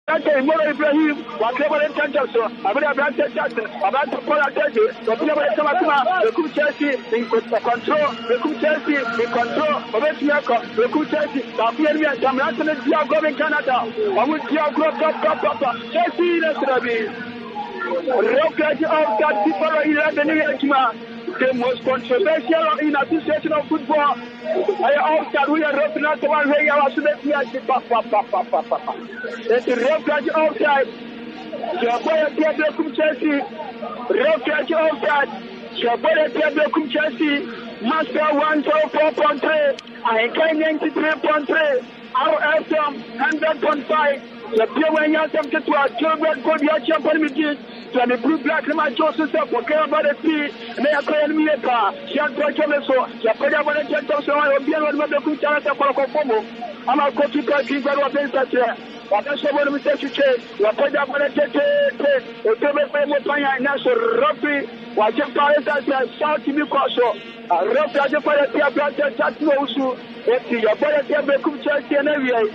Okay, Moro Ibrahim, whatever the intention, so I will have Jackson, about to pull out Chelsea, the people that come out, the coup Chelsea in control, the coup Chelsea in control, Ovesiako, the coup Chelsea, the Pierre and Sam Anthony Diago in Canada, I will Diago Papa, Chelsea, that's what I mean. Rocket of that people are 11 years, the most controversial in association of football. I also we are roughing out one way. I was let me ask you, Papa. It's a rocket outside. Your boy at the Chelsea. Rocket outside. Your boy at the Chelsea. Master 104.3. I can 93.3. Our FM 100.5. The Pure Yansam to our children for the champion meeting. To the blue black and my Joseph for care about the sea. They are calling me a car. She has brought you so. The Padawan and Gentleman will be one of the good character for Kofomo. I'm a coach to keep our offense here. But that's what we say to change. The Padawan and Gentleman, the Padawan and National Rugby, was just Paris as a South Timiko. A rough as a Padawan Jatu, it's your Padawan Chelsea and every.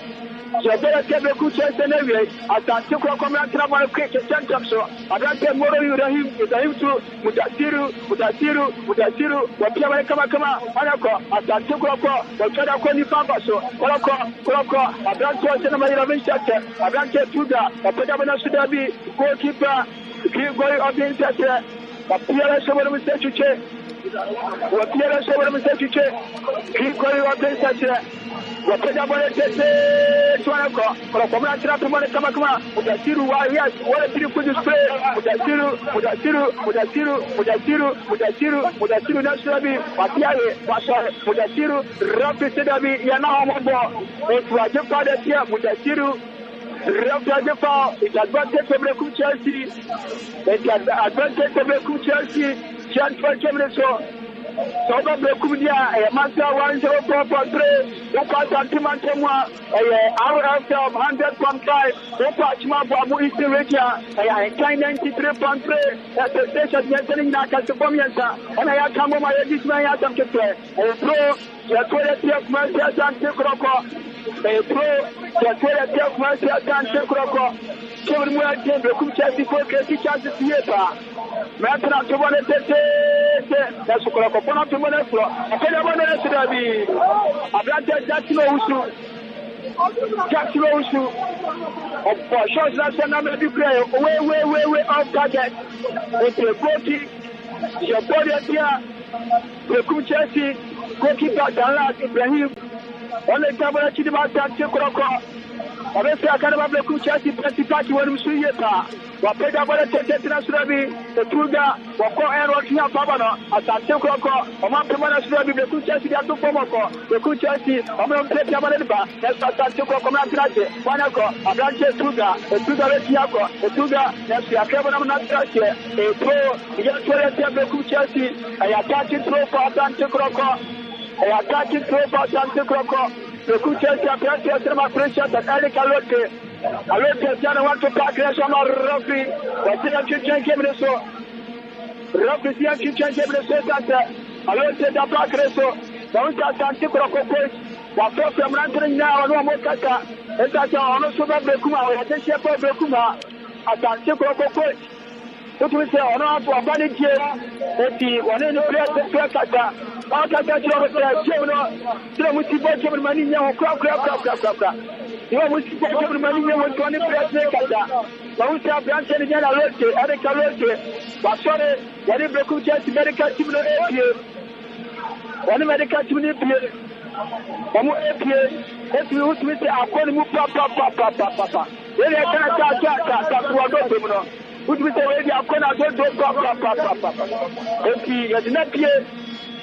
So better take the good chance and every. I can't take a comment about a quick attempt. So I don't get more of you than him to Mutasiru, whatever come Anako, I can't take a call, but try to call you Papa. So, Koloko, I don't trust in my innovation. I don't get to that. I put up an Sudabi, goalkeeper, keep going on the internet. But Pierre, someone will say to check. What Pierre, someone will say to check. Keep going on the internet. What put up on the Mutasiru, why yes, what a beautiful display. Mutasiru, National, Mutasiru, Rapid Sedabi, Yana, it's Raja Father here, Mutasiru. It's advantage of the Chelsea. It's advantage of the Chelsea. Chance for so the Kudia, a master 104.3, the part of Timantemwa, our 100.5, the Pachma Babu is the Richa, a 93.3, at the station mentioning Nakasupomiansa, and I come on my edition as I'm to play. A pro, the quality of Mercy and Tikroko, a pro, the quality of Mercy and Tikroko. Children will take the Kuchasi for Kati Theatre. Maintenant, tu vas le tester. That's what I'm going to do. I'm going to be. I'm going to Jackson Osu. Of course, shows that the number of player way off target. With the goalkeeper, your body here, the Kuchasi, goalkeeper Dallas Ibrahim. On the camera, she demands that Tikroko. Obviously, I can't have the Kuchasi Party when we see it. Wapenda bwana tete tunasurabi tutuga wako ero tia babana asante kwako omapema surabi be kuchasi ya tupomoko be kuchasi omamtete abaleba asante kwako mnatraje bwana ko abranche tuga wetu yako tuga nasi akeba na mnatraje pro ya twelete be kuchasi ayataki pro kwa asante kwako ayataki pro kwa asante kwako be kuchasi apete sema pressure takali kalote. Alors Cristiano want to pack Cristiano Rugby. What's the change in so? Rugby is the change in so that alors c'est d'après Cristo. Donc ça c'est pour coach. La prochaine rentrée now no more kaka. Et ça on a souvent beaucoup à la tête pas beaucoup à attention pour coach. Tout le monde on a pour valider et puis on est le prêt kaka. On kaka sur le motivé que le mani on croit. You want to get the money when 20 players Kata. But we have branch and again a lot, Eric Alote. But sorry, what if the coach has medical team no APA? One medical team no APA. One APA. If you would miss our phone, move papa. Then I can't to a dog. Would we say, I'm going to go papa. If he has not here.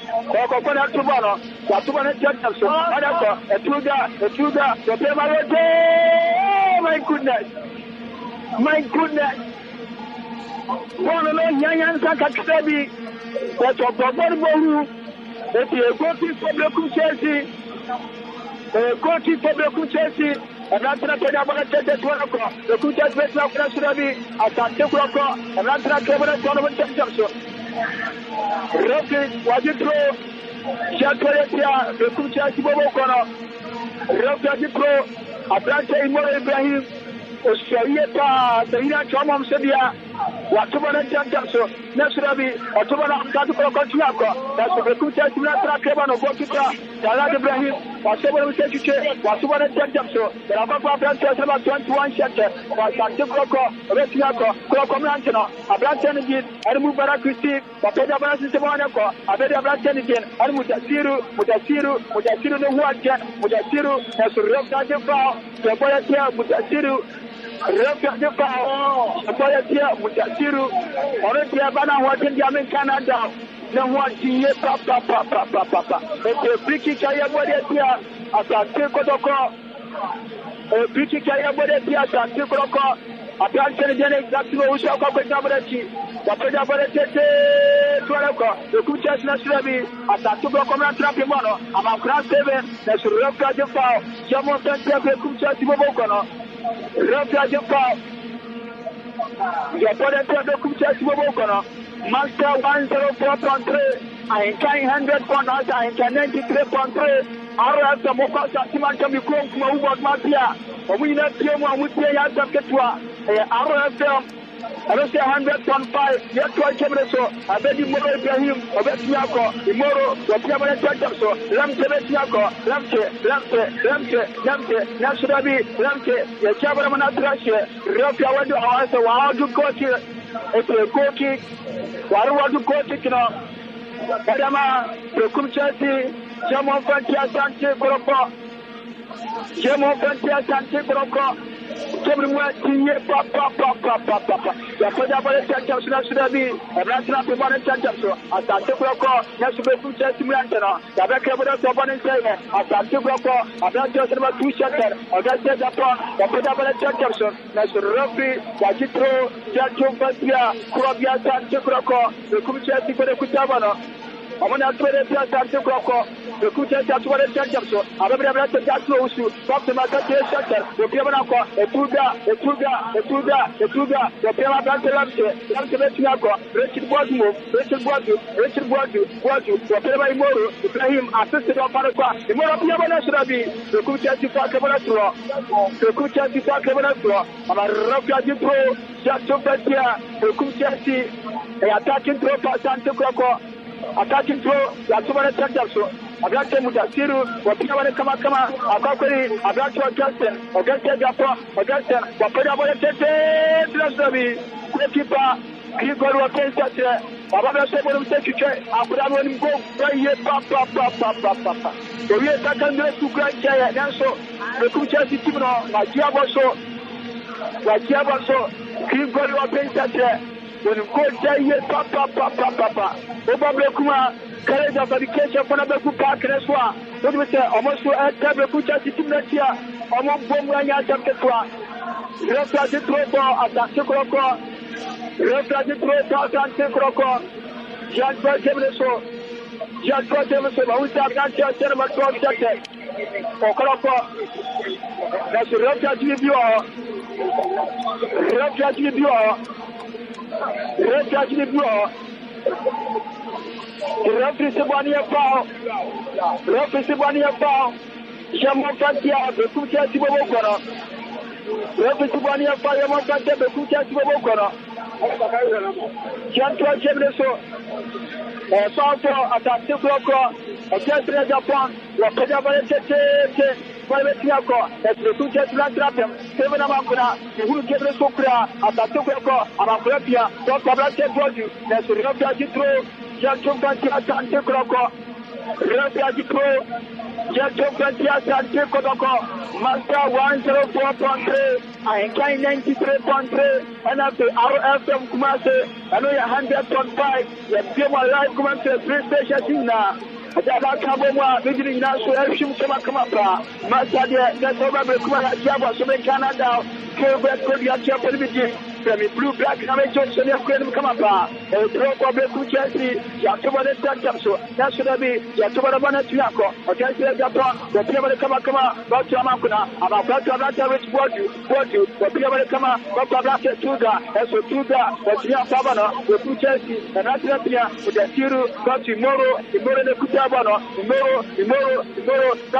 Kokona tubano, watubana church so. Adako, etuga, my goodness. One alone, Yan Sakabi, that's a Bobu, that you go to public Chelsea, go to public Chelsea, and that's not about the Kuchas West of Nationally, at Santiago, and that's not about the Rocky, was it true? Shatoya, the Kuchasi Bobokono, Rocky Pro, Abrante Imora Ibrahim, Australia, the United Chomom Serbia, Watubana Janso, Nasurabi, Watubana Katuako, that's the Kuta Timatra Kevan of Wakita, Dalad Ibrahim, Wasabana Sechuche, Watubana Janso, the Ababa says about 21 shelter, Santiago, Retiaco, Crocomantino, Abrantan again, and Mubara Christi, Papeda Simonako, Abeda Brantan again, and Mutasiru, the Wajan, Mutasiru, as a rock the Boyatia, Mutasiru. Refuge power, Boyatia, Mutasiru, already Abana watching the American Canada. No one see papa. It's a pretty Kaya as a Tikotoko, a pretty Kaya Boyatia, as a Tikotoko. A plantation again exactly who shall come with Nabrachi. The Pedabete, the Kuchas Nasrabi, as a Tukoman Trapimono, among Class 7, that's Refuge power, Jamon Pentia, Kuchas Mobokono. Refuge power. The Pedabete Kuchas Mobokono. Master 104.3, I can 100.9, I can 93.3. RF the Mokasa Siman can be close to Ubot Matia. We not came one with the Yasaketua, RFM. I don't say 100.5, yet to a camera so. I bet you more Ibrahim, or Betiako, Imoro, the Piamana so. Lamte, Nasurabi, Lamte, the Chabaramana Trashe, Rapia went to our house, how to coach it. It's a cookie. Why do you coach it? Madama, the Kumchati, Jamon Fantia Santi Broco, Jamon Fantia Santi Broco, everyone, Papa. The Pedabale Church should be a national permanent church. As a Broco, National Church Milantana, the Becca of Bonnet Saver, as a Broco, a black just about 2 shelter, or that's the Pedabale Church, National Rugby, Wajitro, Jacko Fatia, Kurabia Santi Broco, the Kumchati for the Kutabano. I'm going to put it at the Croco, the Kuta Tatuan Church, I'm going to get close to Dr. Shelter, the Piamako, the Tuga, the Piama Bantalamse, Lamsetiako, Richard Bodu, the Piama Moro, Ibrahim, assisted of Panaka, the Moro Piamana Surabi, the Kuta Tipa the Kuta Tipa I'm a Rocky Pro, Jackson Fatia, the Kuta, attacking Tropa Santa Croco. Attacking through, Yasumana Tanjaso, Abrante Mutasiru, Wapina Kama, Akakari, Abrante Justin, Augusta Japan, Augustin, Wapena Tete, Keeper, Grigor Wakensa, Ababa Sebum Secretary, Abraham go, Papa. The real second to Grand Jaya, Nanso, the Kuchasi Timno, Najiabaso, Grigor Wakensa. When you go there, Papa. Obama, College of Education for the Park and as well. What do we say? Almost to a table which I see next year. Almost Bomrania Jamketua. Refuge Tropo at the Tikroco. Refuge Tropo at the Tikroco. Jan Bergemeso. Who's that? Gentleman 12 seconds. Okoroco. That's the Refuge Bureau. Refuge Bureau. Refuge Bureau. Refuge Bureau. Refuge Bureau. Jamon Fantia, the Kuta Tibokoro. Refuge Bureau, Jamon Fantia, the Kuta Tibokoro. Jantua Jemleso. Santo at the Tikroco. Against Japan. Wapeda Valetiako, as the two jets land him, 7 Amapuna, who gave the Sokra, at the Tokoko, Amapia, Dr. Blackhead Body, that's the Refuge Pro, Jantum Fantia Santi Croco, Refuge Pro, Jantum Fantia Santi Croco, Master 104.3, and Kind 93.3, and after RFM Kumase, and we 100.5, the Pima Live Kumase, 3 stations now. Kaboma, visiting National Election Kamapa, Master, that's over the Canada, Quebec, Korea, Japan, from the blue black na me Johnson ya kwenu kama pa throw kwa Beku Chelsea ya tuba the center so na should be ya tuba na bana tuyako Chelsea ya Japan the pia wale kama watu wa makuna abapata abata which body the pia wale kama watu abata tuga eso tuga ya sabana Beku Chelsea na natina pia mudasiru kwa tomorrow ne kutabana tomorrow kwa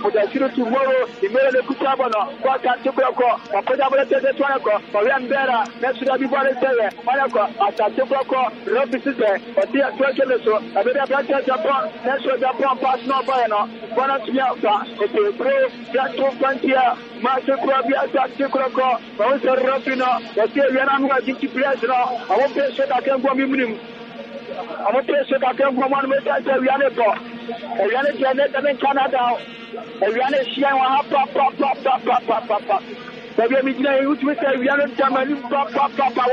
mudasiru tomorrow ne kutabana kwa katikura kwa pamoja wale tete tuanako kwa mbera na should be bwana sele wala atakura kwa Robi sise watia tuwekele so abebe abata Japan na should Japan pass no by no bwana tumiafa ete bro plateau frontier master kwa bia atakura kwa waweza Robi no watia yana mwa jinki players no awo pese ka kengwa mimnim awo pese ka kengwa mwana meta wiane to wiane jene tamen Canada wiane shia wa hapa pa Sabi mijina yutu wese wiano tamani pa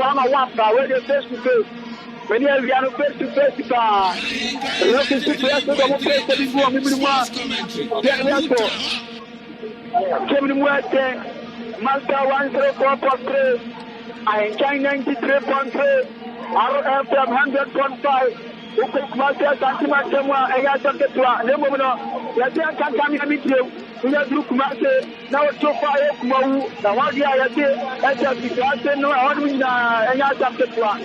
wana wapa wede face to face. When you wiano face to face pa. Roki siku yaso kwa mpeso biguwa mibili mwa. Kemi yaso. Kemi mwete. Master 104.3. Ahenkai 93.3. RFM 100.5. Uko master santima temwa eya saketwa. Nemo mno. Yase ankantami ya mitio. Uya duru kumase na otofa ye kumawu na wadi ayate ete bidate no awadu na enya tamketwa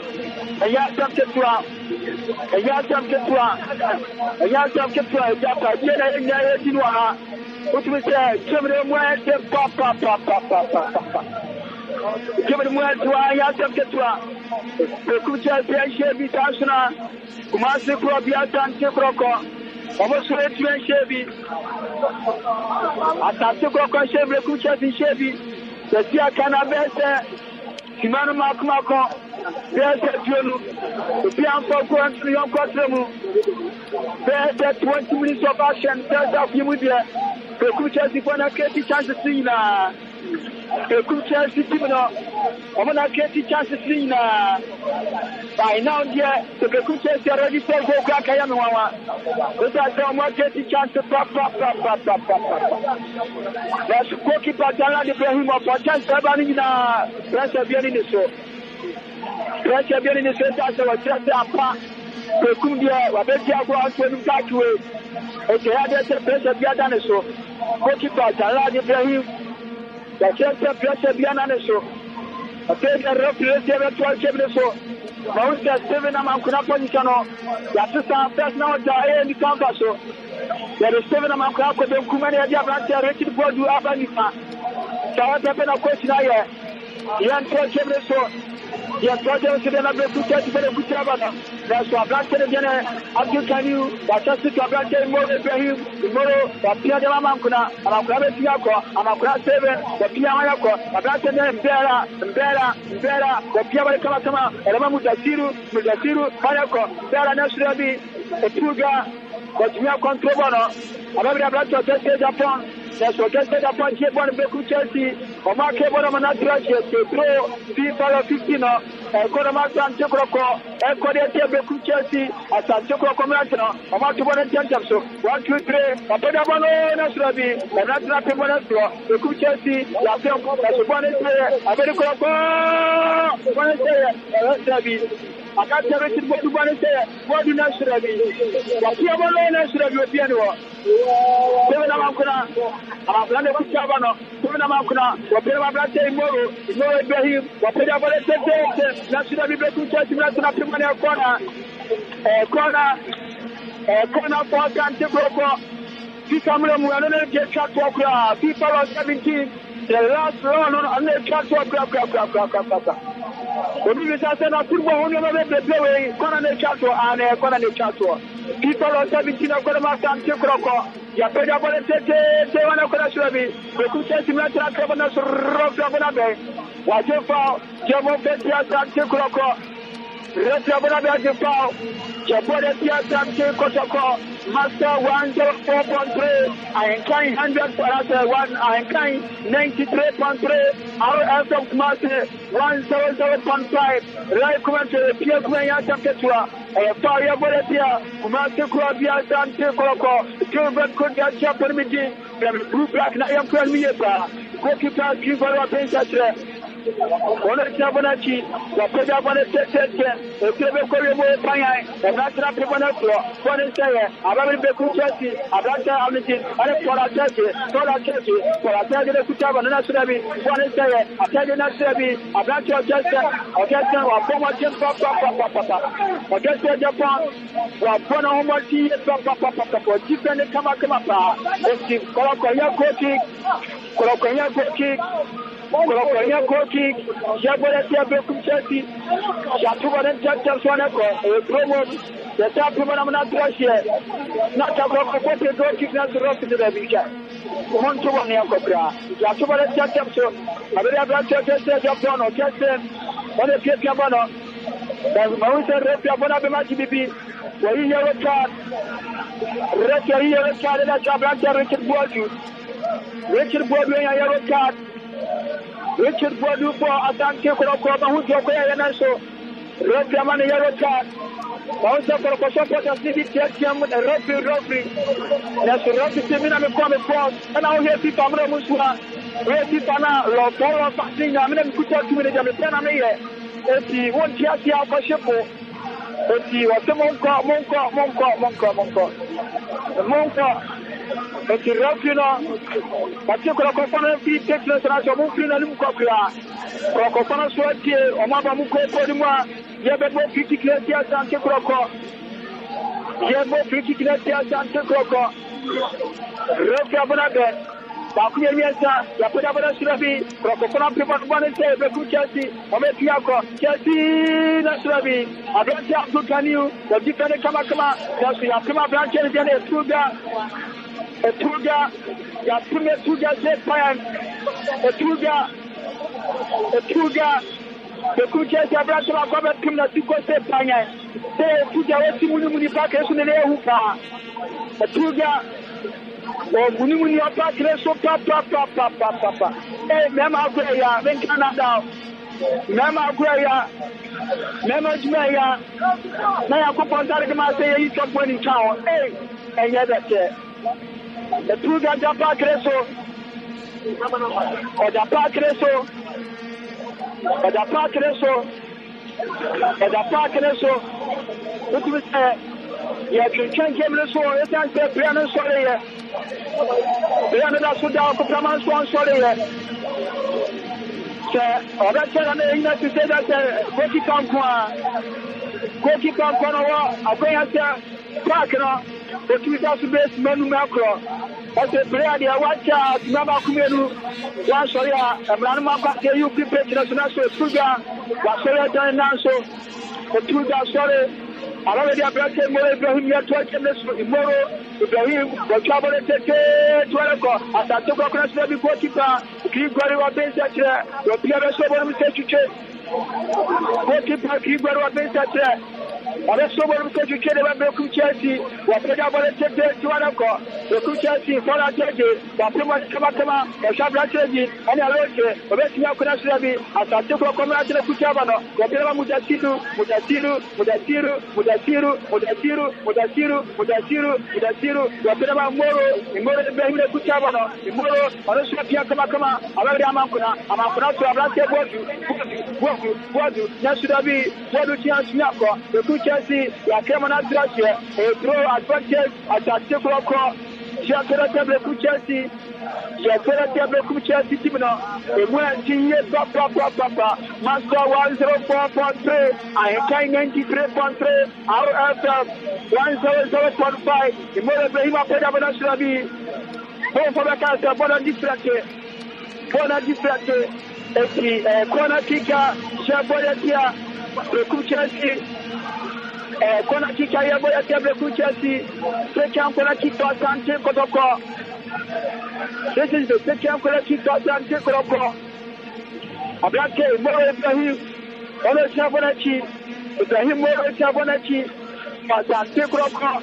japa jena enya yedinwa ha utumise chemre mwete pa chemre mwete wa ya tamketwa kucha pia shebi tasuna kumase kwa biata ntekroko Almost 20 Chevy. Atatu kwa Chevy kucha Chevy. Sasa kana bese Simano Makmako. Bese Jonu. Pia kwa Trion Quatremu. Bese 20 minutes of action. Sasa kimudia. Kucha zikwana keti chances ina. Kucha sitimno. Omana keti chances ina. By now, dear, the Kucha is already said, go back. I am one. But I don't want to get the chance to pop. That's goalkeeper Jalal Ibrahim of Chance Sabanina. Pressure being in the show. Pressure being in the center, so I just apart. The Kundia, Wabetia go out to him that way. Okay, I get the pressure being the show. Goalkeeper Jalal Ibrahim. The chance pressure being the show. Okay, the referee 12 so. Mausa 7 ama kuna position ya sasa first now ja ni counter so ya 7 ama kwa kwa kumani ya branch ya rated board hapa ni fa sawa tena coach na ye ya ndio chemre so ya toje sio na betu chati pale kuchaba na so branch ile jana akikaniu watasi kwa branch Moro Ibrahim Moro wapia de mama kuna anakula betu yako anakula 7 wapia yako branch ile mbera wapia wale kama alama mudasiru hayako mbera na shirabi etuga watumia control bwana ababira branch ya Japan na so Japan je bwana Beku Chelsea kama ke bwana manatra je pro FIFA 15 no kona masante kroko ekode Beku Chelsea asante kroko mrantno kama tubona changamso 1 2 3 apoda bwana na shirabi na natra pe bwana pro Beku Chelsea ya pe na so bwana abere kroko bwana shirabi akati abeti bodu bwana bodu na shirabi wakia bwana na shirabi pia ni wa tena makuna ablande kuchaba no tena makuna wapenda mablande Moro Ibrahim wapenda bale tete na shida bibe kuchaji na tunapima ni kona kwa kante broko FIFA mlemu anone je chat wa FIFA 17 the last run on the chat wa Obi sasa na turbo hono na bebe kona ne chat wa kona ne chat wa FIFA 17 kwa masante kroko ya peda bale tete wana kwa shirabi kucha timna traka bana surroka bana be wajefa jamo petia sante kroko Retia bana be ajefa jabore tia sante kotoko Master 104.3 Ahenkai 100.1 Ahenkai 93.3 RFM Kumasi 177.5 Rai Kumasi pia kumenya tamketwa Faya Boletia Kumasi Kurabia Sante Koloko Kilbert Kundia Chapermiti Blue Black na Yamkwan Miyeta Goalkeeper Kivalwa Pensatre One Chabonachi, Wapoja Bonnet, the Quebec Paya, the National Pibonato, one is there, Ababi Bekuchasi, Abata Amity, Alexora Church, Sola Church, for a Tajan Kutaba, Nasabi, one is there, a Tajan Nasabi, Abata Jester, Augusta, or former Papa, Augusta Japan, or Bono Homati, Papa, for different Kamakama, Kolokoya Koki, Kolokoya Koki, Jaboretia Bekuchasi, Shatuban Church Sonako, promo. The top people are not here. Not a block of what they go to the rest of the weekend. One to one Yakopra. Yatuba Chapter, a very black church said Japon or Chester, or the Piet Cabana. The Mount Repabana Bimachi, where he ever card. Rector here carded at Jabranta Richard Bordu. Richard Bordu, I ever card. Richard Bordu for Atanke Korokoma, who's your way and also. Rector Money yellow card. Also for a city Tiam with a referee. That's a referee seminar coming from, and now here people are Musua, where people are now, Lord, passing, I'm going to put out 2 minutes of the Panama. If he won't just see our Pashapo, if he was the Monka. But the referee, particular component fee takes us as a moving and Mukopla. For component sweat here, or Mama Muko Podima. Yabo 50 Glaciers and Tekroko. Yabo 50 Glaciers and Tekroko. Rokabanabe. Bakuya Yasa, Yapana Surabi, Rokopana Pipakan, Chelsea, Omekiako, Chelsea, Nasurabi, Abrantia Pukanu, the different Kamakama, Yasuma Branches and a Tuga, Yasuma Tuga, Zepan, a Tuga. The Kucha Sabra Government Kimna Tuko Panya. Say Tuja Simuni Pakas in the Huka. A Tuga or Munimuni Pakas so papa. Hey, Mama Graya, then Canada. Mama Graya, Mama Jmaya. Now I go on Targama say he's up when in town. Hey, and yet the Tuga Japakreso or Japakreso. But the park so, what do we say? You can get so, it's not the piano sorry. Piano Sudan for Praman Swan sorry. Or that's to say that Koki Kampana, I bring us Parker, the 2000 base Manu Macro. As a prayer, I watch out, Mama Kumenu, one sorry, a Manama, you prepare to National Sugar, Wasoya Danaso, the 2 sorry. I already have brought him more Ibrahim yet to tomorrow. Ibrahim, the trouble to 12 o'clock. As I took across the goalkeeper, keep going up in such a Pierre Sober mistake. Goalkeeper, keep going up in such a I saw what you care about the Chelsea. What they are going to take to Anako, the Chelsea for our Chelsea, but pretty much Kamakama, or Shabra Chelsea, and I wrote it, but let's see how can I say, as I took a comment to the Kuchavano, whatever Mudasiru, whatever Moro, the Bahina Kuchavano, Moro, or the Shapia Kamakama, Already Amakuna, Amakuna to Abrante, Wadu, Nasudabi, Wadu Chias Yako, the Chelsea, la Kemana Gracia, a throw advantage at a table call. Jacques Chelsea, Jacques Chelsea, Timino, a 1 Papa, Master 104.3, I can 93.3, out after 107.5, the more Ibrahima Pedabana Shrabi, both for the Casa, Bona Diffracte, a corner kicker, Shaboyatia, the Chelsea. Kona kika yabo ya table Chelsea. Second kona kika Sante Kotoko. This is the second kona kika Sante Kotoko. Ablake Moro Ibrahim. Ono Chabonachi. Ibrahim Moro Chabonachi. Sante Kotoko.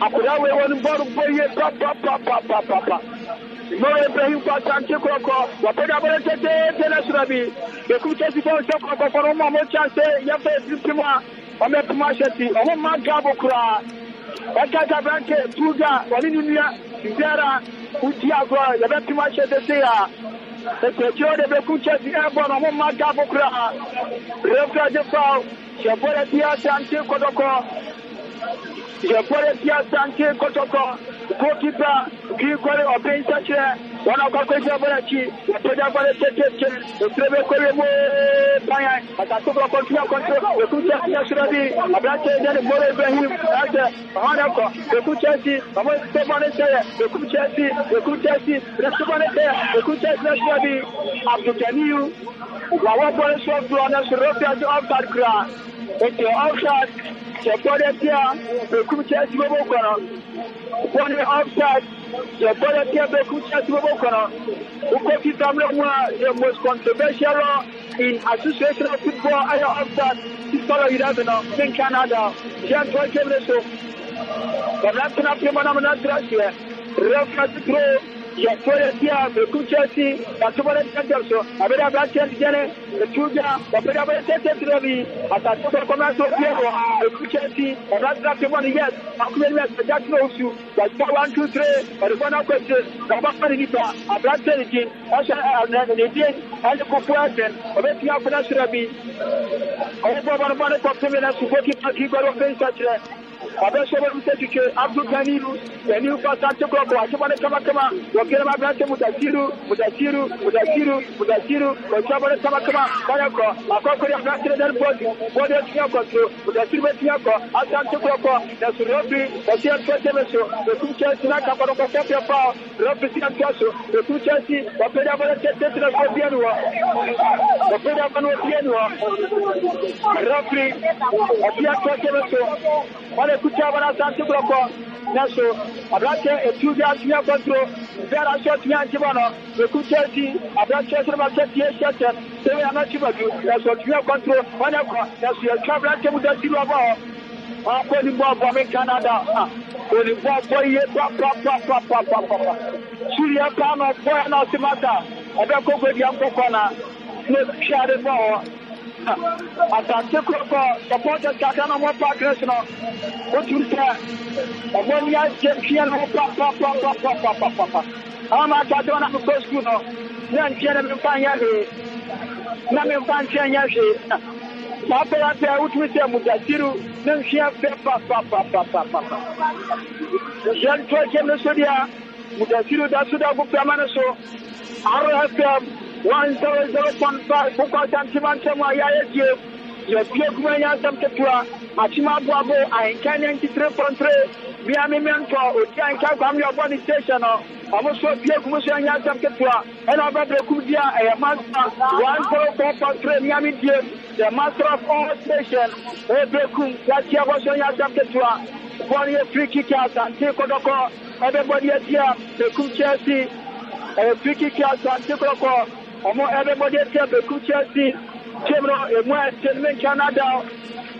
Akurawe one ball boye papa. Moro Ibrahim Sante Kotoko. Wapeda bole tete Surabi. The Chelsea for Choko for Mama Chance. Yafe Prima. On a Pumashati, on my Gabokra, Ekata Branke, Tuga, Walinia, Zara, Utiago, the Pumashati, Secretary de Bekum Chelsea airborne on Maka Bokra. Referee de foul. Jabore Tia Santé Kodoko. Jabore Tia Santé Kodoko. Goalkeeper Kikwale Obensache. One of the Jabarachi. The Jabare Tete. The Trebe Koremo. Paya. At the top of control. The Kucha Nationally. Abrante and the Bore Ibrahim. At the Hanako. The Kuchasi. Amos Stefanese. The Kuchasi. The Kuchasi. The Stefanese. The Kuchasi Nationally. After Teniu. Wawa Bore Swap to Anas Ropia to Offside Kra. It's your offside. Jabore Tia. The Kuchasi Bobokara. One offside. Jabore Tia. The Kuchasi Bobokara. Ukoki Tamla, the most controversial law in association of football, I offside. This fellow 11 in Canada. Jean Paul Kevin. But that's not the one I'm not here. Reference through. Jabore Tia. The Kuchasi. That's what I'm saying. I better have that chance again. The Tuja. The better take it to me. As I took a command of Piero. The Kuchasi. And that's not the one yet. I'm going to let the Jack know you. That's 1, 2, 3. But the one question. The Bakanita. I'm not telling you. And the day. And the Kufuaten. Of it, you have to be. I hope I'm going to talk to me. That's what you got to face such a. Abeshoba mteke Abdul Ganiru yani kwa tante kwa chama kama wakira mabrante mudasiru kwa chama kama kaya kwa akoko ya brante del body ya kwa mudasiru betia kwa atante kwa na surobi wasia tete meso kucha sina kama kwa kwa pa robi sina kwaso kucha si wapenda bale tete na kwa bianwa wapenda bano bianwa robi wasia tete meso wale kucha bana santi kwa naso abrante etuja tia control vera shot nya jibano kucha si abrante sema tete shot sewe anachibadu naso tia control wana kwa naso ya abrante mudasiru aba ako ni babo me Canada oni babo ye pa Syria kama boy na simata ebe koko di amko na no share bo atante ko supporters kaka na mo park no o turta o ya champion pa ama ta na ko school no na ntia na mpanya he na me mpanya he Papa ya utuweze mudasiru na mshia pa. Jean Toche Mesodia mudasiru da suda kupamana so RFM 100.5 kwa santiman chama ya yeje ya pia kumenya samtetwa achima bwabo ainkanya 93.3 Miami mento otianka kwa mi oboni station no amoso pia kumuso nya samtetwa ena babre kudia master 104.3 Miami die the master of all station Ebekum yatia boso nya samtetwa one year free kick out and take Kodoko everybody here Bekum Chelsea free kick out and take Kodoko everybody here Bekum Chelsea Chemro e Canada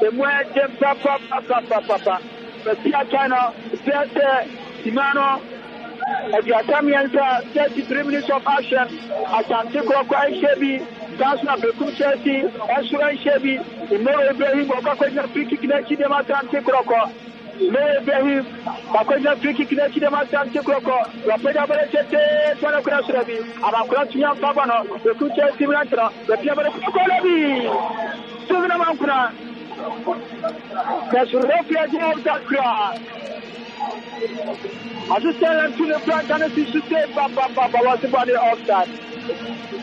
e papa Betia China Simano Adiatamianza 33 minutes of action Asante Kodoko Shebi Gasna Bekum Chelsea Asura Shebi Imoro Ibrahim Okako free kick na Chidema Asante Kodoko Le Ibrahim Bakoja free kick na Chidema Asante Kodoko Wapeda bale tete twana kuna surabi abakura tunya pabano Bekum Chelsea mlantra Betia bale kukolabi Sugna mankuna Kasurofia Jauta Kra Assistant to the plan can see to say papa was about the offside.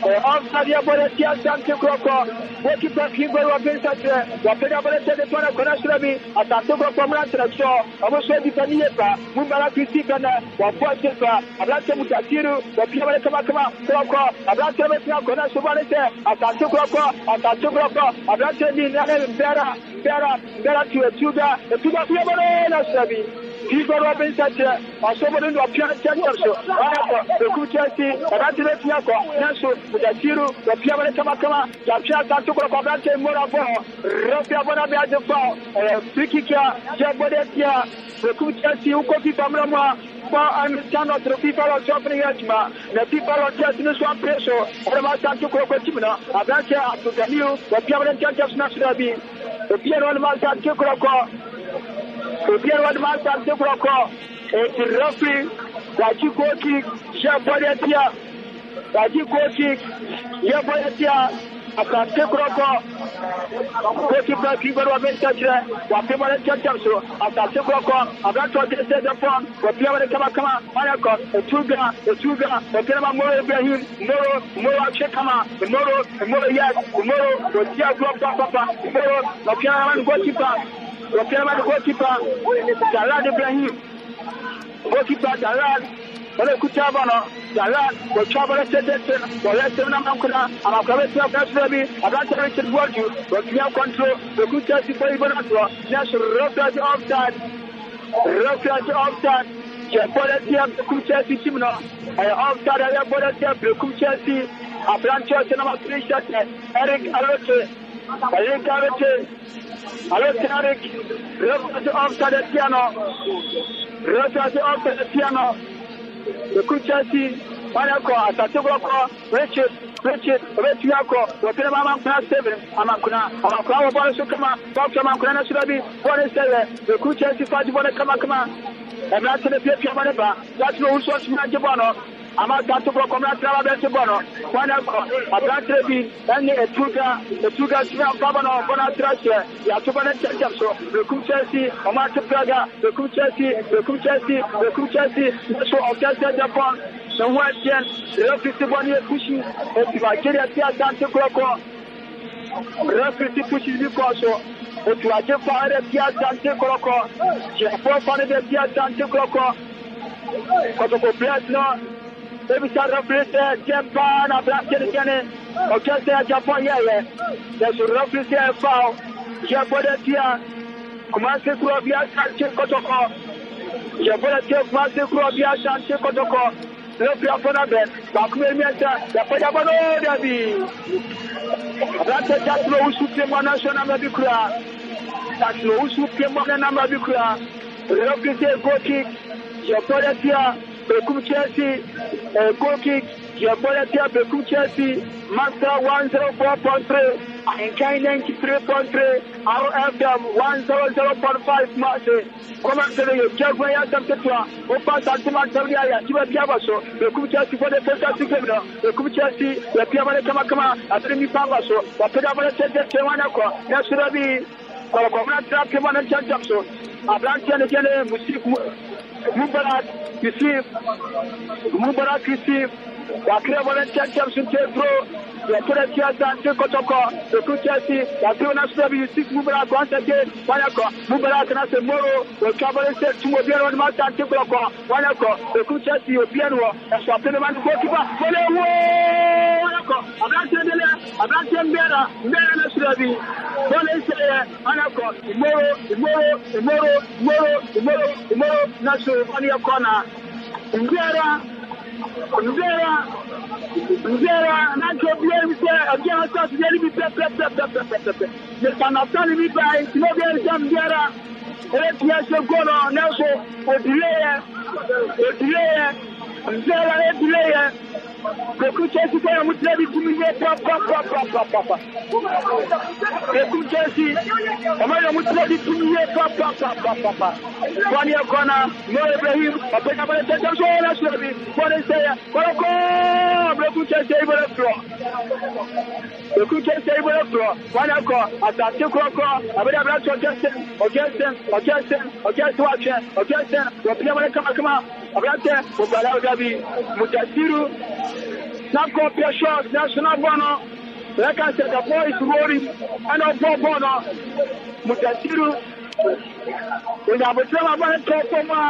Offside ya bole tia Santi Kroko. Weki pa kibo wa bensa tre. Wapenda bole tete twana kona surabi. Atante Kroko mlantra so. Amoso ditaniye pa. Mumbala kritika na wafuate pa. Ablante mutasiru. Wapia bole kama Kroko. Ablante metia kona subale te. Atante Kroko. Ablante ni nane mbera tuwe tuga. Tuga tuwe bole na surabi. People have been such a somebody to appear at Chelsea. The Kuchasi, Abrante Tiako, Nasu, the Tiru, the Piamana Kamakama, Japia Tatuka Kabrante Morabo, Rapia Bonabia de Pau, Pikika, Jabodetia, the Kuchasi, Ukoki Pamrama, and cannot the people of Shopping Yachma, the people of Chelsea Swamp Preso, or Masatuko Kotimina, Abrante to the new, the Piamana Chelsea National Being, the Piano Masatuko. Pierre Wadman Santé Kroko et Rafi Wachikoki Jabodetia Baji Kochi, Yaboyatia, Asante Kroko, Kochi Kibar Wabentaja, Wapimana Chacho, Asante Kroko, Agato Desepon, Wapiamana Kamakama, Manako, Tuga, Wakama Moro Ibrahim, Moro Chekama, Moro Yad, Moro, Watia Papa, Moro, Wapiaman Goalkeeper, Jalad Ibrahim, Goalkeeper Jalad, Kutabano, Jalad, Wachabara Sedeton, Walesana Makuna, Amakabetia Kasrabi, Agata Richard Waju, Wakia control, the Kutasi Paibanatwa, National offside, Japoletia, Kutasi Timno, offside, Ayaboletia, Kutasi, a Blanchard and Amatrisha, Eric Alote, Eric, Rota offside the piano, the Kuchasi, Manako, Satogoko, Richard, Retiako, Wapiamam Class 7, Amakuna, Amakama Bonasukama, Dr. Makuna Surabi, Bonisele, the Kuchasi Fajibona Kamakama, and that's the Piamaneba, that's no source Majabano. Amata Comrata Bono, Wanako, Abratrebi, and a Tuga Smell Pabano, Bonatrasha, Yatubana Chacho, the Kuchasi, Amata Praga, the Kuchasi, so Augusta Japan, somewhere again, the Refugee pushing, and Nigeria Santa Croco, Refugee pushing the Coso, and to a Japan Santa Croco, Japan Santa Croco, Cotoco Plasma. Every side of Japan, a black again, or just a Japan, there's a roughly foul. Japonetia, Commander Krobia, Sanchez Kotoko, Japonetia, Commander Krobia, Sanchez Kotoko, Lopia Fonabe, Bakumenta, Yapayabano, Dabi. That's a Jaslo Supreme National Medicra. That's no Supreme Namabicra. Lopia Go Kick, Japonetia. Bekum Chelsea, goal kick, Japonetia, Bekum Chelsea, Master 104.3, and K 93.3, RFM 100.5 Marseille. Commander, Jaguar, Santetua, Opa Santima Savia, Tibaso, Bekum Chelsea for the fantastic criminal, Bekum Chelsea, the Piamana Kamakama, Atrimi Pavaso, the Pedamana Tewanako, Nasurabi, or Commander Kemana Chantaso, Ablantian again, Mubarak receive, Wakira Volunteer Champion Pro, the Poletia Sante Kotoko, the Kuchasi, the Tunasabi, you see Mubarak once again, Wanako, Mubarak and Moro, the Cabaret said to Mobile and Martin Tibloko, Wanako, the Kuchasi, Piano, and Swapinaman Kokiba, Wanako, Abrantian Bera, Mera Surabi, Volunteer, Wanako, Moro, Nasu, on your corner, Nzera, Nacho Blames, again, I thought the enemy the son of Tony by Snobian Zambera, Yes, Gono, Nelson, delay, Nzera, the Kuchesi was ready to me, Papa. The Kuchesi, Amaya was ready to me, Papa. 1 year corner, no Ibrahim, a Penabana Tanzania, what is there? The Kuchesi able to floor. The Kuchesi able to floor. 1 year call, at that 2 o'clock, I will have to against them, what Piamana Kamakama, Abrante, Gabi, Mutasiru. Nako Piashos, National Bono, like I said, the boy is rolling, and a Bono, Mutasiru. When I was telling about Topoma,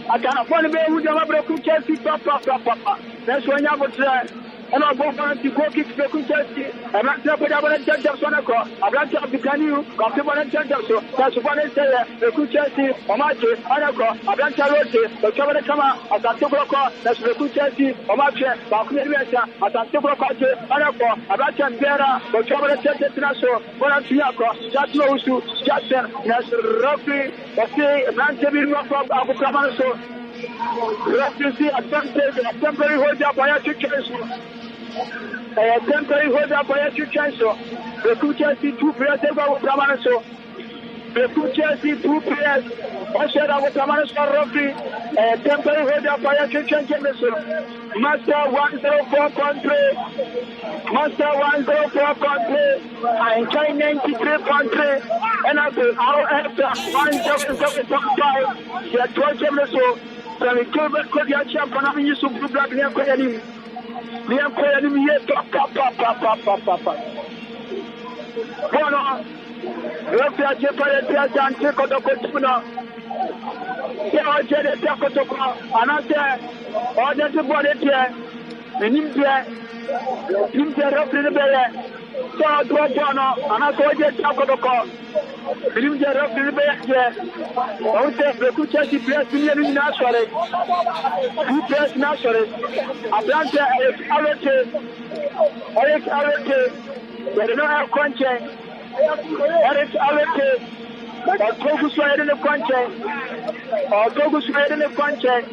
I can afford to be with the Mabroku Chelsea, Papa. That's when I was there. And I'll go for to go kick the Chelsea. I'm not sure what I'm going to tell Sonako. I'm not sure if you can you come to one and tell so. That's what I say. The Chelsea, Omache, Anako, I'm not sure what the Chavana Kama, as I took a call, that's the Chelsea, Omache, Bakumesa, as I took a call, Anako, I'm not sure Bera, the Chavana Chelsea, Naso, Bonatiako, just Losu, Jackson, Nasu Rocky, the say, Manchester from Abu Kamanaso. Refugee attempted a temporary hold up by a cancel. A temporary hold up by a cancel. The two Chelsea 2 players over Kamanaso. The two Chelsea 2 players also over Kamanaso Rocky. A temporary hold up by a cancel. Master 104 country. Master 104 country. And China 93 country. And after our after 107.5. They are 12 minutes so. So we go back to the champion. I'm used to blue black. We are playing here. Papa. Bono. Referee Jepare Tiajan take on the Kotuna. They are Jede Takotoko. Anase. Order to body here. Nimpe referee the Bele. So do Bono. Anase Jede Takotoko. Nimpe referee the Bele here. I would say the Kuchachi press in Nashore. Who press Nashore? Atlanta Eric Alete. They don't have conscience. Eric Alete. Or Togus Red in the conscience. Or Togus Red in the conscience.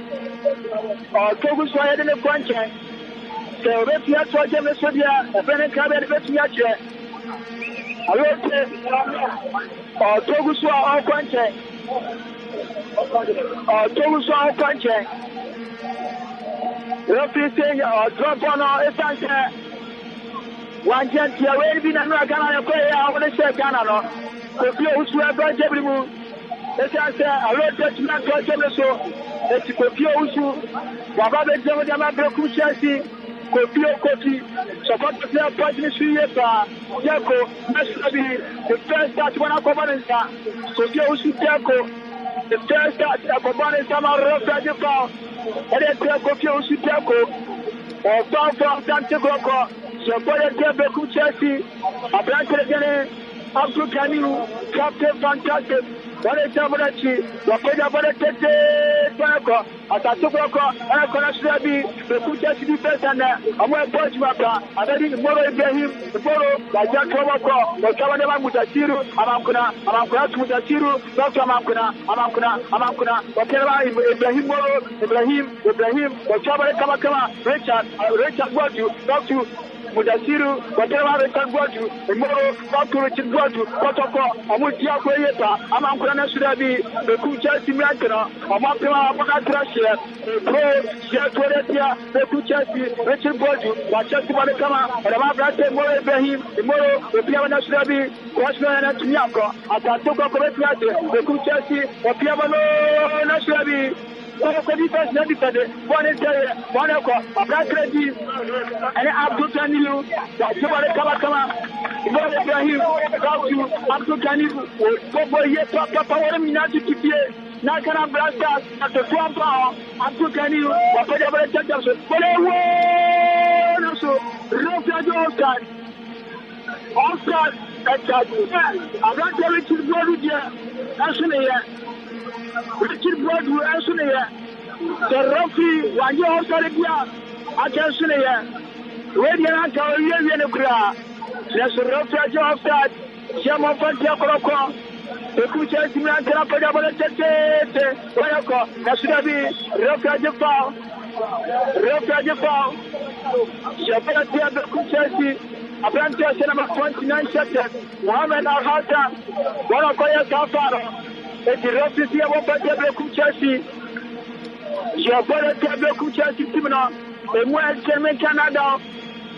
Or Togus Red in the conscience. So if you have to get a Sodia, a Bennett Cabin, if you have to Alete. Or Togus or conscience. Or Togus or conscience. Referee saying, or drop on our essence. One chance here, where be Ghana, I want to say Ghana. If you are going to every move, let's say, I wrote that you not touch every so. Let's go, Pio, Wababa, Jamaica, Broku, Chelsea, Kopio, Koti, support the player, partnership, Jaco, Messi, the first start when I come on, Kopio, Jaco, the first start, I come on, Sama, Rosa, and then Kopio, Jaco, or Tom from Santiago. Support the Chelsea, a branch again, Abdul Kaniu, Captain Fantastic, what is Saborachi, Wakoda Boratete, Banako, Atatoko, and a Konasrabi, the Chelsea defense, and I'm going to watch Maka, and then tomorrow Ibrahim, tomorrow, like Jack Tomako, the Kavanama Mutasiru, Amamkuna, Mutasiru, Dr. Amamkuna, Wakera, Ibrahim, the Chabare Kamakama, Richard, Wadu, Dr. Mudasiru, whatever they can go to, tomorrow, Dr. Richard Godu, Kotoko, Amutia Koyeta, Amamkana Surabi, the Kuchasi Makana, Amapima Apatrasha, the Pro, Shatoretia, the Kuchasi, Richard Godu, Wachasi Barakama, and Amabrate More Ibrahim, tomorrow, the Piavana Surabi, Washman and Tiako, Atatoka Koretia, the Kuchasi, the Piavano Nasurabi. One is one o'clock, a black lady, and Abdul Kanilu, that you want to come, Ibrahim, Abdul Kanilu, Bobo, yes, Papa, Minati, Nakana Blasters, at the Swamp Power, Abdul Kanilu, whatever it takes, but I also, Rosajo Oscar, I'm not telling you to go to the Richard Broadwood, Ansonia, the referee, one year of Sarabia, Atansonia, Radiant Antonia, there's a referee of that, Shamo Fantiaco, the Kucha Simanta, Wayako, Nasubi, referee foul, Shapatia, the Kuchasi, Abrantia, number 29 seconds, Mohamed Al-Hata, one of Koya Kafaro. The referee here will put the Chelsea. She has got a table Chelsea Timina. The West German Canada.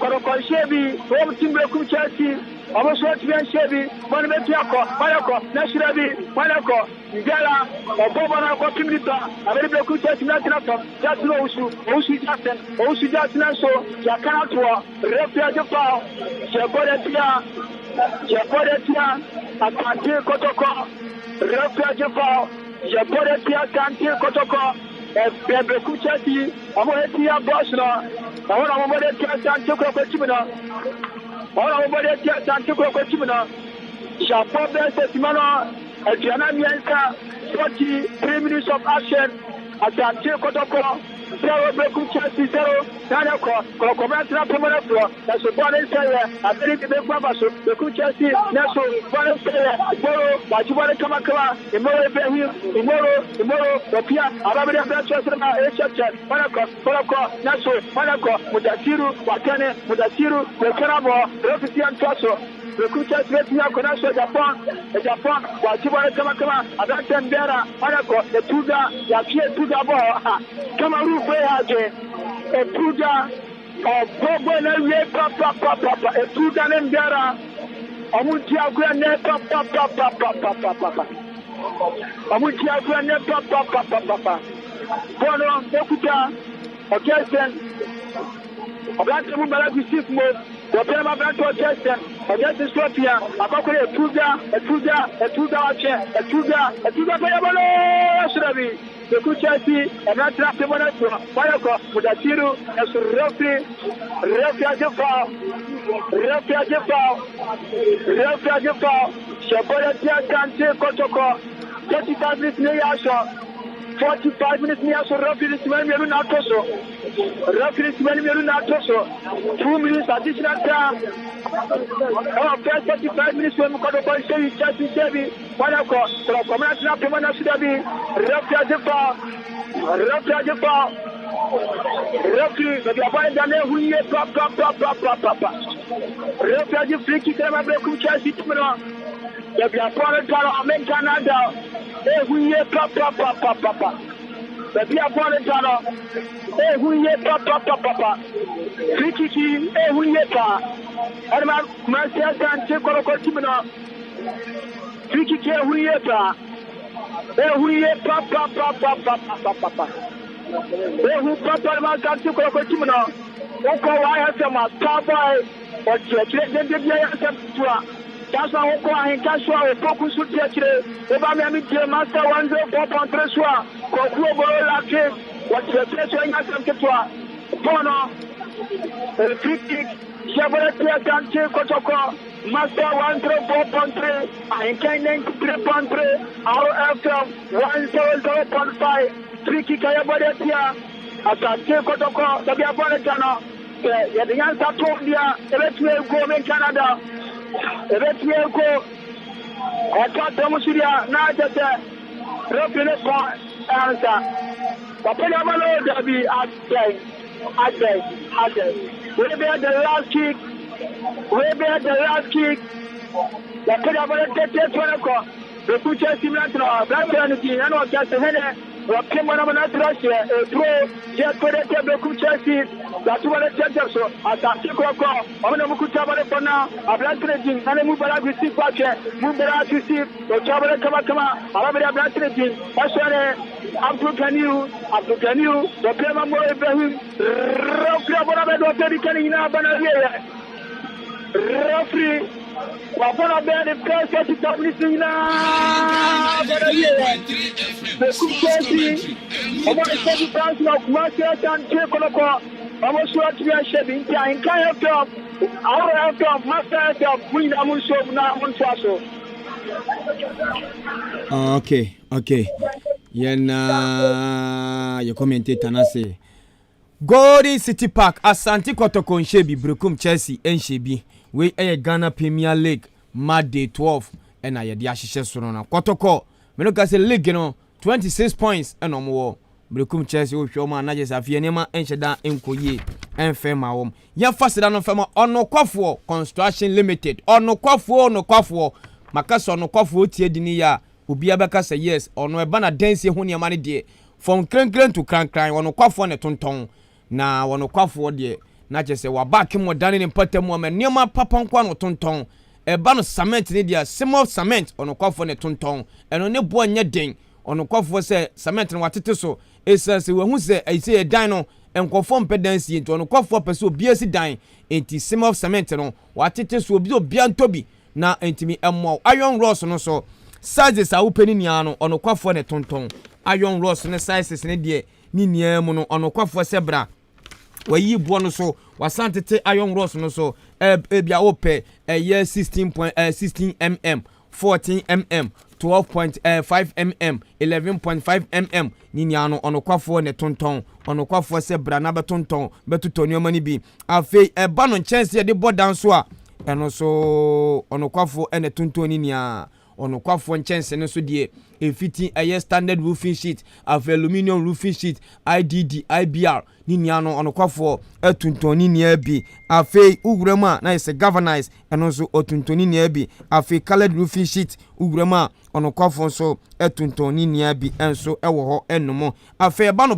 Korokoshebi, home team Chelsea. Almost what we are Chevy, Monmetiako, Malako, Nashirabi, Malako, Gala, or Bobana, Timita, a very good Chelsea National, just Osu Jackson, so Jakanatua, referee of foul. She has got a Atante Kotoko. Referee foul, Japoretia Kante Kotoko, Bebe Kuchati, Amoretia Bosna, Amoretia Santuko Chimina, Amoretia Santuko Chimina, Japo Bessimano, Adriana Mianka, 43 minutes of action, Atante Kotoko, 0 Beku Chelsea 0, Nanako, Kokomatra Pomoraflo, that's a bonus area, I believe the Babaso, the Kuchasi, Naso, bonus area, Moro, Bajubara Kamakala, Imoro Ibrahim, Imoro, Pia, Arabia Bachasana, Echat, Manako, Naso, Manako, Mudasiru, Wakane, Mudasiru, the Karabo, Refugee Tasso. The Kuchas Vetia Konasha Japan, Bajubara Kamakala, Adantan Bera, Manako, the Tuga, Yakia Tuga Bo, Kamaru Beaje. Etuda Bobo na ye papa Etuda Nembiara Amutia Gwen papa Amutia Gwen papa Bono Ekuta Okesten Oblante Mubala Gusif Mo Wapema Blanto Okesten Okesten Sofia Abakore Etuda Payabalo Surabi Ekuchasi Anatra Pemana Payako Mudasiru Refi Ajefa Shabara Tia Kante Kotoko 35 minutes Neyasho 45 minutes Neyasho Refi Meru Natoso 2 minutes additional time first 35 minutes when Mukoto Chelsea Chevy Payako Komana Pemana Sudabi Refi Ajefa Refi Gabriel Dane Huye papa Refi Ajefa Friki Kama Brekum Chelsea Timno Gabriel Talo Amen Canada Huye papa Gabriel Talo Huye papa Friki Huye pa Arma Marcia Sante Koroko Timno Friki Huye pa Huye papa Who papa Marcia Koroko Timno Oko wa yasema Starboy Oche Debia yasema That's why Oko Ahinkashwa Opoku Sutia Eba Miami Master 104.3 Swa Kokuo Boro Lake Oche Yasema Ketwa Bono Free kick Chevrolet Kante Kotoko Master 104.3 Ahinkai 93.3 RFM 100.5 Free kick Ayabadetia Asante Kotoko Tabia Bonetano Yadian Satondia Eretue Go in Canada Eretue Go Akata Musuria Najata Repine Answer Papaya Malo Dabi Adai We bear the last kick The Papaya Malo The future Simulantro Black Energy and all just a header Wakemana Russia, pro, yet for the Beku Chelsea, that's what it tells us. At Tikoko, Onamukutabale for now, a black regime, and a Mubara receive Pache, Mubara receive, the Chabala Kamakama, Arabia Black regime, Ashare, Abdukanu, the Pemamo Ibrahim, Rafra Canina Banavia, Rafri. Wapona bene pesa kitabisi na the Kuchesi Omo Chelsea fans na kumasi atan chekoloko Omo Suatria Shebi Intia Inkai FM Our FM Master FM Queen Amunso na Amunso Okay Yena your commentator na say Golden City Park Asante Kotoko Nshebi Brekum Chelsea Nshebi we Ghana Premier League Monday 12 and I the ahihye soro na Kotoko me no ka say league no 26 points and no more Brekum Chelsea wo hwe ma na je safie nema enhyeda enkoye enfema wom ya fasida no fema onokwafo Construction Limited onokwafo makaso onokwafo tie dini ya obi abeka say yes ono eba na dance ho ne ma ne de from krenkren to krankran onokwafo ne tonton na onokwafo de na je se wa back mo dane ne patam ma nioma papa nkwa no tonton eba no cement ne dia small cement onokwafo ne tonton eno ne bo anya den onokwafo se cement no watete so esase we hu se aise e dan no enkofo mpedansi enti onokwafo pese obi asi dan enti small cement no watete so obi antobi na entimi emmo iron rods no so sizes a upeni nia no onokwafo ne tonton iron rods ne sizes ne de ni nia mu no onokwafo sebra wayi bo no so wasantete iron rods no so ebia ope 16 mm 14 mm 12.5 mm 11.5 mm nini ano onokwafo ne tonton onokwafo sebra na betonton betutonyo mani bi afei eba no chance de bodan so a eno so onokwafo ene tonton nini a onokwafo chance ne so de efiti standard roofing sheet of aluminium roofing sheet IDD IBR nini ano onokwafo etonton nini abi afei ugurema na ise galvanize eno so otonton nini abi afei colored roofing sheet ugurema onokwafo so etonton nini abi enso ewo ho enomo afei ba no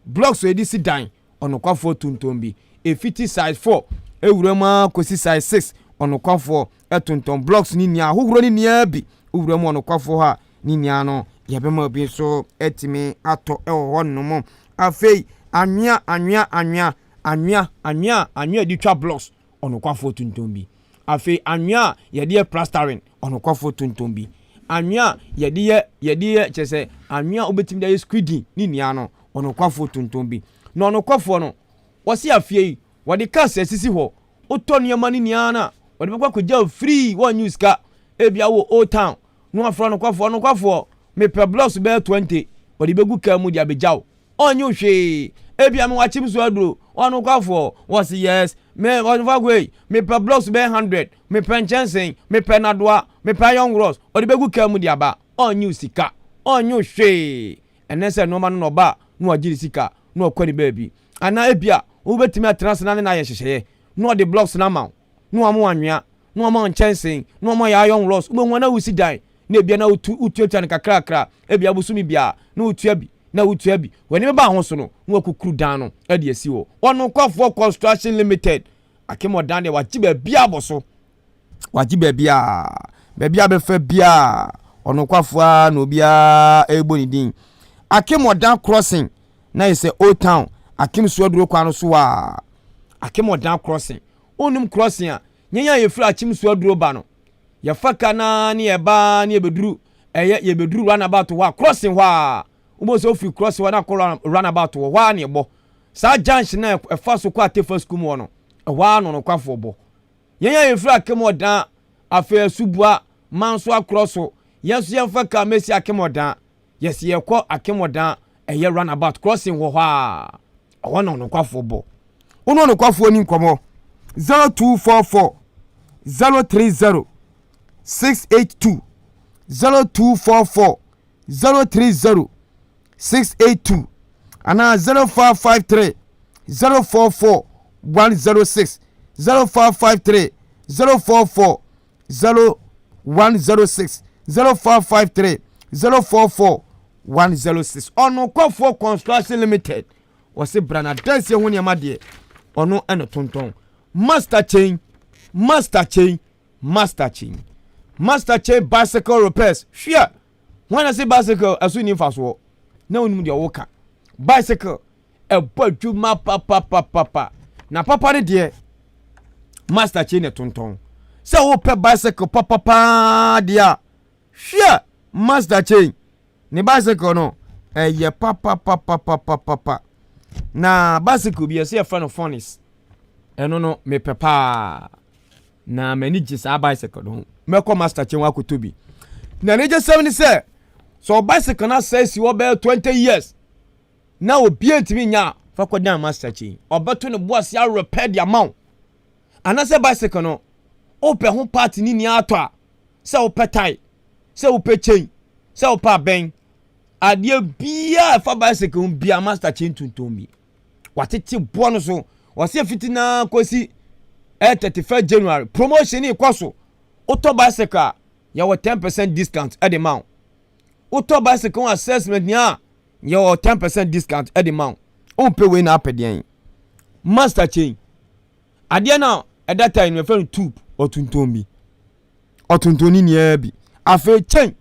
blocks edisi dan onokwafo tuntum bi efiti size 4 ewurema kosi size 6 onokwafo etuntum blocks ni nia hohoro ni nia bi ewurema onokwafo ha ni nia no yebema bi so etimi ato ewo honom afei anwea di twa blocks onokwafo tuntum bi afei anwea yede plastering onokwafo tuntum bi anwea yede chese anwea obetimi da squiding ni nia no onokwafo tuntum bi no onokwafo no wose afie wode kasa sisi ho oto niama ni nia na wode bekwa kogya free one use ka ebia wo old town no afro onokwafo me per blocks be 20 wode begu ka mu dia bejaw onye hwe ebia me wachim so aduro onokwafo was yes me onfagwe me per blocks be 100 me per chansen me per nadoa me per young ross wode begu ka mu dia ba onye usika onye hwe enese no ma no ba no agiri sika no akwani baby ana ebia wo betimi atrans na ye hyehye no the blocks na ma no amu anwea no amu chansen no amu ya young ross wo nwana wusi dan na ebia na utuatua kakrakra ebia busumi bia na utua bi na utua bi wani me ba ho so no no akukuru dan no e de asi wo ono kwafo construction limited akemo dan de wajiba bia boso wajiba bia be fa bia ono kwafo a no bia egbo ni din akemo dan crossing na ise old town akim suaduro kwa no so a akemo dan crossing onum crossing a nyanya yefura akim suaduro ba no ya faka na ni eba ni ebeduru yebeduru runabout wa crossing wa ubo so fi crossing wa na runabout wa ni ebo sa junction na efa so kwa tefa school mo no wa no kwafo bo yenya yefura akemodan afa subua manso akrosso yeso ye faka mesi akemodan yes ye kọ akemodan eye runabout crossing wo ha wona no kwafo bo uno no kwafo ni nkomo 0244 030 682 0244 030 682 ana 0553 044 106 0553 044 0106 0553 044 106 ono kwafo construction limited wose brana dance ho ne amade ono eno tonton master chain bicycle repairs hwia when I say bicycle asu ni faso na onum de woka bicycle ebadwuma papa na papa ne de master chain ne tonton se wo pe bicycle papa dia hwia master chain ni bicycle no eye papa na bicycle bi ese friend of funnies eno no me papa na manage sa bicycle no meko master chain wa kotobi na neje 70 say so bicycle na says you be 20 years na obi entimi nya fa kodan master chain obeto ne boss ya repair the amount anase bicycle no ope ho part ni ato a se ope tie se ope chain se ope ben ade bia fa bicycle bia master chain tuntum bi watete bo no so wase fitina kosi 31 January promotion ni kwaso auto bicycle ya 10% discount at the amount auto bicycle assessment ni a ya 10% discount at the amount on pay we na apedian master chain ade na at that time we friend tube otuntombi otuntoni ni bi afa chain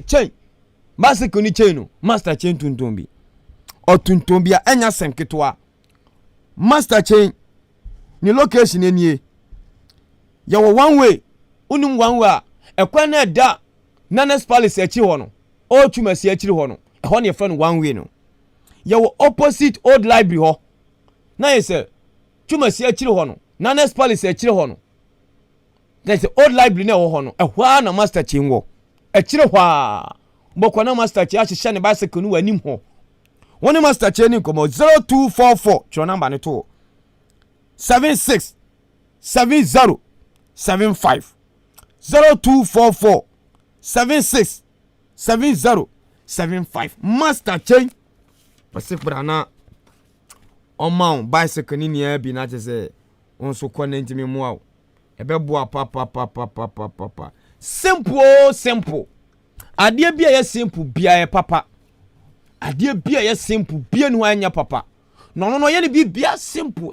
chain bicycle ni chain no master chain tuntombi otuntombi a enya semketoa master chain ni location enie ya wo one way unum one way ekwan na da nanas palace echi ho no o tumasi echi ho no ho ne friend one way no ya wo opposite old library ho na yese tumasi echi ho no nanas palace echi ho no that's the old library na ho no ehwa na master chain wo echi ho a mbokwa na master chain ahihye ne bicycle no wanim ho woni master chain ni komo 0244 cho number ne to 76 70 75 0244 76 70 75 master chain pasifrana omao bicycle ni nia bi na tese onso connect me mo aw ebebo papa simple ade bia ye simple bia ye papa ade bia ye simple bia no anya papa no ye ne bibia simple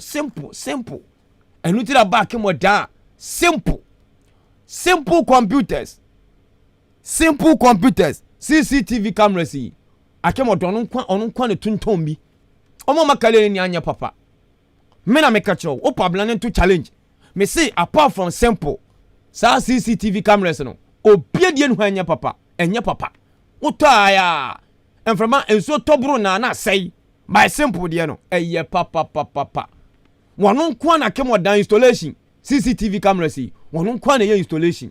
enu tira back mo da simple computers CCTV cameras yi akemo do no kwa ne tuntom bi omo makale ni anya papa me na me ka chew o problem to challenge me say apart from simple sa CCTV cameras no obiedie no anya papa enya papa utaya enframa enso tobro na sei by simple de no eye papa wono kwa na kemo da installation CCTV cameras yi wono kwa na ye installation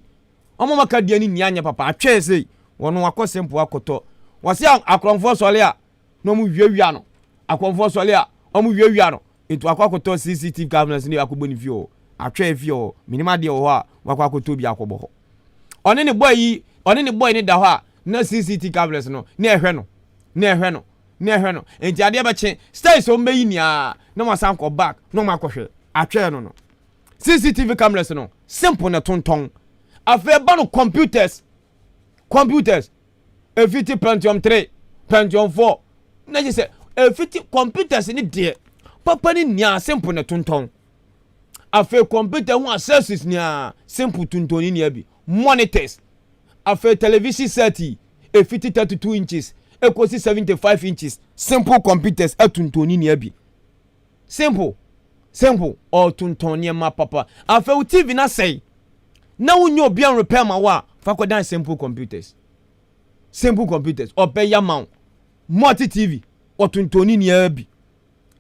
omo makade ni anya papa atwe sei wono akọ simple akoto wase akronfo sole a no mu wiawia no akronfo sole a omu wiawia no etu akwakoto CCTV cameras ni akoboni view atwe view minima de ho a wakwakoto bi akobo ho one ne boy ni da ho a na CCTV cameras no na ehwe no enti ade ba che stay so mbeyi ni a na wasan ko back no makohwe atwe no CCTV cameras no simple na tonton afa ba no computers efiti Pentium 3 Pentium 4 na je se efiti computers ni de papa ni nia simple na tonton afa computer hu accesses nia simple tonton ni abi monitors afa television set efiti 32 inches ekosi 75 inches simple computers tonton ni abi simple or tonton ni ma papa afa TV na sei na wunyo obi an repair ma wa fa ko dan simple computers ope yamount multi TV or tuntoni ni abi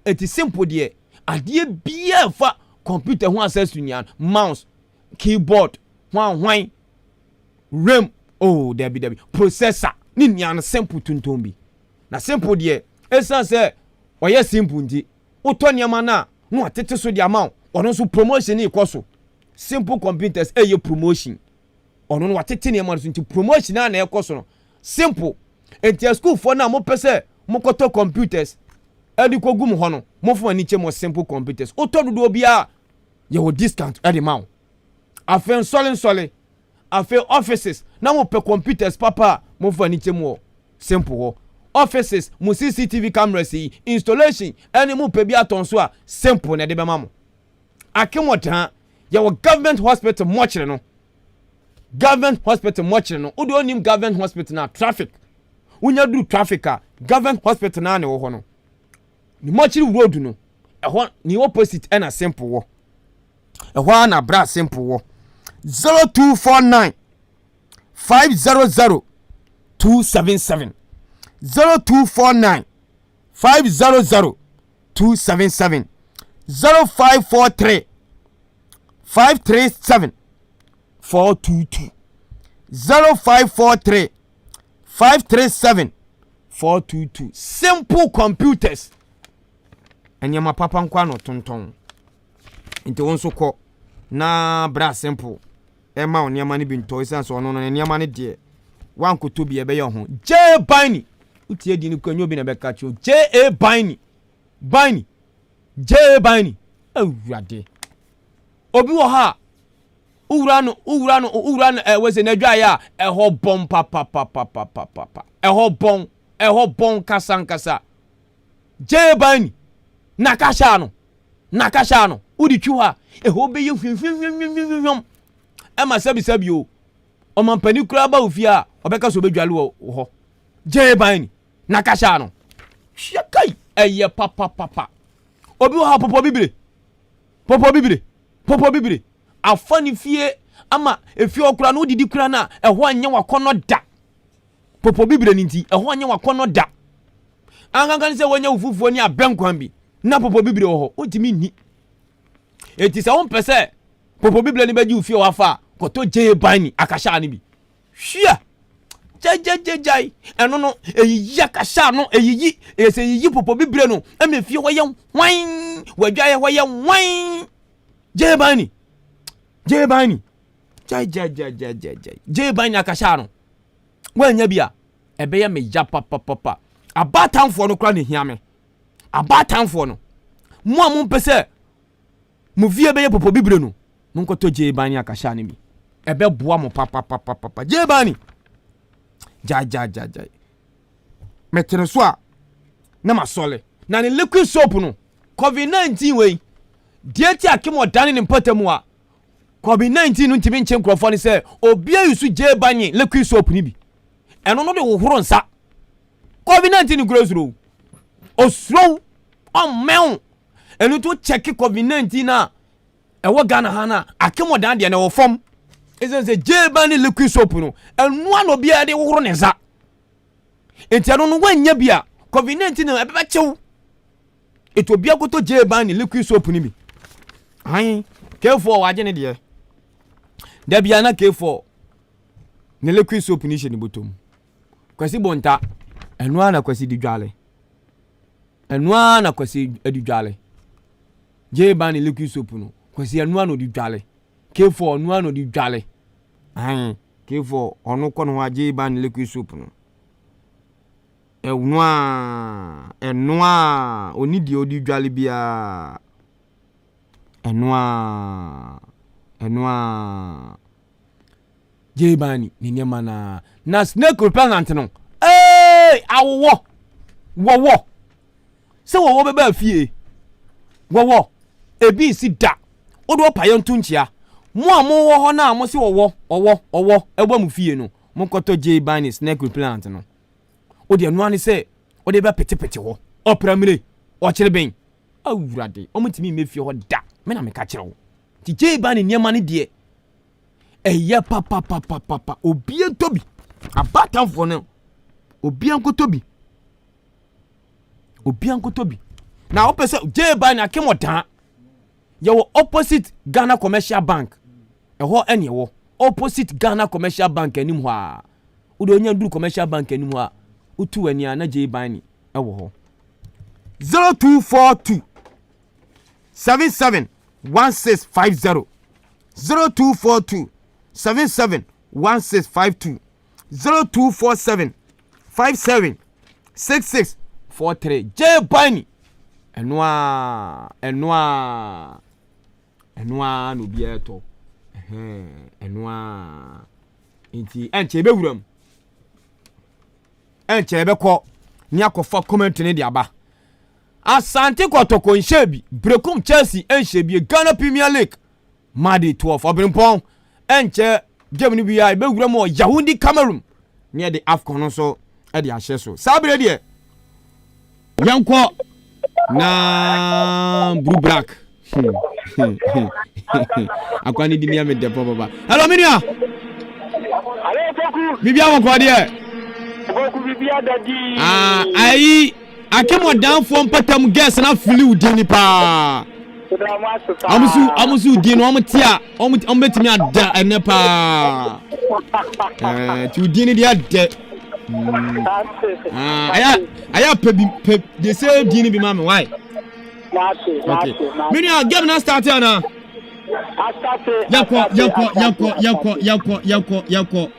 eti simple de ade bia fa computer ho access to nyan mouse keyboard hwan RAM debi processor ni nyan simple tunton bi na simple de esan se oye simple ndi uto nyama na no atete so de amount ono so promotion ni ikoso simple computers eye promotion ono no watete ne amount so promotion na ikoso no simple enti school for na mo pese mo koto computers edi ko gum ho no mo fo ani che mo simple computers otodo do bia ye wo discount edi ma afen solin afen offices na mo pe computers papa mo fo ani che mo simple ho offices mo CCTV cameras installation eni mo pe bia ton so a simple na de be ma mo akemotan ye wo government hospital mo kire no udo onim government hospital na traffic unya do traffic a government hospital na ne wo ho no ni mochiri road no eho ni opposite and a simple wo eho na bra simple wo 0249 500 277 0249 500 277 0543 537 422 0543 537 422 simple computers enyama papa nkwa no tonton nti wonso ko na bra simple ema onyama ni bi nto isanso ono no nyama ne de wankoto bi ebe ye ho J Biny utie di ni kwanyo bi na be kacho J Biny awurade obi wo ha ura no wese na dwa ya eho bom papa eho bon kasa J Biny nakasha no udi twa eho be ye hwehwehwehwehwem ema sabi o omampani kura ba ofia obeka so bedwale ho J Biny nakasha no hwakai eye papa obi wo ha popo bibire afani fie ama efi okura no didi kura na eho anye wakono da popo bibire ninti eho anye wakono da angangan se wonya ufufuo ni abenkwan bi na popo bibire ho otimi ni eti se won pese popo bibire ni beji ufie wafa koto J Biny akasha ni bi hwia jai eno no eyi akasha no eyi ese yi popo bibire no emefie ho ye hwan wadwaye ho ye hwan J Biny J Biny akasha no wanya bia ebe ya me ya papa abatanfo no kra ne hiame abatanfo no mo amon pese mo vie be ye popo bibire no nkoto J Biny akasha ne bi ebe boa mo papa J Biny jai metere so a na masole na ne liquid soap no COVID-19 wey die ti akem odane ne mpatamu a COVID-19 no ntimi nche nkrofo ne se obi ayusu je banye liquid soap ni bi eno no de wohoro nsa COVID-19 ni grosro osro on mew enu to check COVID-19 na ewo Ghana ha na akem odane de na wo fom ezenze je banye liquid soap no enu an obi ade wohoro ne nsa enti eno no wanya bia COVID-19 no ebeba chew eto bia goto je banye liquid soap ni bi han K4 waje ne de da bia na K4 ne liquid soap ni hye ne botom kwasi bonta enu ana kwasi di dwale enu ana kwasi adi dwale je ba ne liquid soap no kwasi enu ana di dwale K4 enu ana di dwale han K4 onu kono waje ba ne liquid soap no enu a oni di odi dwale bia enwa jebani ni nyama na snake repellent no awo se wo beba fie wo ebi si da odo payo ntunchia mo amo wo ho na amo se wo egba mu fie no mo koto jebani snake repellent no odi enwa ni se odi be petepete wo opramire o kire ben awurade o mutimi mefie ho da me na me ka kire wo ti jebani nyama ni de eya papa obie tobi abatanfo no obie nkotobi na opese jebani akemodan ye wo opposite Ghana Commercial Bank eho ene wo opposite Ghana Commercial Bank anim ho a udo nya nduru Commercial Bank anim ho a utu ani ana jebani ewo ho 0242 771650 0242 771652 0247 576643 jebani enwa no bieto enwa inti enche bewuram enche beko ni akofa comment ne diaba Asante Kotoko Nshebi Brekum Chelsea Nshebi Ghana Premier League Madi 12 Obrimpon enche game ni bia bewuram o Yaoundé Cameroon near the AFCON so e de ahye so sabre de yanko na Blue Black akwani di niame de papa hello minia ale foku bibia won ko de foku bibia dadi ayi akemo danfo mpatam guess na fili udini pa amusu di no amtia ombetimi ada ene pa ti udini di ade aya pe de say udini bi mama why okay mini game na start na yako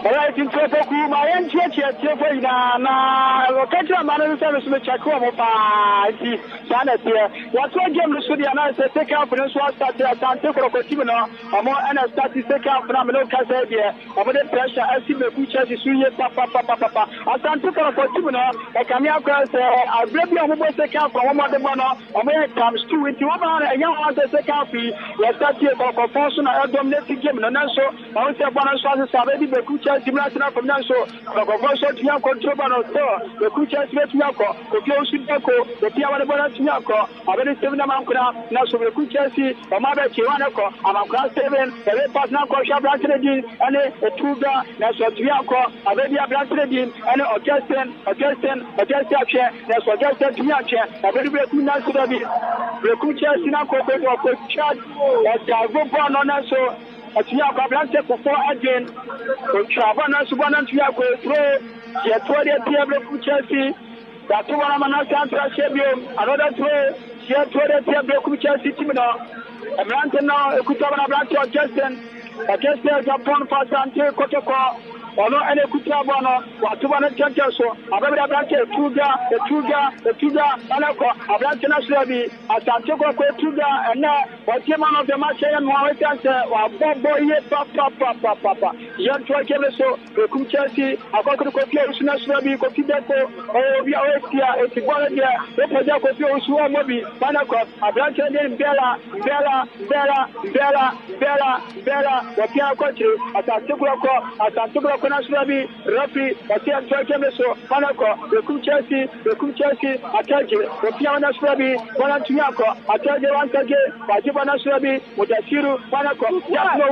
alright in Foku my enche for na location man service me check o mo pa ti sana tie what game so dia na say take out for so start Asante Kotoko team no omo na start take out na me no ka say dia omo the pressure asi me ku Chelsea suye papa Asante Kotoko team no e kam ya kwa say abrebi omo bo take out from omo de mo no omo e comes to it wo ba na enya wa say take out fi ya start here for function na dominate game no na so omo say bona so asi sabe di be ku Chelsea na from now so ko so tiya control ba no so be ku Chelsea be tiya ko o su de ko be tiya wa de bona tiya ko abere seven na man kuna na so be ku Chelsea o ma be tiwa na ko ama kwa seven be pass na ko sha black trade ane etuga na so tiya ko abere dia black trade ane Augustin ache na so Augustin tiya ache abere be ku na so be ku Chelsea na ko ko chat e ta go no na so atiya ko blante ko for again ko trava na subana tiya ko throw ye tore tiya ku Chelsea that one man Central Shebium another throw ye tore tiya ku Chelsea team no blante na ku trava na blante Justin Japan for Asante Kotoko ono ene kuta bono watu bana tete so ababira branche tuga anako abranche na surabi asante ko tuga ene wati man of the match and wa wetante wa bobo ye papa yan to kele so Bekum Chelsea akoko ko pia usuna surabi ko kideko o bia oetia etibole dia e poja ko pia usuwa mobi anako abranche ne mbela wa pia ko chi asante ko na surabi rafi wati an to kele so anako Bekum Chelsea ataje wa pia na surabi wana tuyako ataje wantaje wajiba na surabi mudasiru anako ya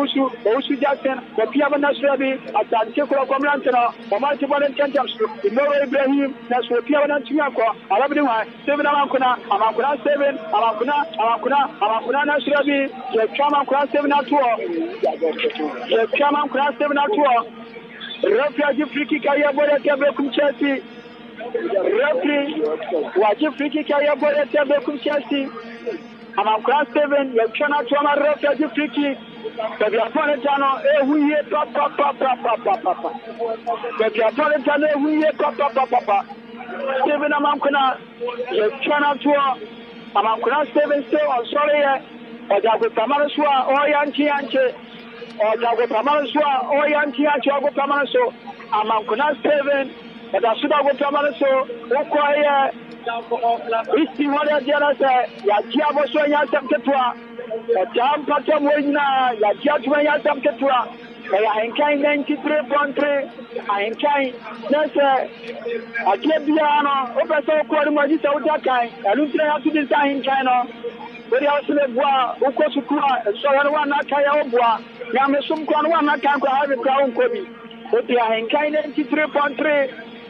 usu Jackson wa pia na surabi atante ko mlantana mama tibone champions Imoro Ibrahim na so pia wana tuyako alabni wa 7 amankuna 7 amankuna na surabi ya chama kwa 7 na tuo Rafi aji friki kaya bora ya Bekum Chelsea Rafi waji friki kaya bora ya Bekum Chelsea amankura 7 ya chana tuwa Rafi aji friki Kabia pole tano huye papa Kabia pole tano huye papa 7 amankuna ya chana tuwa amankura 7 still on sorry ya ojago tamara suwa oyanchi ojago tamara suwa oyanchi ojago tamara so amankuna 7 ojago tamara so ukoye isti wale jana se ya kiabo so ya samketwa ojampa tomo ina ya kiatwa ya samketwa ya henkai 93.3 henkai nese akebiano opeso ko ni maji sauta kai aluntira ya tudin sa henkai no wori awsele boa ukosukua so wana kaya obua ya mesum kwa wana kan kwa habe kwa onkobi oti ya henkai 93.3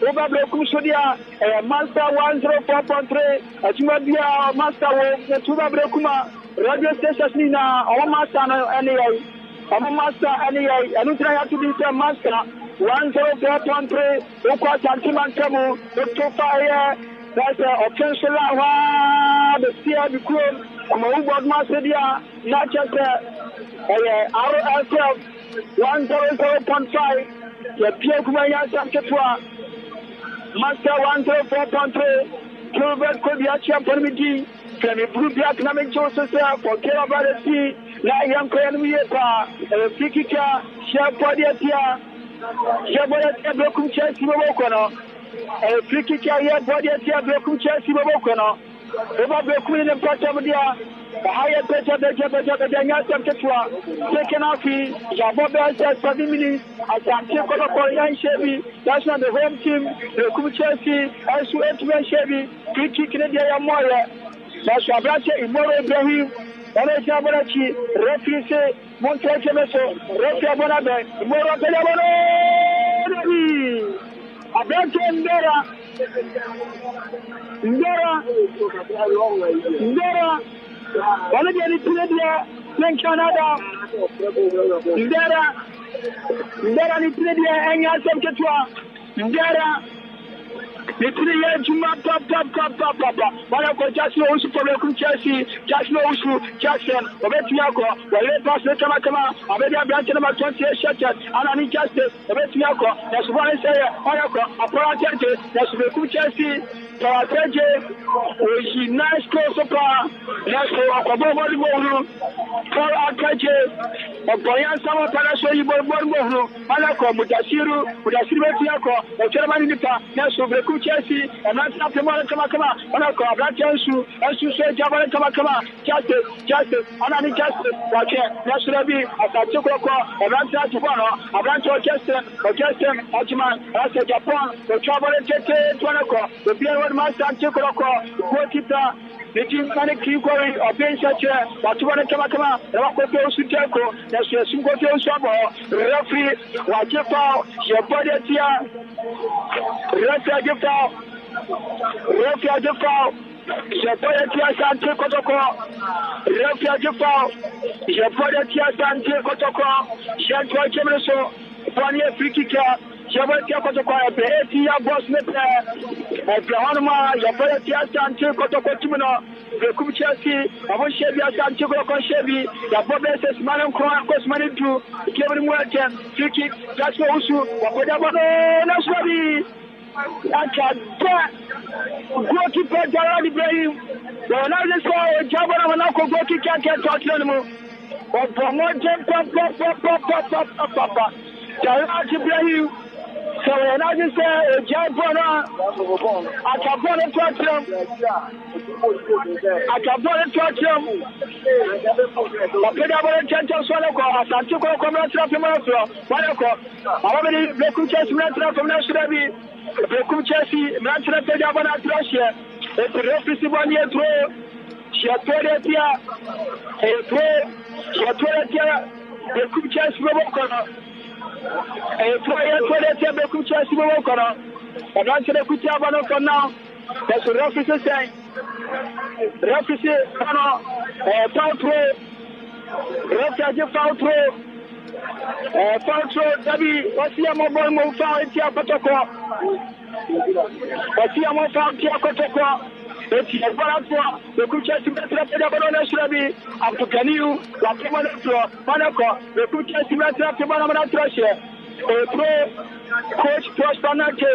Oba Bekum Sodia Master 104.3 atuma bia Master wo tuba Bekuma radio station ni na o Master na anyway o Master anyway anutra ya to be Master 104.3 okwa santiman kamu to fire that's offensive wa the fear because ama ubod Master dia na chete RSF 104.5 ya pia kuma ya samketwa Master 104.3 Gilbert Kobiachi Permiti Femi Blubia Economic Joseph for Kera Baresi Na Yanko Yanwieta Fikika Shapodia Bekum Chelsea Bobokono Fikika Yapodia Bekum Chelsea Bobokono Eba Bekum in the Patamodia higher better Nyasam Ketua taken off Jaboba says 7 minutes as I'm taking up Korean Chevy. That's not the home team, the Chelsea, as well to Chevy, free kick in the Moya. That's Abrache, Imoro Ibrahim, and Jabarachi, referee say, Montechemeso, referee Bonabe, Imoro Pelabano, Abrache Ndera, wale dia ni tunadia len Canada ndera ni tunadia enya semketwa ndera ni tunadia juma papa wala ko jaslo usu problem ku Chelsea jaslo usu Jackson obetu yako wale pass le kama abedia branch number 20 shot ana ni justice obetu yako na subhana say wala ko apara tete na subeku Chelsea Tawateje oji nice close up naso akobobo ni mohuru for akaje oboyan sama para so yi borbo mohuru ala ko mudasiru betu yako o chairman nipa naso beku Chelsea and not kama ala ko abranchu asu so jabale kama justice ana ni justice wache naso rabi asate ko abranchu bono abranchu Chelsea ajman asa Japan o chabale tete tuanako the beer Master Chikoroko, Wakita, the Jim Panic Kikori, or Ben Sacha, Watubana Kamakama, Rakoto Suteko, that's your Sunkoto Sabo, referee, Wajepa, your body tia, referee Jeffa, your body tia Sante Kotoko, referee Jeffa, your body tia Sante Kotoko, Shantua Kemeso, Pania Frikika. Jabatia Kotoko, Betia Boss Nipper, Oklahoma, Yapatia Sante Kotoko Timino, Bekum Chelsea, I want Chevy as Antigo Chevy, the Bobes, Manon Crown, Cosman to Kevin Welton, free kick, that's what Usu, whatever, that's what he. Goalkeeper Gerard Ibrahim, the another side, Jabba Monaco goalkeeper can't touch them. But for more than Papa, Gerard Ibrahim, so another side, Jabba, I can touch them. I can touch them. I played about a gentle Sonoco, as I took a commercial from Monaco. How many Bekum Chelsea from National? Bekum Chelsea, Manchester Jabana Russia, a referee 1 year through, she had played it here, a play, she had played it here, Bekum Chelsea Robocona, a player played it here, Bekum Chelsea Robocona, and answer the Kutabano for now, that's the referee saying, referee, foul throw, referee foul throw. Dabi wasia mobile mo fa tia kotoko wasia mo fa tia kotoko eti ebara to kucha simetra peda barona shirabi abdukaniu la pema to manako kucha simetra peda barona trashe pro coach Prosper Nake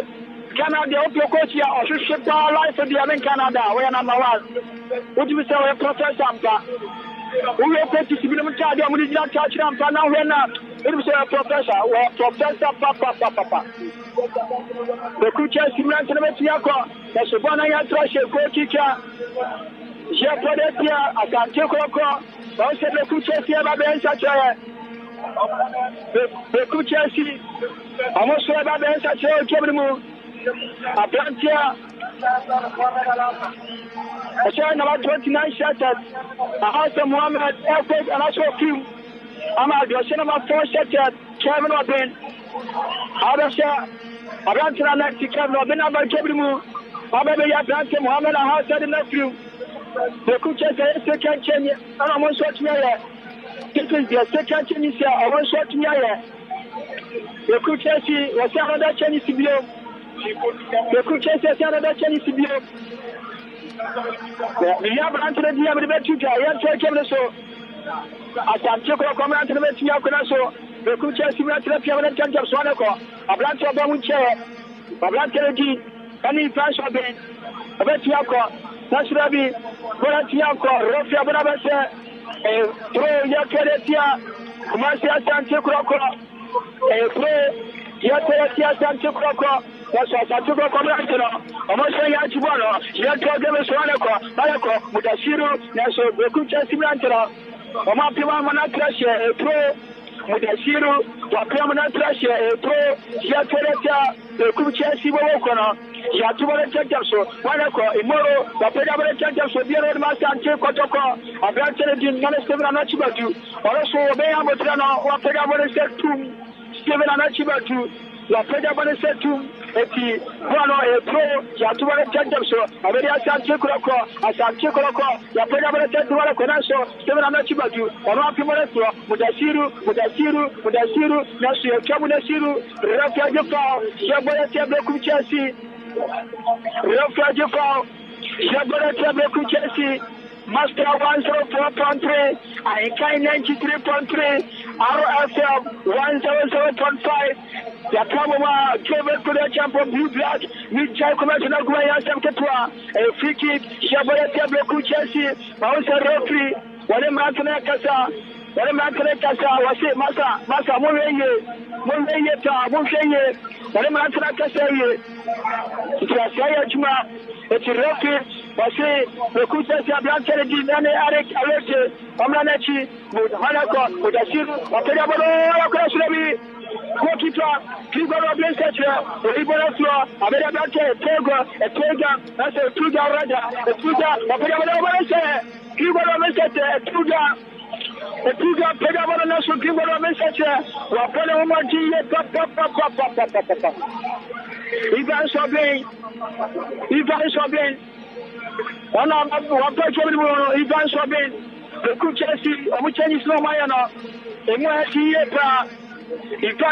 Canada opio coach ya oshishita life in the Canada we number 1 would you say we professor ampa we are going to see them charge them with the charge them now we na it was a professor papa the coach is similar to the Tiako the Subana ya trashe coach teacher je pode tia asante koko o se the coach is here ba ben sache the coach is amo so ba ben sache o kebrimu Atlantia number 29 shattered. Hassan Mohammed Elfred and also Kim. Ahmad number 4 shattered. Kevin Robin. Abasha Atlantia next to Kevin Robin about Kebrimu. Ababa Atlantia Mohammed and Hassan the nephew. The coach is the second change. And I'm on short me. This is the second change here. I want short me. The coach was another Chinese video. The coach is another Chinese video. We have an answer to the better. I am taking so. As I'm taking a comment to the better, so the coach is similar to the Piano Tent of Swanako. A branch of one chair. A branch of any branch of Ben. A better, that's Rabbi. Volatiako, Rofia Bonabase, a throw your Keretia, Marcia Santiago, a throw. Yatia Santiago, that's what I took a comment. I'm not saying Yachibano, Yato Swanako, Malako, Mudashiru, Naso, Bekucha Simantara, Omapima Manatrasha, a pro, Mudashiru, Wapia Trasha, a pro, Yatia, the Kucha Sibokona, Yatuba Chantaso, Malako, Imoro, Wapeda Chantaso, Biano Master and Kotoko, a branch of the Minister Nachibatu, also obey Amotrano, Wapeda said to Steven Anachibatu. La Feda Bonesetum, Eti, Bono, a pro, Yatuba Chantaso, a very Santiago, a Santiago, La Feda Bonesetum, Conaso, Steven Anachibatu, Orapi Moneto, Mudasiru, Nasu, Kabunasiru, Rafa Jafao, Yabonetia Bekuchesi, Rafa Jafao, Yabonetia Bekuchesi. Master 104.3, Aikai 93.3, RFM 107.5. The Kamama Kevin Kuda Champion Blue Black, Mijay Commercial Guaya Samketua, a free kick, Shaboya Bleku Chelsea, Mausa Rofri, Wadamakana Kasa, was it Masa Murray, Wadamakana Kasa, Trasaya Juma, it's a rocket. Wasi Bekucha Sablan Kennedy and Eric Alerte, Omanachi, Hanako, Mudashiru, Wapeda Bolo, Krashlabi, Goalkeeper, Kigoro Blazer, the Libera floor, Abeda Blanche, a Tega, that's a Tuga Raja, a Tuga, Wapeda Bolo, Kigoro Blazer, a Tuga, Pedabolo National Kigoro Blazer, Wapeda Omaji, pop. Ivan Sobin. One of Ivan Sobin, the coach Chelsea, or Chinese no Mayana, and where he Ivan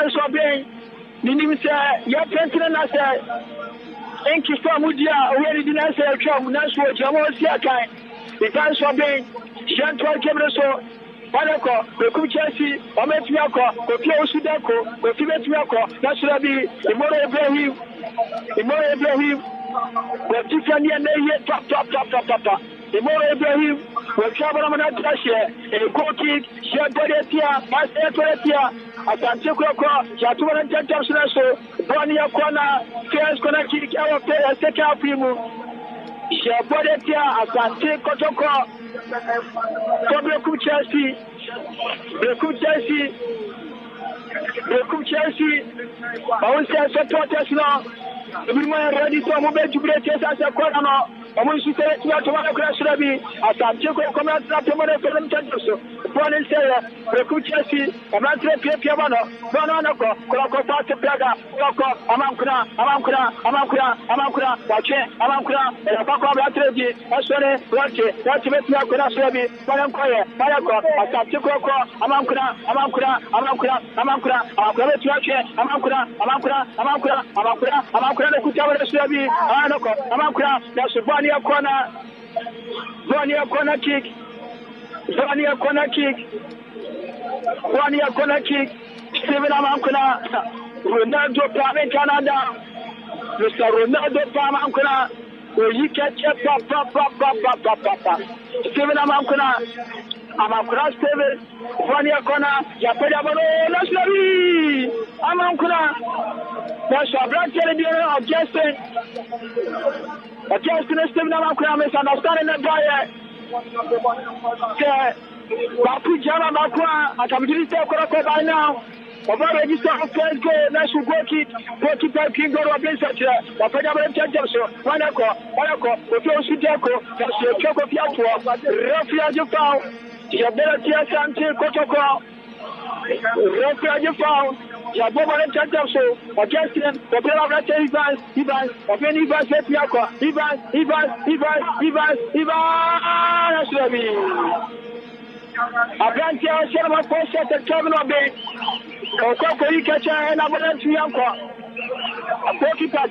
Sobin, Ninim say, your president, I said, thank you for Mudia, already didn't say a job, National Jamo Siakai, Ivan Sobin, Jean Toy Kebreso, Panako, Bekum Chelsea, Ometiako, Kofia Osudako, Kofia Tiako, Nasrabi, Imore Ibrahim, but Tiffany and they top. Imore Ibrahim, will travel on that pressure, a goal kick, Shabadia, Master Asanteko, Jatuan and Tantaso, Bonia Kona, Fias Kona kick, our player, second Pimu, Shabadia, Asanteko, Bekum Chelsea, I will say supporters now. Everyone ready to move to break as a corner. I want to say to one of Krasrabi, as I'm taking command from the film Tantoso. One is there, Bekum Chelsea, a man to Piavano, Bonanaco, Colocco, Plaga, Colocco, Amankura, Wache, Amankura, and a Papa Latregi, Asone, Roche, Rochimate Krasrabi, Panamkoya, Paraco, Asanteko, Amankura, Amankura, Kutawa Srabi, Anoko, Amankura, that's Bonia corner kick, Steven Amankura, Ronaldo Pame Canada, Mr. Ronaldo Pamankura, you catch up, Steven Amankura, Steven, Bonia corner, Yapedabano, Nasrabi, Amankura. That's a black television of Justin. Justin is still not misunderstanding the buyer. Bapu Jana Makwa, I can do this by now. Over register of first goal, national goalkeeper King Goro Bensacha, Wapagaba Chacho, Wanako, Oto Sudako, that's your Choco Piatwa, Rafia Jafau, Yabella Santi Kotoko, Rafia Jafau. Yaboba and Tantaso, against him, the player of Ivan, Abrantia Sherman Post at Terminal Bay, Kokori Catcher and Abrantia Yanko, a goalkeeper,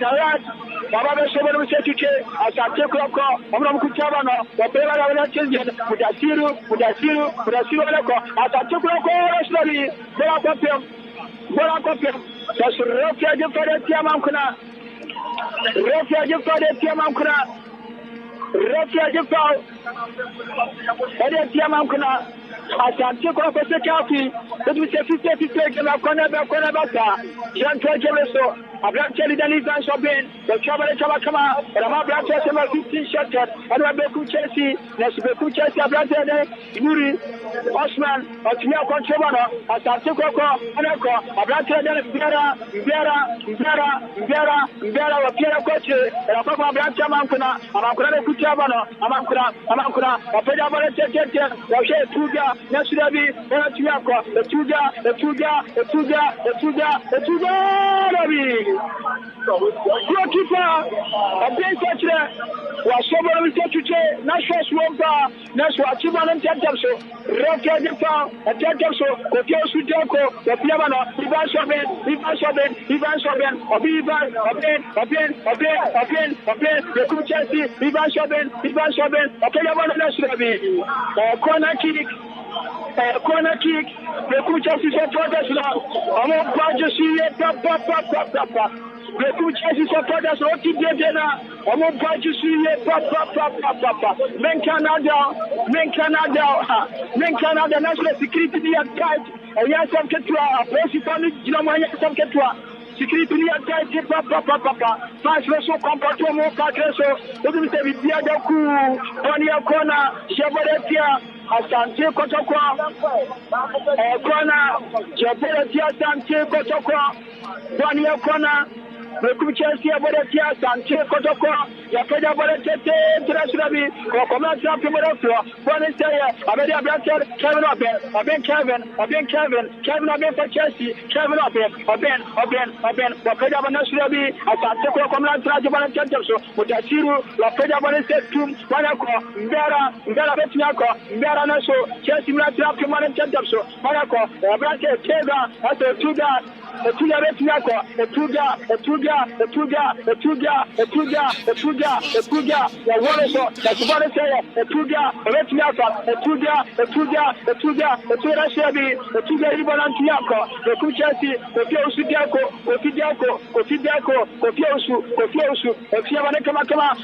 Baba Sober Secretary, as I take up Omram Kuchavano, the player of the children, with a zero, as I took up that's Rafia Jafade Tiamankuna. Rafia Tiamankuna. As I took up a security, that we say 50 and Konabata, Jean Tojeso, a black jelly than Ivan Sobin, the Chavakama, and a black 15 shots, and a Beku Chelsea, Nesbeku Chelsea, a black Yuri, Osman, Otia Conchavano, as I took up a black Vera, Pierre Coche, and a Papa Black Chamankuna, Amakura Kuchavano, Amankura, a Pedabara Tekia, Roche Tuga. Nasrabi, the Tuga, goalkeeper, a big catcher, was sober with Tetuche, National Swampa, National Chiman and Tantamso, Rafia Jafau, a Tantamso, Kofia Sudako, the Piavano, Ivan Sobin, Bekum Chelsea, Ivan Sobin, a Piavano Nasrabi, corner kick, the Kuchas is a protest now. I'm on Pajusi, Papa. The Kuchas is a protest, what did they do now? I'm on Pajusi, Papa. Men Canada, national security at tight. And yes, I'm Ketua, a principal, some Ketua. Security at tight, Papa. Fast Rosso, Compatomo, Patreso, doesn't say with Diadaku, Bonia Corner, Shabaretia. Asante Kotokwa, Kona, Jabeletia Sante Kotokwa, Bonia Kona, Bekum Chelsea Boletia Sante Kotokwa, Yapeda Boletia, Trasrabi, Kokomata Pimoroflo, Bonesia, Abelia Blatter, Kevin Oben, for Chelsea, Kevin Oben, Wapeda Bonasrabi, Asante Kokomata Jabanataso, Mutasiru, Wapeda Bonesetum, Wanako, Mbera Betiako, Naso, Chelsea Matra, Piman Tantaso, Marako, Abrante, Tega, as a Tuga, etuga betiako etuga ya woloso ya kubare seye etuga betiako etuga shebi etuga ibona ntiyako ekuchesi kofiusudiako efiabane kama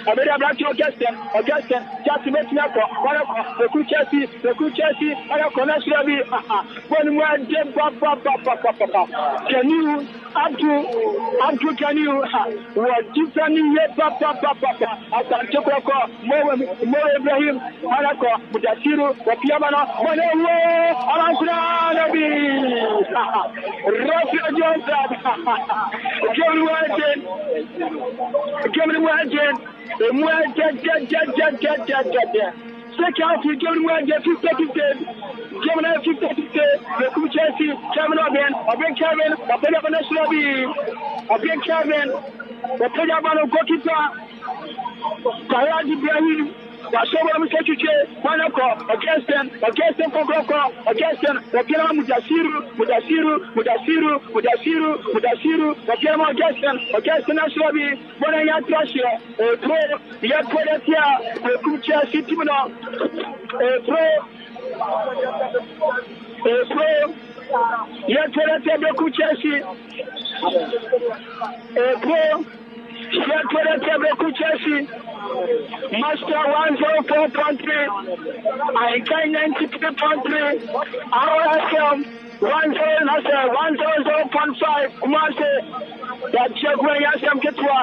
abere abrati Augustin chati betiako walako ekuchesi alako na shebi woni mwaje papa can you Abdul can you what different ye papa asante kwa Mo Ibrahim alako mudasiru wapiabana mwewe alankuna nabi Rafi Johnson Second, you give me 50-50. Give me 50-50. The Chelsea, Kevin Oben, Oben Kevin, Oben Nationabi, Oben Kevin, the Payabano goalkeeper, Tayad Ibrahim, Washoba Musachuche, Manako, against them, Kogoko, against them, the Kira Mudasiru, the Kira against them, Nationabi, Bonaya Trasher, yet put it here, the Chelsea Timino, yet put it here, the Chelsea, Chelsea, Master 104.3, I can 93.3, RSM 100.5, Kumase, that Jagway Yasam Ketwa.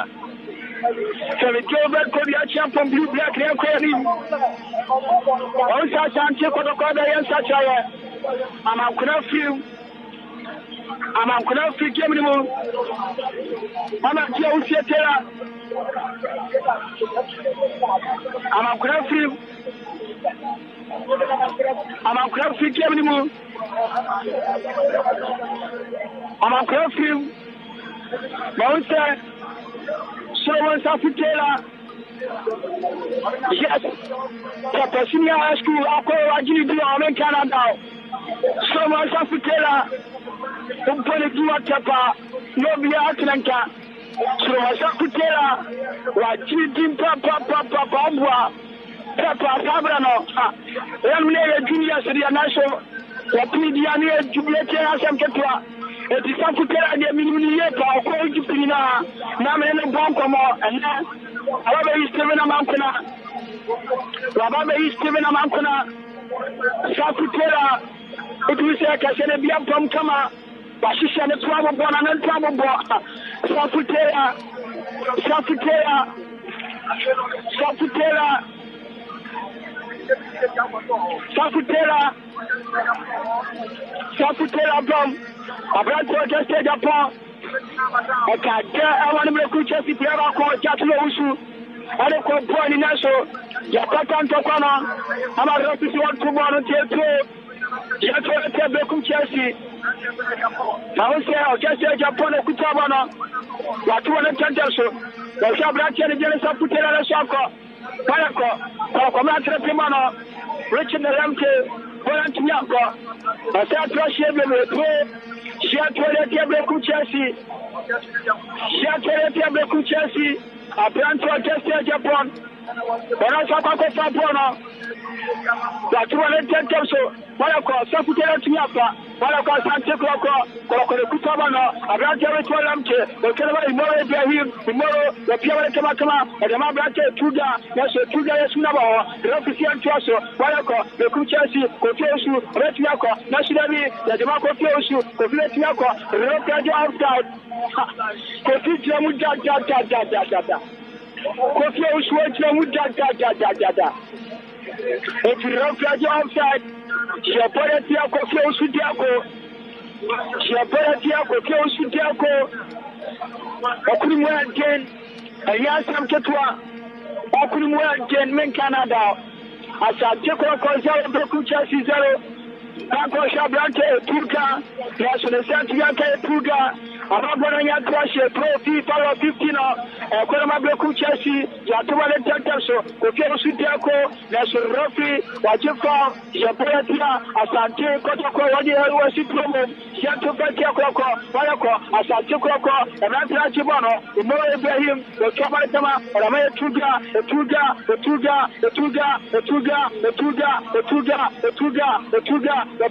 So the Joburg Korea champion blue black hair query. Also, Sanche Kotokoda and Sacha. I'm gonna feel Gemini. I'm a Joe Tera. I'm gonna feel Gemini. I'm a curfew. Monster. Someone's Africana. Yes. Capacity School, Aqua, Agility, Amen Canada. Someone's Africana. Umpolitua Tapa, Nobia Atlanta. Someone's Africana. Wajidi Papa, Papa Sabrano. Ramne Junior Syria National. Wapidiani Jubilate Asam Ketua. It is Africana, the Minimia, or Jupina. Namene Bonkomo, and Rabba is Steven Amankuna, Safutera, it was like I said, a Biam from Kama, Bashisha, the Travel Bon and Travel Bon, Safutera, Brom, a brand just take upon. Okay, I want to make a Chelsea player called Jatusu. I don't call Point in Nassau. Yapatan Tokana. I'm a representative of Kumar until 2. Jatusu Chelsea. Now, I'll just say Japan Kutabana. What you want to tell us? The Shabbat and Genesis of Putera Saka. Panako. Commander Pimano. Richard Lamke. Polantiako. I said, Russia will play. Chelsea, a plan to test Japan. But also, that 210 so. Malako, Safutera Tiapa, Malako, Santa Cloco, Kutabana, a brand of Lamke, the Canada, Mo Ibrahim, tomorrow, the Pierre Kamakama, and the Mabrate Tuga, Tuga Sunaba, the Official Trasso, Malako, the Chelsea, Kofioshu, Retiako, Nationally, the Demaco Fioshu, Kofiatiako, Rokaja outside, Kofitia Muda, Kofioshu, Muda. If you don't play outside, Shaparatiako, Fiosutiako, Okulimu again, a Yasam Ketua, Okulimu again, Men Canada, as a Jeko Kozaro, Broku Chelsea 0, Banco Shabrante, Turka, National Santiago, Turka, Ababona ya trash trophy follow 15 kwa mabreku Chelsea ya tuwa le tantaso ko kero sutiako na referee wajifa ya boyatia asante kotoko waje wasi promo ya tupatia kwa wala kwa asante kwa na trachibono Mo Ibrahim ko kama kama ramaya tuga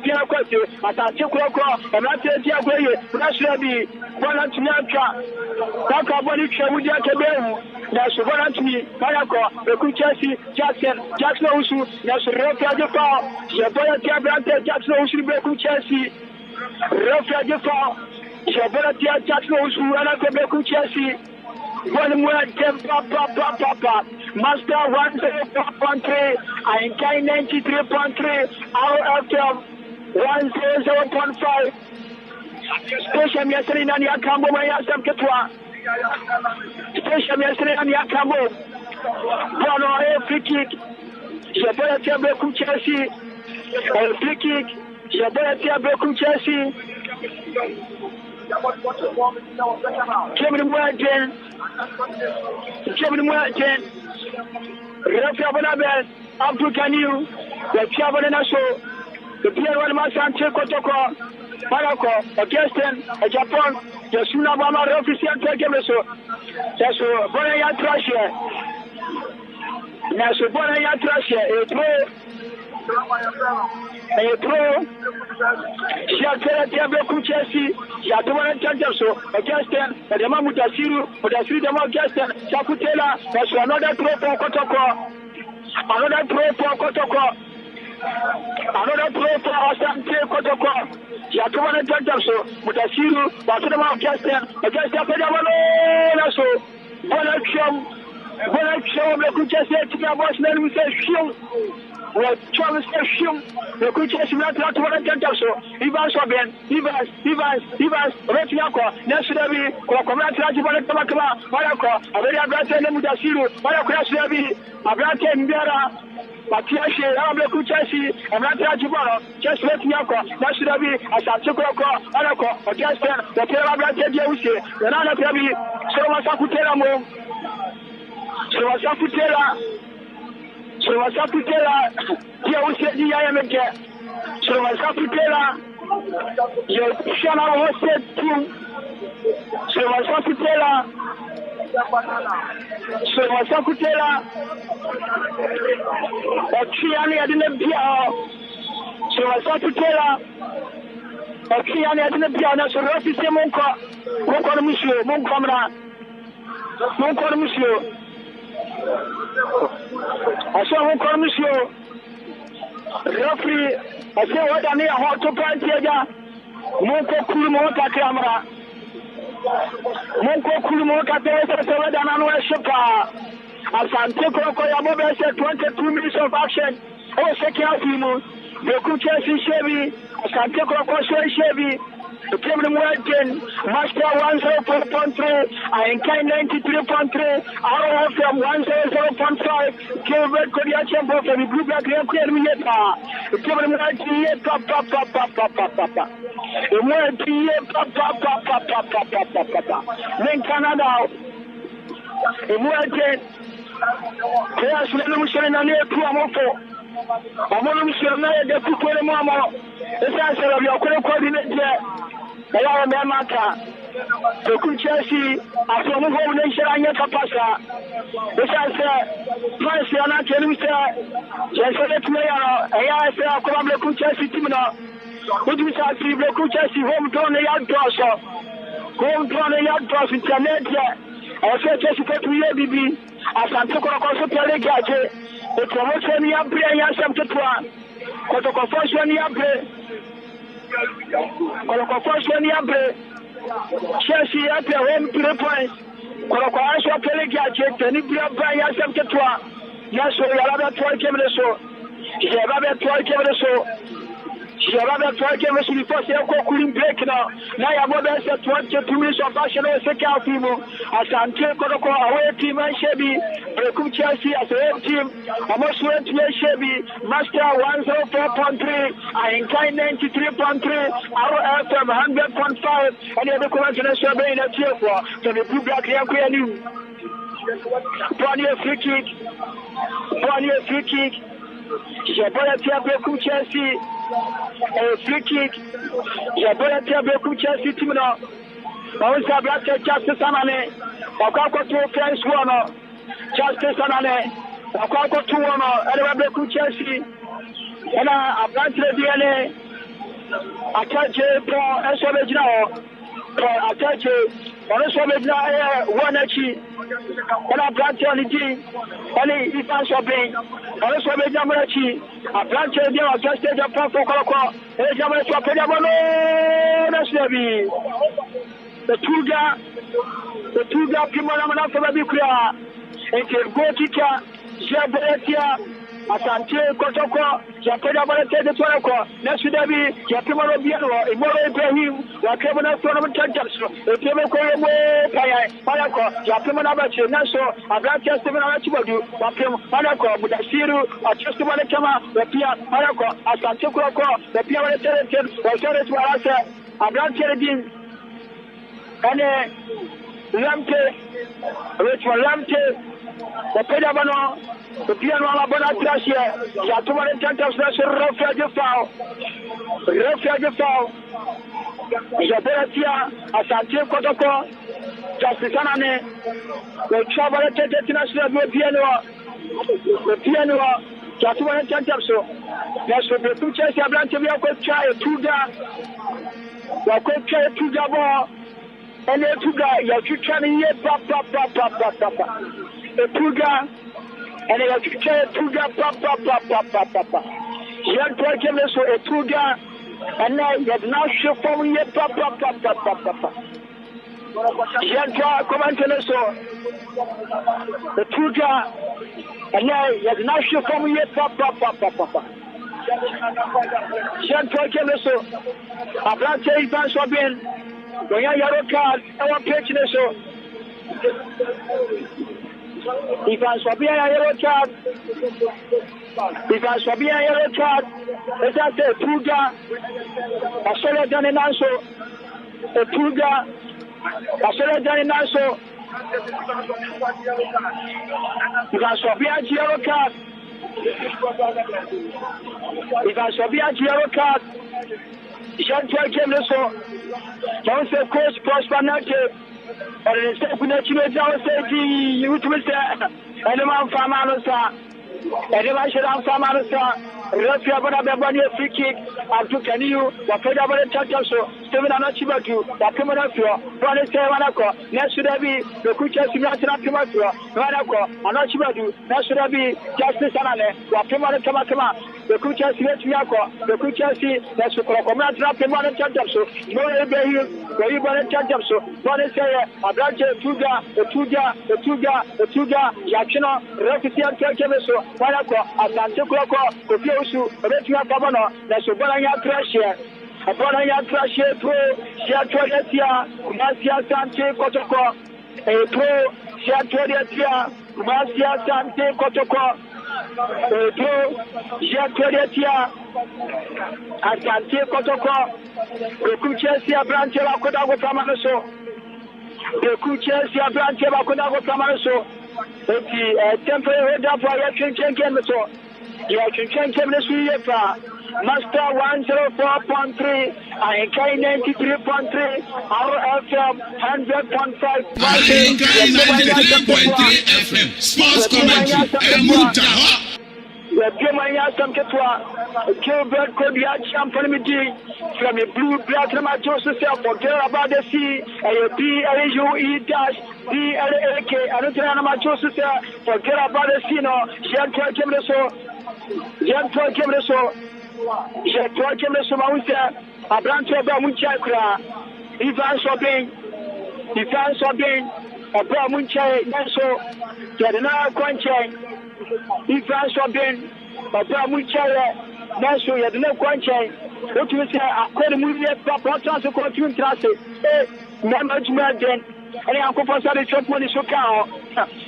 pia kwa asante kwa na trachibono kweye tunashirabi bwana tunyaka kaka bwana chemudi yake behu na shubana tuni kayako ekuchesi Jackson usu na shirofia jefa ya bwana tia brante Jackson usu bekuchesi rofia jefa ya bwana tia Jackson usu ana bekuchesi bwana mwa tempa papa master 104.3 Ainkai 93.3 RFM 100.5 Special Miasri nani akambo maya samketwa Special Miasri nani akambo Bwana free kick Jabaya tiabe ku Chelsea free kick Jabaya tiabe ku Chelsea Kevin Mwajen Rafi Abonabel Abdul Kaniu Rafi Naso the player one Masante Kotoko Maroko, Augustin, Japan, the Sunabama official Tegemeso, that's Bonaya Trasher. Nasu Bonaya Trasher, a pro, Shakira Tiabeku Chelsea, Yatuan Tanjaso, Augustin, the Mamutasiru, Mutasiru, the Augustin, Sakutela, that's another pro for Kotoko, another pro for Asante Kotoko. Yatuan Tanjaso, Mutasiru, Batunama Augustin, Pedamano, so Bonachum, the Kuchas, Tiabos, then we say, Shum. What Charles Shum, the Kuchas, not one Tanjaso, Ivas Oben, Ivas, Retiako, Nasabi, or Commander Tamakama, Marako, Averia Bratan, Mutasiru, Marako, Abrata Mbera. Matiashi, Abeku Chelsea, and Ratajibano, just let Yako, Nashirabi, Asatsuko, Anako, Augustin, the Terra Diausi, the Nana Tabi, Sovasakutela Mo, Sovasakutela, Diausi, Diameke, Sovasakutela, Shana Hosted too, Sovasakutela. Ochiani adina bia so wasakutela Ochiani adina bia na so rofi se monko monsieur aso monko monsieur rofi aso wadani ho to pantiaja monko kulu monka kamera monko kulu monka tesa so wadana no eshoka Asante Koko Yamobe said 22 minutes of action. Oh, second half, the Kuchesi Chevy, Asante Koko Chevy, the Kevin Mwajen, Master 104.3, Ainkai 93.3, RFM 100.5, Kevin Kodiachambo, the Blue Black Yeta, the Kevin Mwajen, Papa, the Mwajen, then Canada, the Mwajen. Yes, let me show you a new Puamoko. I'm going to show you the Pukore Mama. The answer of your coordinator. The Yara Mata. The Kuchesi, after the whole nation and your capacity. The answer, Prince Yana Kelusa, Jesuit Mayor, Ayasa, Colombo Kuchesi Timina. Would you say the Kuchesi home drawn a yard toss? Home drawn a yard toss in Tanetia. I said, Jessica to your BB. Asante Koko Pele Gaje, the promotion Yabre and Yasam Tetua, Kotoko Fashion Yabre, Kotoko Fashion Yabre, Chelsea at the home 3 points, Kotoko Asha Pele Gaje, Tenibia Brian Yasam Tetua, Yaso Yalaba Toy Kemeso, Yababa Toy Kemeso, Shababa Twake was the first cooling break now. Naya said 22 minutes of action or second team. As Ante Kodoko away team and Shebi, Brekum Chelsea as a home team. Almost went to Shebi, Master 104.3, and Kind 93.3, our FM 100.5, and the other conventional survey in a tier for the blue black Yaku. Bonnier free kick. Jabala Brekum Chelsea. A free kick. Jabala Brekum Chelsea team now. Mawusa Blatter Justice Anane. Wakako 2 French 1. Justice Anane. Wakako 2 1. Brekum Chelsea. And a Blatter DNA. Attache for SOB now. Attache. SOB now. 1 and a branch on the team, only if I'm shopping. Also, a Jamarachi, a branch of the just stage of Papa Coco, a Jamarachi, the two gap, Kimana from Abikra, and go kicker, Jabatia. Asante Kotoko, Jacob the Toroko, Nasudabi, Jakimaro Biano, Imoro Ibrahim, Wakabana Tournament Champions, the Timoko, Payako, Jakimanabachi, Naso, Abratia Steven Archibald, Wakim, Panako, Budasiru, Achustumana Kama, the Pia, Panako, Asante Koko, the Pia Territory, Wasaris Warasa, Abratia Din, and Lamte, Richard Lamte, the Pedabano. The piano Alabama Trash here. Yatuma and Tantas Rafael Foul. Jaberatia, Asante Kotoko, Justice Anane, the Travel International the piano, Yatuma and Tantas. That's what the two chairs are blank to be a quick try, 2 guys. The quick try 2 ball. And then 2 guys, you're trying to pop. The 2 guys. And they have to try a Tuga, papa. Young Torquem is a Tuga, and now you have now shift from yet, papa. Young Torquem is the Tuga, and now you have now shift from yet, papa. Young Torquem is a branch of Ivan Swabin, the yellow card, our pitch is so. Ivan Swabia yellow card. Let's say Tuga. Australia done in also. Tuga. Australia done in also. Ivan Swabia yellow card. Jean-Pierre Kemleso. Don't say coach Prosper Nate. Or the step in the Chile, you would say, and the man from Manosa, and the man should have some Manosa, Russia, but I'm a free kick, and took a new, what paid over the church also, Steven Anachibatu, that Pimonafio, Bonnet Wanako, next should be the Kucha Simulation of Pimonafio, Wanako, Anachibatu, next should be Justice Anane, what Pimonatama, the Kucha Simulation, the Kucha C, that's the Command Pimonat Champions, no Ibrahim, where you want to charge up so, Bonnet say, a branch of Tuga, Yakino, Rakian Turkemeso, Wanako, Asante Koko, Kopiosu, Retia Pabano, that's a Bonaya Crash here. A Bonaya Crash here, Pro, Shiatoria, Masia Sante Kotoko, a Pro, Shiatoria, Masia Sante Kotoko, a Pro, Shiatoria, Asante Kotoko, the Kuchesia branch of Akodago Tamanaso, the Kuchesia branch of Akodago Tamanaso, the temporary head up for Yakin Kemso. Yakin Kemso, Master 104.3, and Kai 93.3, our FM 100.5. Kai 93.3 FM, Sports Commentary, the Germany Asam Ketwa, Gilbert Kodia Champion Midi, from a blue black Joseph, forget about the sea, a BLUE dash, BLAK, and Joseph, forget about the sea, no, Jean Kemleso, Mausa, a branch of Bamunchakra, Ivan Sobin, a Bamuncha, Nanso, Yadana Quanche. Ivan Sobin, a Bamuchaya, nanso yɛde ne kɔ nkyɛn wotumi sɛ akɔne mu wie papa ɔtena so kɔtumi ntra ase mmarima adwuma den ɛne yankopɔn sɛ de twɛpoɔ ne so ka hɔ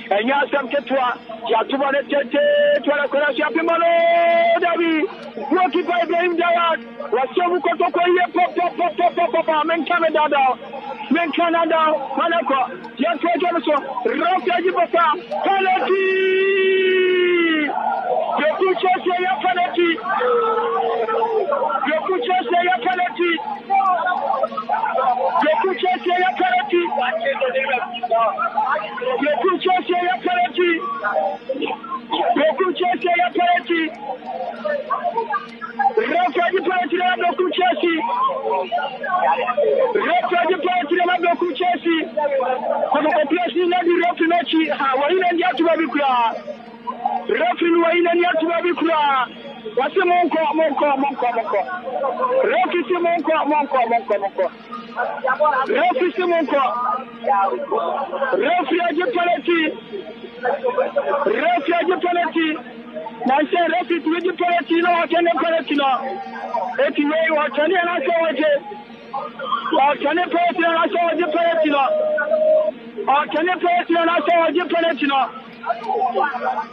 ɛnyɛ asɛm ketewa yɛatobɔ no teteetwa no kɔna so apema no dabi goalkeeper Ibrahim Jawad wɔsɛ mu kɔtɔkɔ yie pɔpɔpɔpɔpɔpɔ menka me dadaw manakɔ yɛntoatwa no so rɔfiagye papa penalty Yoku Chelsea ya penalty Yoku Chelsea ya penalty Yoku Chelsea ya penalty Yoku Chelsea ya penalty Yoku Chelsea ya penalty Refaji penalty na Yoku Chelsea Refaji penalty na Yoku Chelsea Kono koplesi na di refi mechi wa ina ndi atu babikura Refi wa ina ndi atu babikura wase monko Refi si monko Refi si monko Refi aje penalty na se refi tuji penalty na wakene penalty na eti wei wakene na so waje wakene penalty na so waje penalty na wakene penalty na so waje penalty na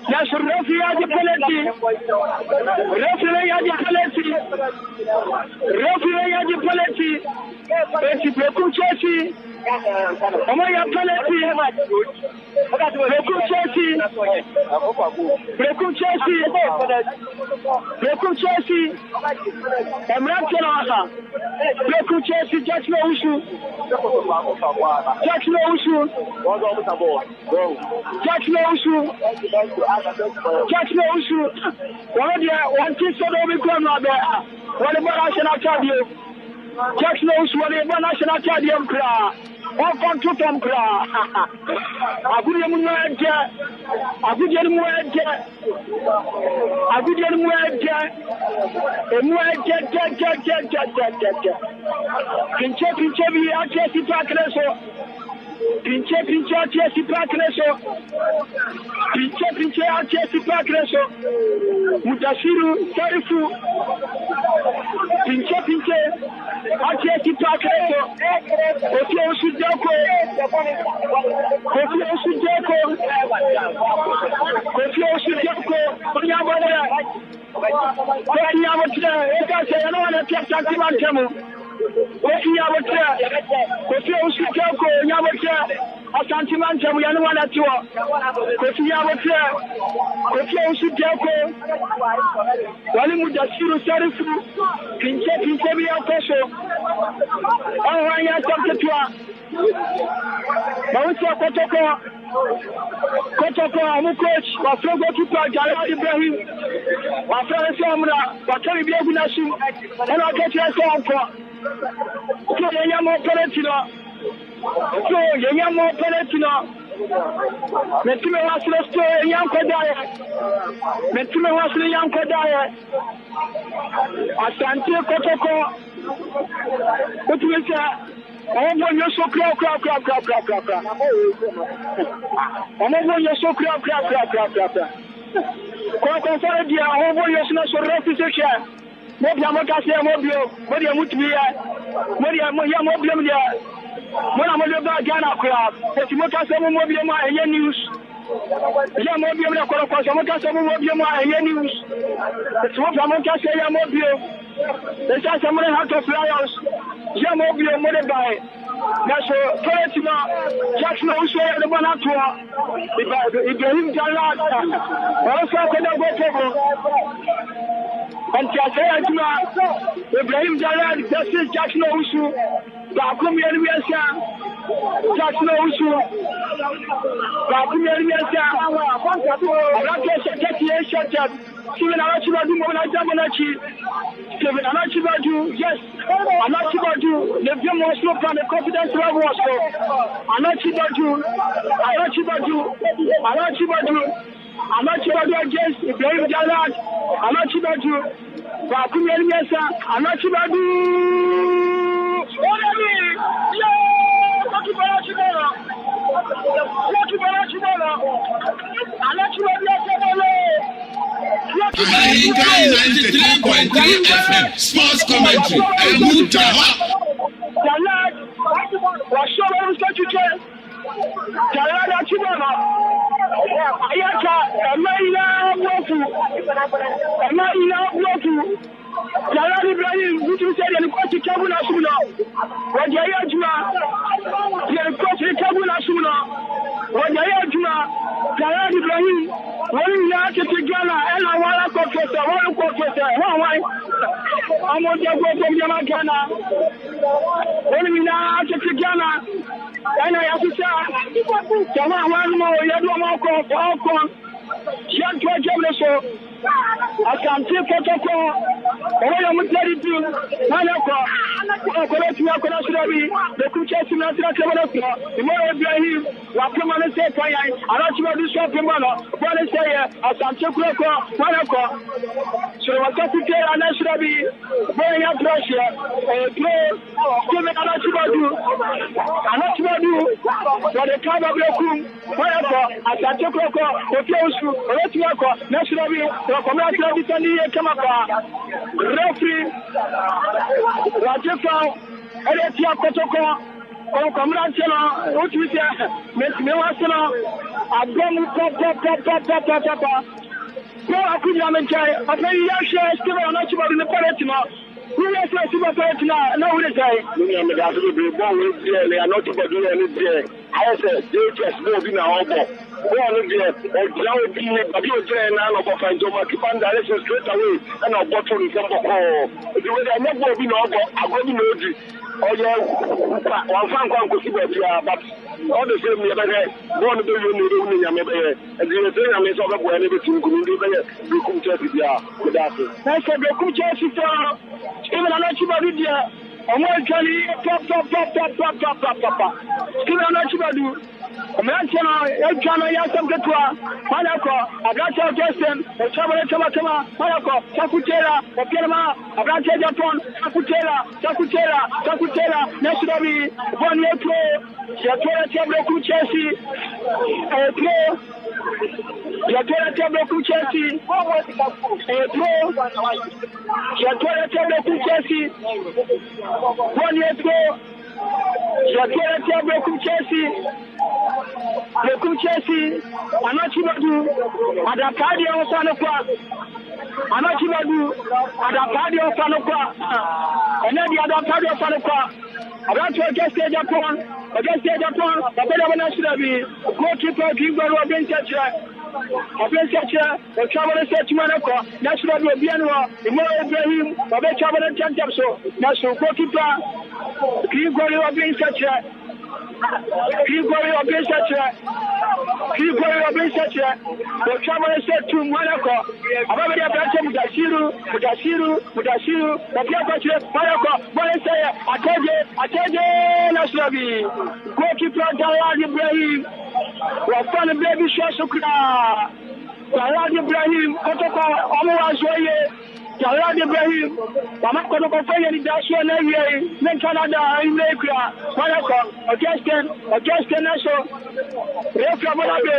ya refi aje penalty refi aje penalty eti Beku Chelsea ọmọ ya penalty Beku Chelsea emrante na ha Beku Chelsea Jackson Owusu wọ́n di wọ́n ti sọ́dọ̀ omi kúrò náà bẹ́ẹ̀ wọ́n lè bọ́ national cardio Jackson Owusu wọ́n lè bọ́ national cardio kúrò wọ́n kọ́ tó tọ́ kúrò agudie mu ẹ̀jẹ̀ pinche bi ati esi pakre so pinche ati esi pakre so Mudashiru Sarifu pinche ati esi pakre so Kofi Osudeko onyabodera eka se yana wana pesa kimantemu Kofi Osudeko onyabodera asantimantemu yana wana tiwo Kofi Osudeko wali Mudashiru Sarifu pinche bi yakoso awanya samtetwa Bawusi Kotoko amu coach wafrogo kipa Jawad Ibrahim wafrogo somra wakari biegu nasu ena keti ese onko so yenya mo penalty no metime wasile sto yanko daye asante Kotoko otuwese ọmọ yẹn so kura kọ̀ọ̀kan fọ́rọ̀ di àwọn ọmọ yẹn sọ́nà sọ̀rọ̀ ọ́fí ṣe mo bí àmọ́ ká sí ẹ̀ mọ́ bí o mo di ẹ̀mú tì mí yẹ mo di ẹ̀mú yẹ mọ́ bí ẹ̀mú yẹ mo náà mo lè bá Ghana kura òtí mo ká sẹ́ mo mọ́ bí ẹ̀mú ẹ̀yẹ news yẹ mọ́ bí ẹ̀mú yẹ kọ̀ọ̀kan sọ mo ká sẹ́ mo mọ́ bí ẹ̀mú ẹ̀yẹ news òtí mo bí àmọ́ ká sẹ́ yẹ mọ́ bí o ẹ̀ṣẹ́ àṣẹmúlẹ̀ heart of lions yẹ mọ́ bí ẹ̀mú lè báyìí Naso penalty na Jackson Owusu ya de bana to Ibrahim Jawad wọ́n sọ ko da go tego anti asaya tuma Ibrahim Jawad versus Jackson Owusu ba ko mi yeri wiasa Jackson Owusu ba ko mi yeri wiasa ala ke seketi e shot Steven Anachibadu mo na jabo na chi Steven Anachibadu yes Anachibadu le bien mo so plan the confidence level was so Anachibadu against Ibrahim Jawad Anachibadu ba kumi elmesa Anachibadu Olemi yo Anachibadu Anachibadu America 93.7 FM Sports Commentary. Mutaha. Jalad, washoba msachuje. Jalad achibona. Ayaka, amaina bloku. Jalad Ibrahim, mtu msaidia alikuwa kitabu na shule. Wajaya juma. Alikuwa kitabu na shule. Wajaya juma. Jalad Ibrahim, wali ya kitigana ela wala kokesa, wai. Amoja kwa mjama kana. Wali ya kitigana ena ya kusa. Kama wano yadwa mako Yantu Jamleso, Asante Kotoko, Oya Mutaritu, Manako, Okolatu Akonashirabi, the Kuchas Nasra Kamanaka, Imora Ibrahim, Wakamana Sepaya, Arachima Dusapimana, Wanasaya, Asante Koko, Manako, so Wasakute Anashirabi, Boya Prussia, Steven Anachibadu, for the Kaba Blokum, Manako, Asante Koko, Okeosu, Otiako, Nationally, Commercial Italy, Kamaka, Referee, Rajefa, Eretia Kotoko, or Commercial, Utia, Mewasana, Abram Papa. No, I couldn't manage. I pay Yasha, still on National in the Palatina. Who is the Super Palatina? No, we say. They are not to do anything. I said, they just move in our home. One of the direction straight away, and I'll bottle in some call. The way I'm not going over, I'm going to know this. Oh, yeah, one fan can go see what you are, but all the same, one of the union, and the thing I may talk about everything you come to it. Good afternoon. Thanks for the Kuchas, even a lot of video. I'm going to Americana, Ejana Yasam Ketua, Manako, Agacha Justin, Chabama, Manako, Sakutela, Okelma, Agacha Japon, Sakutela, Nationally, 1 year pro, Yatola Tabloku Chelsea, Yatola Tabloku Chelsea, Yatola Tabloku Chelsea, 1 year pro, Yatola Tabloku Chelsea. Chelsea, Anachibadu, Adapadi of Sanokwa, Anachibadu, Adapadi of Sanokwa, and then the Adapadi of Sanokwa. Against Japan, the better nationally, goalkeeper, Gimbo, the travel search Manako, National Bianwa, Imora Ibrahim, the travel and Chantamso, National goalkeeper, Gimbo, Keep going up in such a the travel said to Monaco. Above the Abraham Mudashiru, the Piapache, Monaco, Monaco, I told you, Naslavi, goalkeeper Jalad Ibrahim, was on a baby Shasukra, Jalad Ibrahim, Kotoko, Omoazoye. Jalad Ibrahim, Mamako Faya, Dasha, then Canada, in Lakria, Monaco, against National, Refra Bonabe,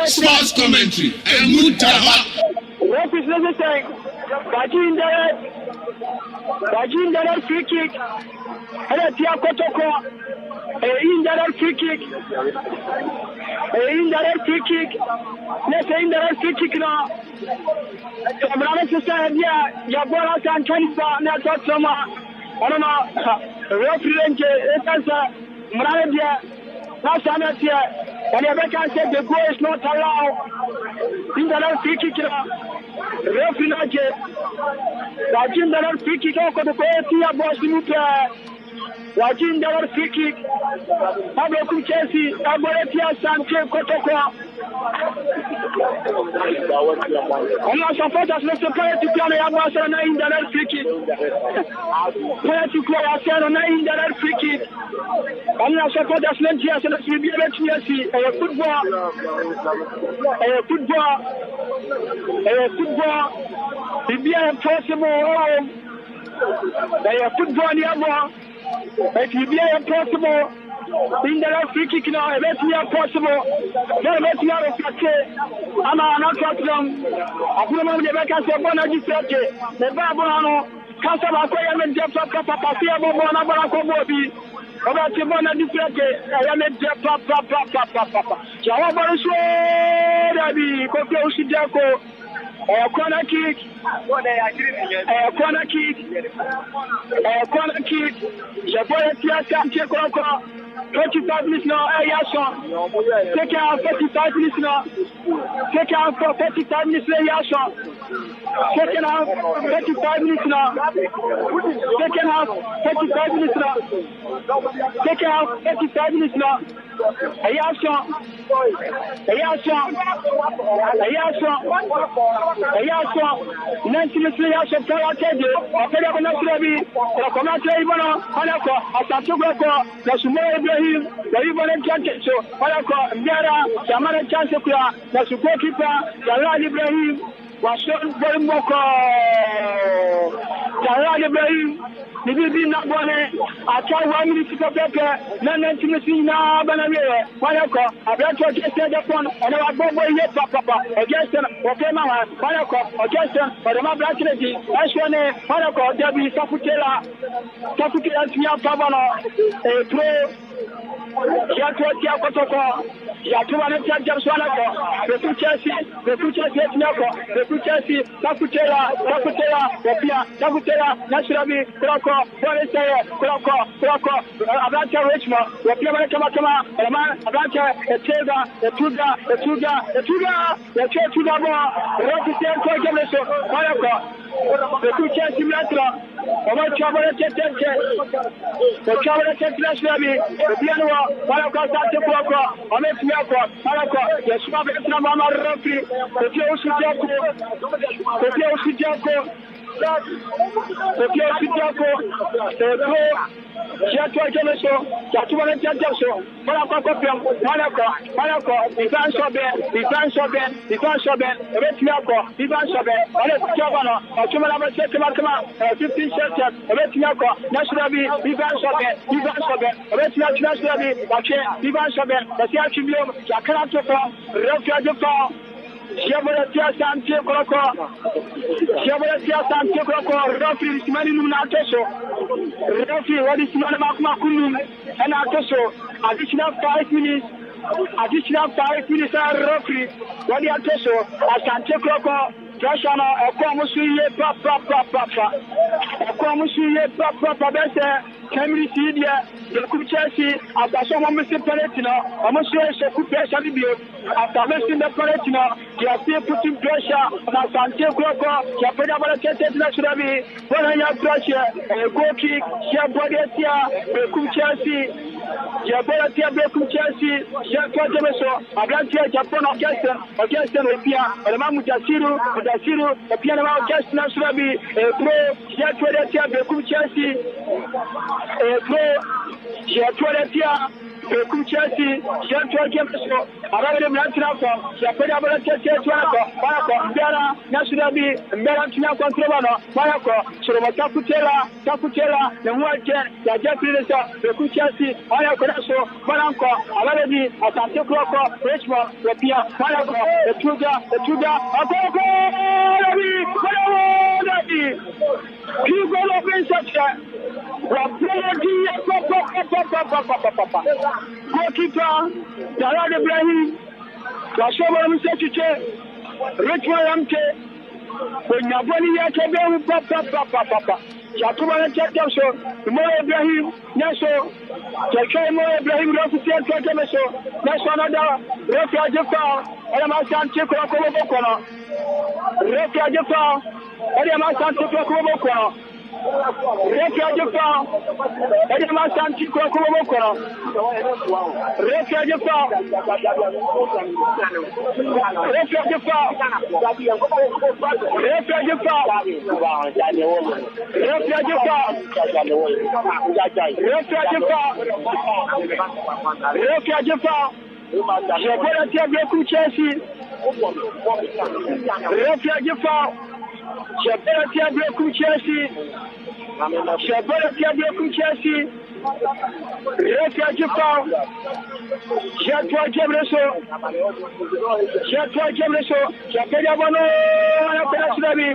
Sports Commentary. Mutaha. Bajin free kick. Indirect free kick. Let's say indirect free kick now. Brother sister, yeah, your brother can transfer. Let's talk to my. I don't know. Referee, it's Maradia. That's And Rebecca said the goal is not allowed. In the free kick, referee Naje. Watching the free kick, the goal boss watching the free kick. Pablo Chelsea, Aboretia Sanchez Kotoko. On a supporters le secret to play a boss on in the free kick. Where to play a cell on in the free kick. On a supporters le Chelsea le suivi avec Chelsea. Et football. C'est bien impossible. Et football ni avant. It will be impossible. In the free kick now, it will be impossible. Then let me have a I'm not talking. I put them on the back and say, Bonagi Sake, the Babano, Casaba, and Jeff Papa, Bona Bobi. About the Bonagi Sake, I am a Jeff Papa. Jawaba Dabi, Kofi Jako. Corner kick. Corner kick. Corner kick. Jaboya Tiaka Chekoko. 25 minutes now. Ayashon. Take out 45 minutes now. Take out 45 minutes Ayashon. Second half 35 minutes now. Second half 35 minutes now. Second half 35 minutes now. Ayashon. Nancy Ayashon Tarakede. Opera Bonasrabi. Commander Ivano. Hanako. Asatugako. Nasumo Ibrahim. The Ivan Chancho. Hanako. Mbera. Samara Chansokura. Nasuko Kipa. Jalal Ibrahim. Washon Borimoko. Jalal Ibrahim. Bibi na bone aka 1 minute to pepe na nantimisi na banawere wanako abrato kese de pon ona wa gbogbo iye papa ogesten okema wa wanako ogesten odema bratredi ashone wanako debi safutela tia pabano pro ya kotoko ya tuwa na tia jamswana ko betu Chelsea tinyako betu Chelsea safutela nasirabi kroko Kroko, Abacha Richmond, the Piamaka, Abacha, Etega, Etuga, the the two Chelsea Metro, about Chabara Chelsea, the Chabara Chelsea, the piano, Malaka, Kroko, Amet Yako, Malaka, the Swabaka Mama Rafi, the Joshi Jako, Shabalatia Santi Kroko, Rafi is many Nunateso, Rafi, what is Manamakunum, and Atoso, additional 5 minutes, Rafi, what the Atoso, Santi Kroko, Joshana, a Kwamusuye, Papa, Camry Sidia, the Chelsea, after someone missing Palatina, almost so good pressure after missing the Palatina, you are still putting pressure on Santiago Kroko, Japana Nationally, when I have pressure, a goal kick, Jabodia, Bekum Chelsea, Abrantia, Japan against Opia, and Mamutasiru, the piano against Nationally, Pro, Jabodia, Bekum Chelsea. Bekum Chelsea, Japan Gameso, Arabian Lantinako, Japana Mbera, Nationally, Mbera Controlano, Marako, Taputela, the Wagen, the Japanese, Bekum Chelsea, Ayakoso, Maranko, Alabi, Asante Kroko, Richmond, Rapia, Marako, the Tuga, Aboko, People of Instruction, Goalkeeper, Jalal Ibrahim, Kashoba Msechiche, Richmond Amke, when Yaboni Yakebe, Yakuba Chacho, Mo Ibrahim, Naso, Chakamo Ibrahim, Rofficer Chacho, National, Rofia Jaffa, Elamasan Chikoko, Rofia Jaffa, Elamasan Chikoko. Refia Jaffa, Elamasan Chikoko, Refia Jaffa, Refia Jaffa, Refia Jaffa, Refia Jaffa, Refia Jaffa, Refia Jaffa, Jabora Tiago Chelsea, Refia Jaffa, Jabora Tiago Chelsea, Jabora Tiago Chelsea, Refia Jaffa, Jatwa Jabreso, Jabera Bono, Anapelasibi,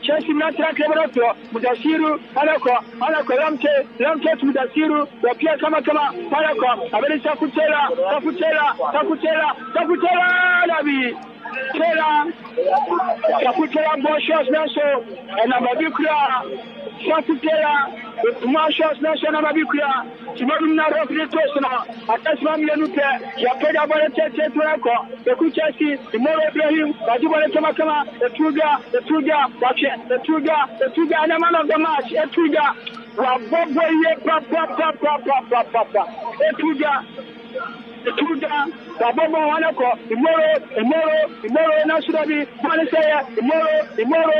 Chelsea Natra Cleveroto, Mudasiru, Alako, Lamte, Mudasiru, Wapia Kama, Alako, Averisa Kutela, Nabi, Tela, Kaputela Boshos Naso, and Ababukra, Sakutela, Mashos Naso, and Ababukra, Timorina Rofitosna, Atasma Yanuka, Yapeda Bolete, the Kuchasi, the Moro Ibrahim, Rajuba Kamakama, the Tuga, the Tuga, and the man of the match, a Tuga, Papa, the Tuga, Babo Wanako, Imoro, Nasubi, Manisaya, Imoro,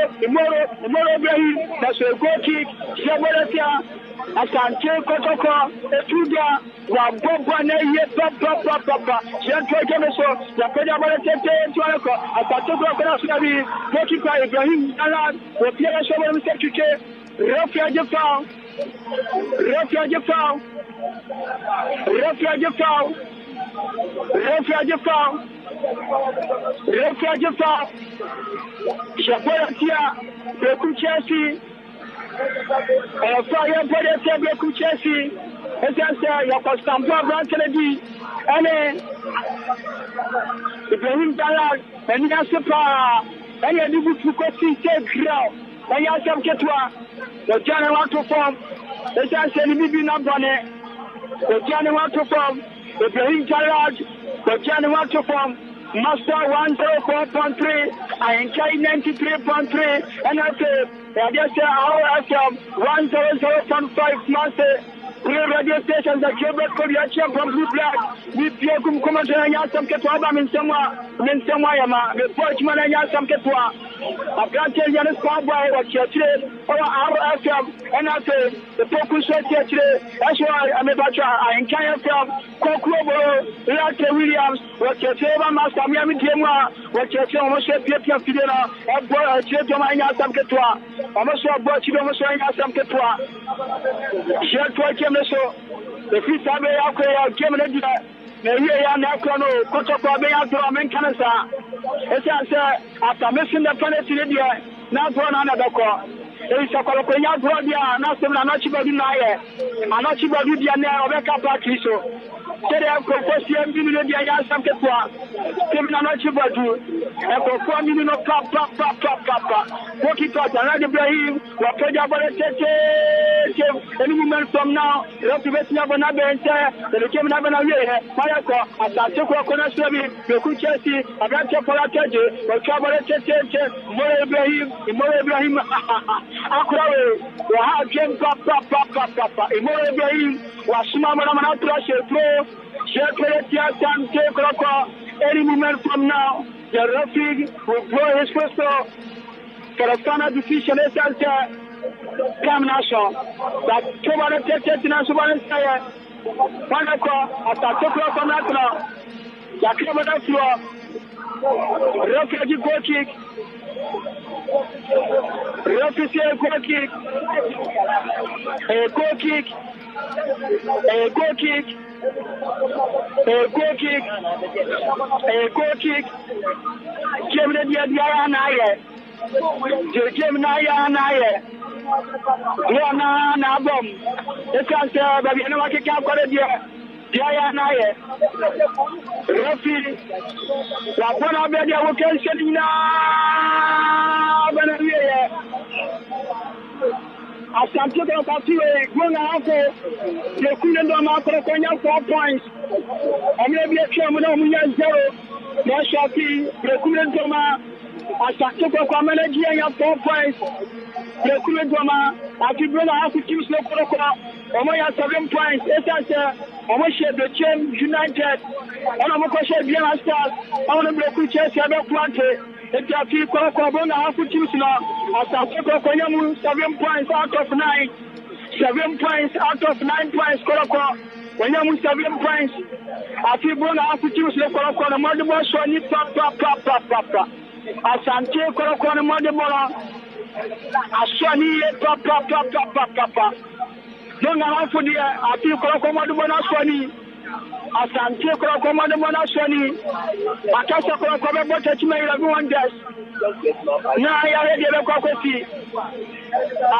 Ibrahim, that's a goal kick, Shabaratia, Asante Kotoko, Etuga, Wabobane, Papa, Janto Jameso, Yapeda Bolete, Asante Nasubi, Gokipa Ibrahim, Alan, Wapia Shabam Sekike, Refia Jaffa, Jabaratia, Beku Chelsea, Fire Bodetia Beku Chelsea, Esansa, Yakostampa Brand Kennedy, and Ibrahim Dalal, and Yasapa, and Yadibu Fukosi, Save Ground, and Yasam Ketua, the General to form, Esansa, Libi Nambane, the General to form, Ibrahim Dalal, the General to form, Master 104.3, INK 93.3, and I say, our FM 100.5 Master. Radio stations that Quebec Korea from Blue Black, with Piakum Commander and Yasam Ketwa, Minsamwayama, the Porchman and Yasam Ketwa. I've got to tell you, Squadway, what you're today, or our FM, and I say, the Focus today, that's why I'm about to, I encounter from Kokrobo, Lake Williams, what you're saying, Master Miami Tema, what you're saying, almost a Pia Fidela, and boy, I said to my Yasam Ketwa, almost a bought you almost a Yasam Ketwa. So, the free Sabe Aqua, Germany, the Nakano, Kotoka, Beato, Canasa. As I said, after missing the planet in India, now for another call. There is a Colonia Brodia, National Anachibadina, Anachibadia, Rebecca Patricio. Today, I've got 4 million Yasam Ketua, Anachibadu, and for 4 million of Papa, Pokita, and Ibrahim, Wapeja Bolete, any moment from now, the Reservation of another entire, the Cayman Avenue, Mayako, as I took a connection, the Kuchesi, a branch of Polataje, or Cabaret, More Ibrahim, Akrawe, Wahab Jem Papa, More Ibrahim, Wasmama Trash, Shekretia, take any moment from now, the referee will blow his whistle for a final decision. Cam Nation, that Toba Tete National Style, Panako, at the top of National, Yakaba Floor, Refugee goal kick, Refugee goal kick, a goal kick, a goal kick, a goal kick, a goal kick, Germany, na bom ekanse baby eno makeka kwere dia ya na ye refi la bona be dia wo kense dina bana wiye Asante Kotoko Gona Hako the Kundo Marco Konya 4 points. I'm going to be a chairman of Munya 0. Nashaki, the Kundo Asante Kotoko managing 4 points. The Kundo Aki Gona Hako teams no Kotoko. Omoya 7 points. Esasa Omoshe the Chain United. Omokoshe Biana Stars. Omo Bloku Chelsea Abekwante. Eti Kotoko Gona Hako teams now. Asante Kotoko 7 points out of 9. 7 points out of 9 points. Kotoko. Wanyamu 7 points. Aki Gona Hako teams no Kotoko. The Modibo Shoni papa. Asante Kotoko the Modibo. Ashoni papa. Donga hapo dia ati Kotoko Modibo na Shoni. Asante Kotoko Modibo na Shoni. Akasa Kotoko bebo techime 11 wonders. Na ya ready be kwakwesi.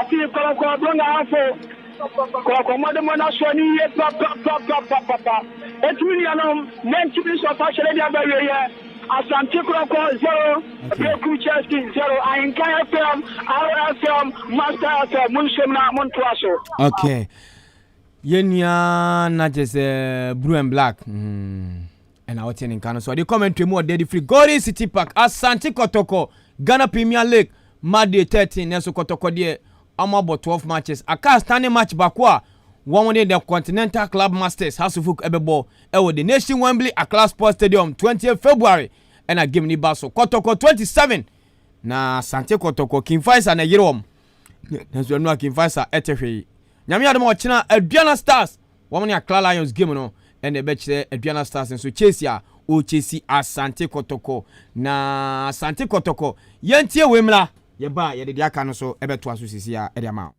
Ati Kotoko donga hapo. Kotoko Modibo na Shoni papa. Etumi anom 90 minutes of action dia ba we Asante Kotoko 0, Breku Chelsea 0, Ainka FM, RFM, Master FM, Munshemna Montwaso. Okay. Yenya na just blue and black. And I was in Kano. So the commentary more dead free. Gori City Park, Asante Kotoko, Ghana Premier League, Monday 13, Neso Kotoko die, about 12 matches. Aka standing match bakwa. One day the Continental Club Masters House of Folk Ebebo the Nation Wembley Accra Sports Stadium 20th February and I give ni baso Kotoko 27 na Sante Kotoko Kimfaisa na Yerom na so no Kimfaisa etehwe nyame adom ochina Aduana Stars one ya Accra Lions game no and the betch Aduana Stars so Chelsea o Chelsea Asante Kotoko na Sante Kotoko yentie wemla ye ba ye de aka no so ebeto aso sisia e de ama.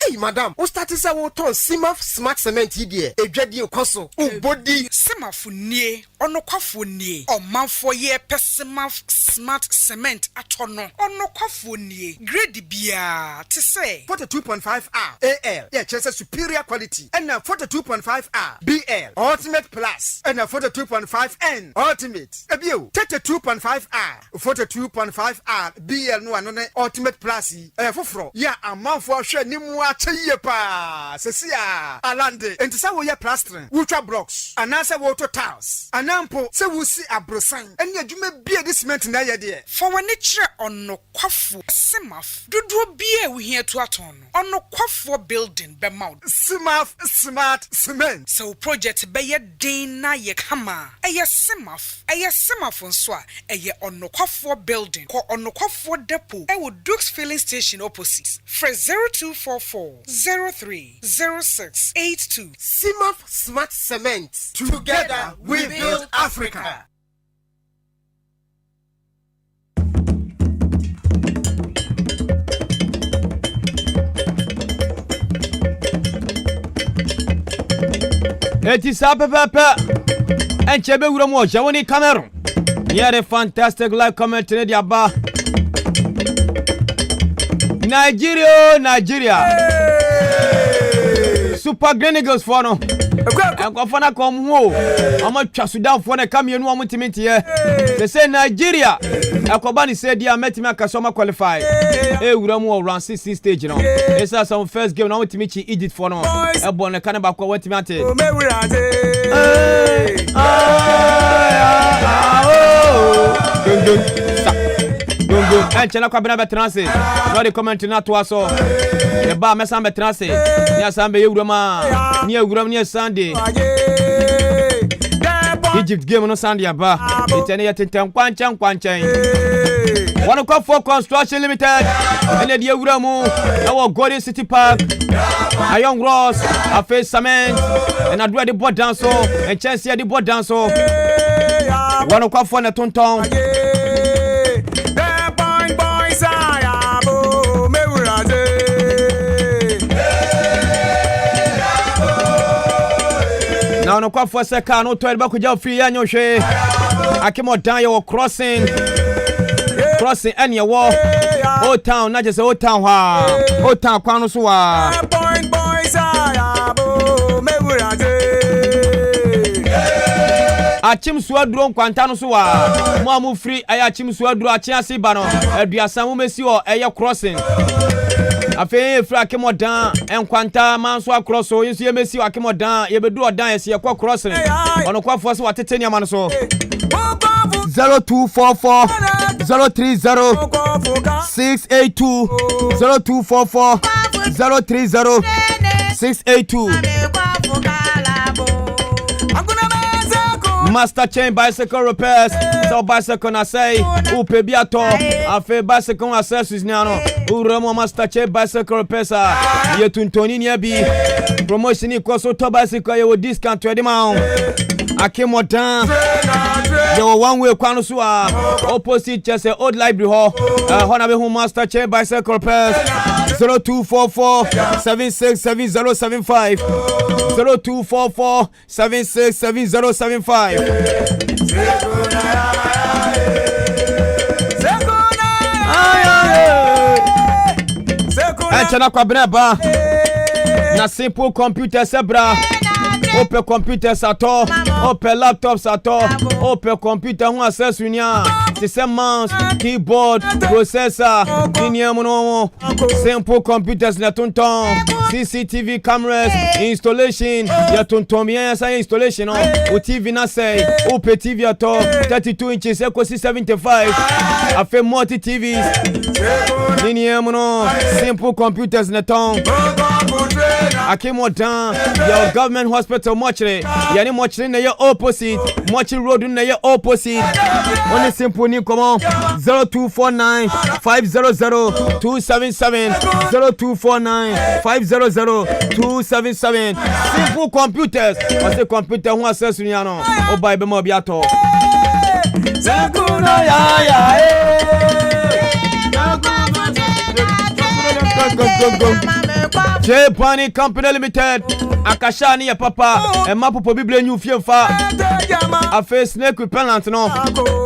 Hey madam, o start say wo ton Simaf Smart Cement here. Edwadi okoso. O body Simaf nie, ono kwafo nie. O manfo ye Simaf Smart Cement atono. Ono kwafo nie. Grade bia to say 42.5 R AL. Yeah, chese superior quality. And 42.5 R BL Ultimate Plus. And 42.5 N Ultimate. Ebio 32.5 R 42.5 R BL no anone Ultimate Plus. Foforo. Yeah, amanfo hwe nimu achiye pa sesia alande enti se wo ye plastering ultra blocks anase water tiles anampo se wo si abrosan eni adwuma bia di cement na ye de for wani kire onno kwafo Simaf dudu bia wo hia to aton onno kwafo building be mount Simaf Smart Cement so project be ye din na ye kama eye Simaf nso a eye onno kwafo building ko onno kwafo depot e wo Dukes filling station opposite fresh 0244 030682. Simaf Smart Cement. Together we build Africa. It is up and Chebe Uromo, Jawani Cameroon. Here a fantastic live commentary Diaba. Nigeria. Super Green Eagles for no. I'm going to come home. I'm going to down for the coming one minute here. They say Nigeria. Akobani said, "Yeah, met me a Kasoma qualify." Hey, we don't move around 16 stage, you know. It's some first game. Now, to Egypt for no. A born a cannibal. What to me? And Chena Kabina Betranse. No, the comment not to us. The bar Messam Betranse. Near Sambe Urama. Near Uram near Sunday. Egypt game no Sunday bar. It's any attempt Quanchan. One call for Construction Limited. And the Uramu. Our Golden City Park. A young Ross. A face cement. And I do the board dancer. And Chelsea the board dancer. One call for the Tonton. Now no kwa for second no 12 back kuja free anyo hwe akemo dan your crossing any your old town not just old town ha old town kwano so wa boys achim suaduro nkwanta no so wa mo amu free aya achim suaduro achiase ba no aduasa mo mesi o eye crossing Afe fra kemodan enkwanta manso across so yinso yemesi wa kemodan yebedu odan yesi yakwa cross ni ono kwafo so watete ni amano so 0244 030 682 0244 030 682 Master Chain Bicycle Repairs. So bicycle na say upe biato afe bicycle accessories ni ano uremo Master Chain Bicycle Repairs ye tuntoni ni abi promotion iko so to bicycle ye wo discount to the man akemodan there were one way kwano so opposite just old library hall hona be home Master Chain Bicycle Repairs 0244 767075 0244 767075 Chana kwa breba na simple computer sebra open computer sato open laptop sato open computer hu access unia the mouse keyboard processor inyemuno simple computers na tonton CCTV cameras installation ya tonton bien sa installation o TV na say open TV ato 32 inches equal 75 afi multi TVs inyemuno simple computers na ton akemodan your government hospital mortuary yani mortuary na your opposite mortuary road na your opposite only simple ni come 0249 500 277 0249 500 277 simple computers what's computer who access ni ano o buy be mo biato zakuna ya J-Bunny Company Limited Akashani ya papa Mapopo Bible new fie fa Afe snake repellent no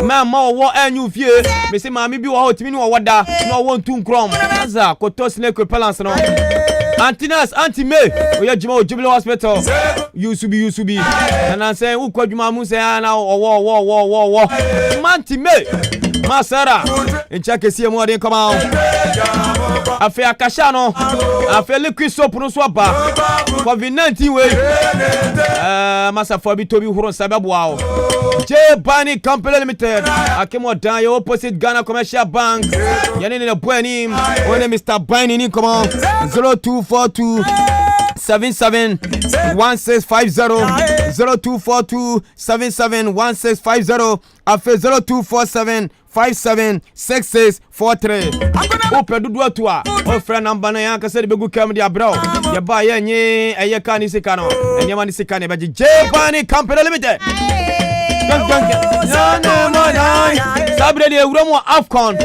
Ma wo new fie Me se mami bi wo hotimi no wada no won tun krom Aza koto snake repellent no Antinas anti-me Oya jima o Jubilee Hospital Yusubi Na say ukwadwuma mu say na wo Anti-me Masara Nchake sie mo den come out Afe akasha no afe liquid soap no so ba COVID-19 we masa fo bi tobi huro sababwa o J-Bunny Company Limited akemodan yo opposite Ghana Commercial Bank yani ne boanim one Mr. Bunny ni come on 0242 771650 0242 771650 afe 0247 576643 Ope dudu atua o friend number na yanka se de begu kam dia bro ya ba ye nyi eye ka ni sika no enye ma ni sika ne beji J-Bunny Company Limited no sabre de Euromo Afcon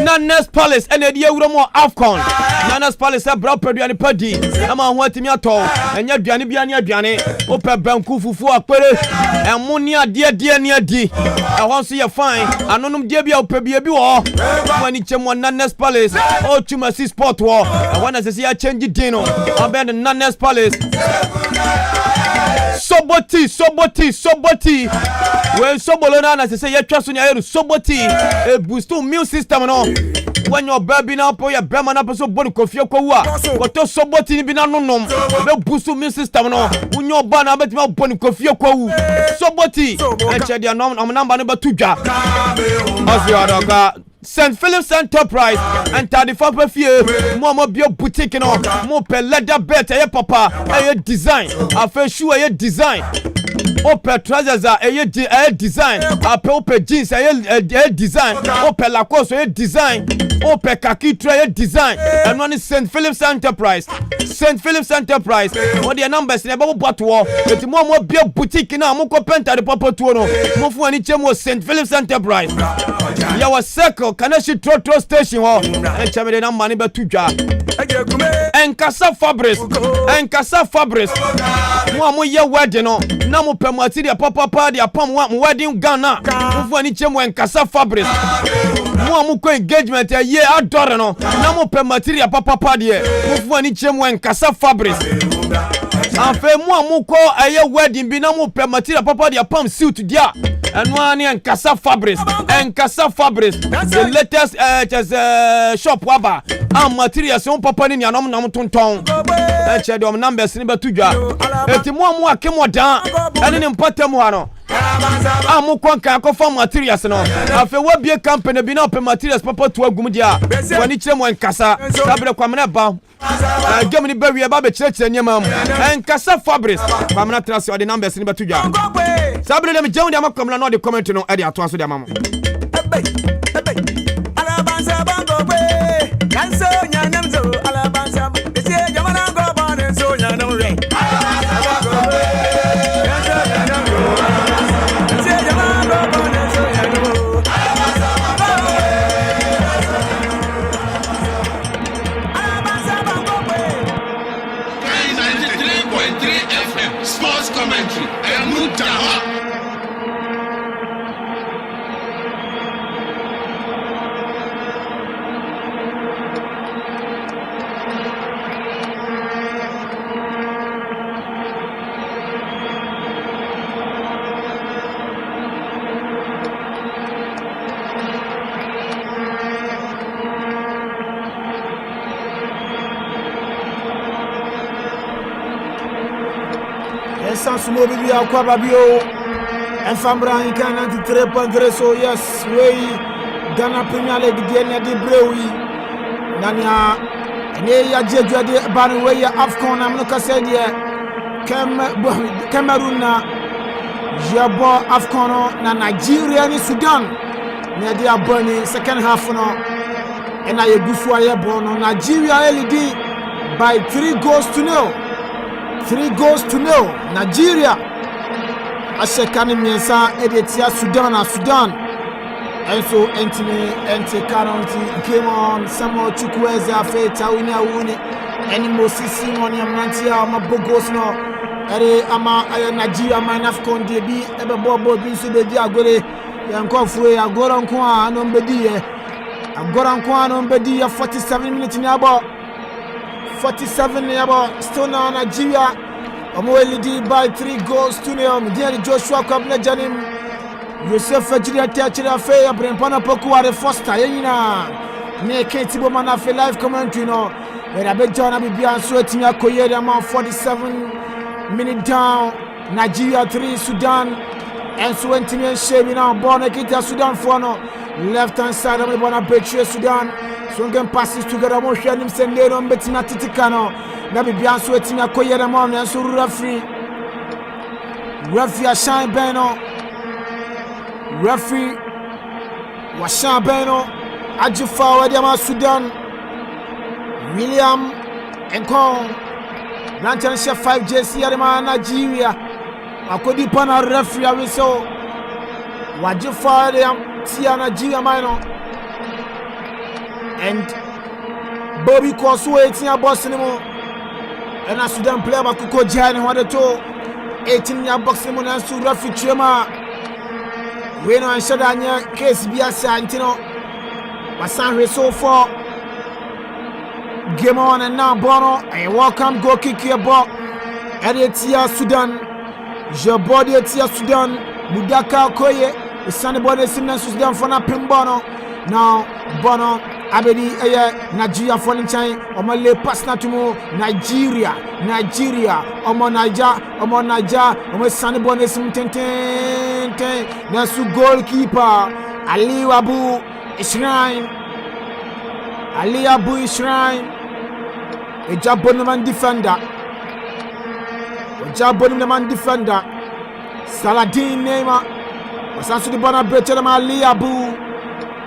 Nanas Palace ene de Euromo Afcon Nanas Palace e bro peduane padi ama ho atimi ato enye aduane bia ne aduane ope banku fufu akpere emu ni ade ni adi e ho so ye fine anonum de bia ope bia bi wo wani chemo Nanas Palace o chuma si sport wo e wana se ya change dino abend Nanas Palace Soboti we sobolo na se ye twa so nya yeru soboti e boost immune system no when your baby na po ya bema na so body kofie kwawu a koto soboti ni bi na nonom be boost immune system no unyo ba na betima body kofie kwawu soboti e che dia number no ba tudwa asio adoka St. Philip's Enterprise enter the Fapa Fie mo bio boutique no mo pe leather belt e papa e design afa shoe e design Ope trousers a design ape ope jeans a design ope Lacoste a design ope khaki tray design and one is St. Philip's Enterprise what their numbers na babo botwo eti mo bio boutique na mo ko penta de papa tuo no mo fu ani chemo St. Philip's Enterprise ya wa circle Kanashi Trotro station ho en chame de number ni betudwa Enkasa Fabrics mo ye wedding no na mo pe material papa dia pam wedding Ghana mo fu ani chemo Enkasa Fabrics mo ko engagement ye adore no na mo pe material papa dia mo fu ani chemo Enkasa Fabrics Anfe mo ko aye wedding bi na mo pe material papa dia pam suit dia Enwani and Casa Fabrics the latest shop waba materials on papa ni anom nam tonton che de numbers ni betudwa enti mo akemo dan ene ni mpatam ho ano amu kwanka akofa materials no afi wa bie company bi na open materials papa to agum dia wani kire mo nkasa sabre kwamna ba gemini bawie ba be kire nyema mu nkasa Fabrics kwamna trust o de numbers ni betudwa sabre dem jeun dia makwamna no de comment no e de ato aso dia mama alabanza bango be kanso nyanamzo alabanza ese jamana go bon so nyanam re Sports commentary and Mutaha. Sansumo bibi akwa babio enfambra in Ghana 93.3 so yes we Ghana Premier League de di brewi nania ne ya jeju de ban we ya Afcon am no kase de Cameroon na jabo Afcon na Nigeria ni Sudan ne de abani second half no and I gufu aye bon no Nigeria lead by 3-0 Nigeria ashekani miensa edetia Sudan and so enti currently game on Samuel Chukwueze afeta wuni any Mosisi money amantia mabogos no ere ama Nigeria man Afcon de bi ebe bobo bi so beji agore yankofu e agora nko a no mbedi ya 47 minutes ni abo 47 yabo still now Nigeria leading by 3-0 Mdiani Joshua Kwabena Janim Yosef Ajira Tiachira Fe Brempana Pokuare Foster Yenina Ne Keti Bomana Fe live commentary no Erabe Jona Bibian sweating a Koyeda man 47 minutes down Nigeria 3 Sudan and so Entimian Shebi now born Kita Sudan for no left hand side of Bona Betray Sudan Swingen passes together mo hwanim sendero mbetina titikano na bibia so etimia koyere mo na so referee shine beno referee wa shine beno ajifa wa dia Sudan William Enkong Blanton chef 5 JC ya Nigeria akodi pana referee we so wajifa dia tia Nigeria mino and Bobby Kosu 18 boss anymore and a Sudan player Bakuko Jani what to 18 box anymore and so referee Chema we no answer that case biasa antino wasan so for game on and now Bono and welcome go kick your ball Etia Sudan je body Etia Sudan Mudaka Koye Sunday body Sudan for na Pimbono now Bono Abedi Nigeria for the time Omale pass na tumo Nigeria Omo Naija Omo Sunday body tenten na su goalkeeper Ali Abu Israel Ejabon defender Saladin Neymar wasansu di bona betere ma Ali Abu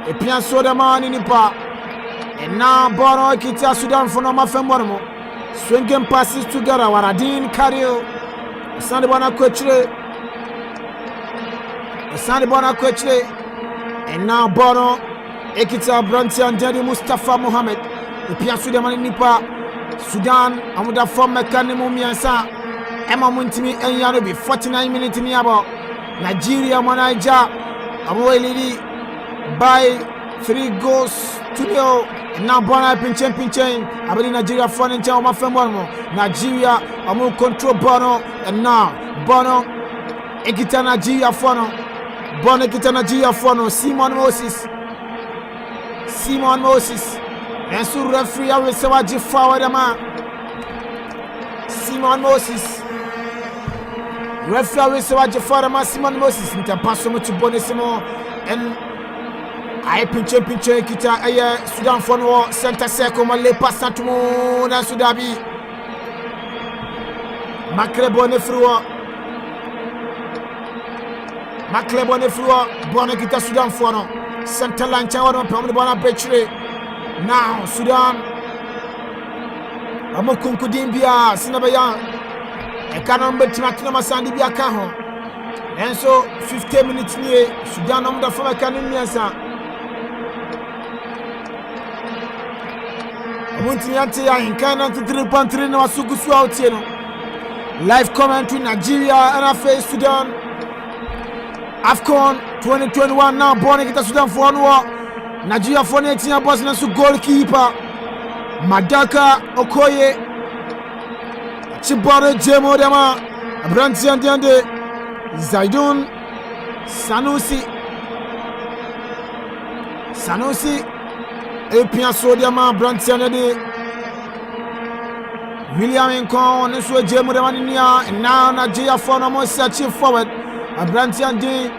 e pian so de ma ni pa e na bono kitia Sudan for no ma fembo mo swinging passes together Waradin Kario sande bona kwechre e na bono Ekita Branti and Daddy Mustafa Mohamed e pian so de ma ni pa Sudan amuda form mekanimu miansa Emma Muntimi enyano bi 49 minutes ni abo Nigeria Manaija Abuelidi by 3-0 and now Bona pinchen Abeli Nigeria phone in town Nigeria amu control Bono and now Bono Ekita Nigeria phone Bonne kita Nigeria for no Simon Moses. And so referee will say what you forward the man. Simon Moses. Referee will say what you forward the man. Simon Moses. Nta pass so much Bonissimo and I pinch kita aye Sudan for no center circle male pass to mo na Sudabi. Maklebone frua bonne kita Sudan for no center line chawa pam de bona betray. Now Sudan amo konkudin bia sinabaya e kanon betima tena sandi bia ka ho enso 15 minutes ni Sudan am da fama kanin miasa amunti yante ya hinkana 3.3 na wasugusu outie no live commentary Nigeria and after Sudan AFCON 2021 now born kita Sudan for no Nigeria for 18 boss na su goalkeeper Madaka Okoye Chibare Jemo Dema Abrantian Diande Zaidun Sanusi Epia Sodiama Abrantian de William Nkon Nesu Jemo Dema Nia and now Nigeria for no more searching forward Abrantian de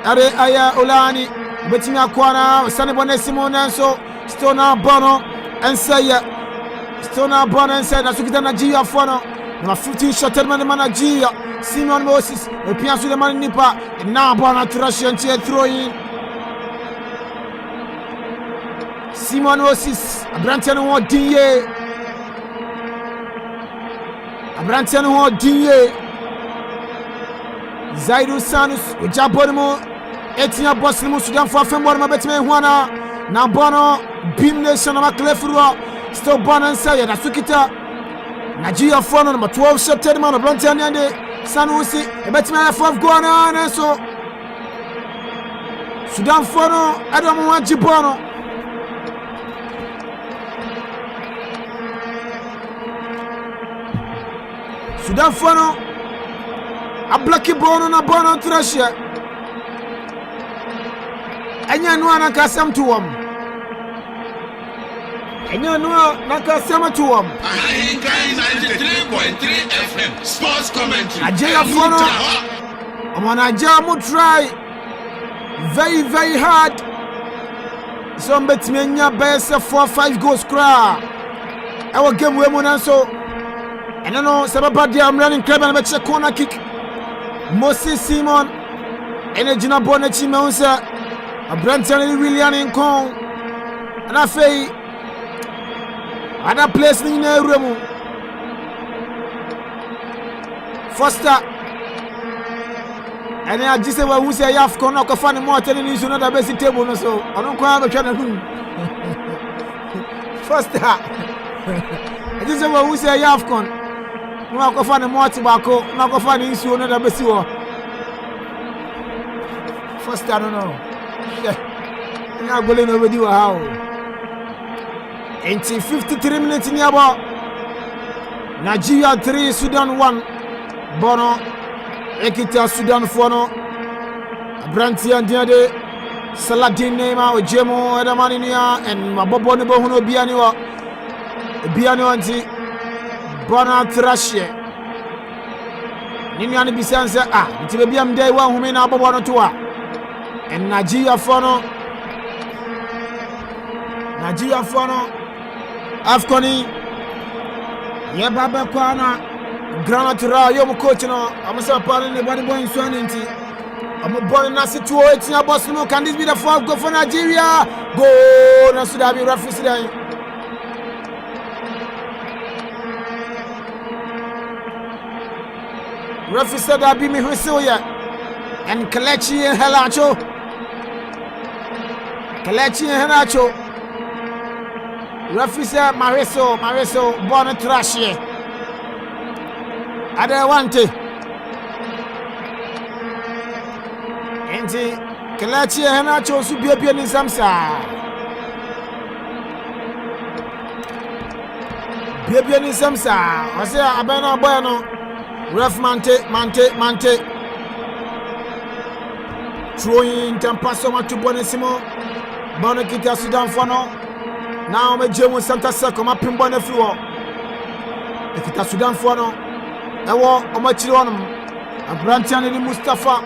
Are Aya Olani Betimi akwana Sane Bonesimo Nanso Stona Bono and say Stona Bono and say Nasukita Nigeria for no number 15 shot man Nigeria Simon Moses Opiasu the man Nipa and now Bono to Russian chair throwing Simon Moses Abrantian Dinye Zaidu Sanus Ujabonimo Etia boss ni Sudan for Fembo ma betime huana na bono Beam Nation na Clefurwa still bono and say da sukita Nigeria for number 12 shot man Abrantian ande Sanusi e betime for go na so Sudan for no Adamu Wajibono Sudan for no a blacky bono na bono trashia Enya no na kasam to wam. Enya no na kasam to wam. Ahinkai 93.3 FM Sports Commentary. Nigeria for no. Nigeria mo try very very hard. Some bet me nya best 4-5 goals cra. Our game we mo na so. Eno no sababa dia am running club na be check corner kick. Moses Simon energy na bonne chi me unsa. Abrantian William Nkon and afei other place ni na ewremu Foster and I just say we say AFCON na ko fa ne mo tele ni so na da best table no so onu kwa be twa na hu Foster I just say we say AFCON no ko fa ne mo ti ba ko na ko fa ne isu na da best wo Foster no na gole no bedi wa how enti 53 minutes ni aba Nigeria 3 Sudan 1 bono ekita Sudan for no Abrantian Diade Saladin Nema Ojemo Edamaninia and Mabobo ne bohuno biani anti bono trashie nini ani bisanse nti be biam dai wa humi na abobo no to and Nigeria for no AFCON ye baba kwana granatra yo mo coach no amasa pare ne body boy so anti am boy na situation ya boss no can this be the fourth goal for Nigeria go na Sudabi referee dan referee said that be me whistle ya and Kelechi Henacho referee said Mariso born trash here ada wante enti Kelechi Henacho su bia ni samsa ose abena boy no ref mante throwing Tampaso to Bonesimo. Bonakita Sudan Fono. Now me Jemo Santa Sako ma pimbone fluo. Ekita Sudan Fono. Ewo omachironum. Abrantian ni Mustafa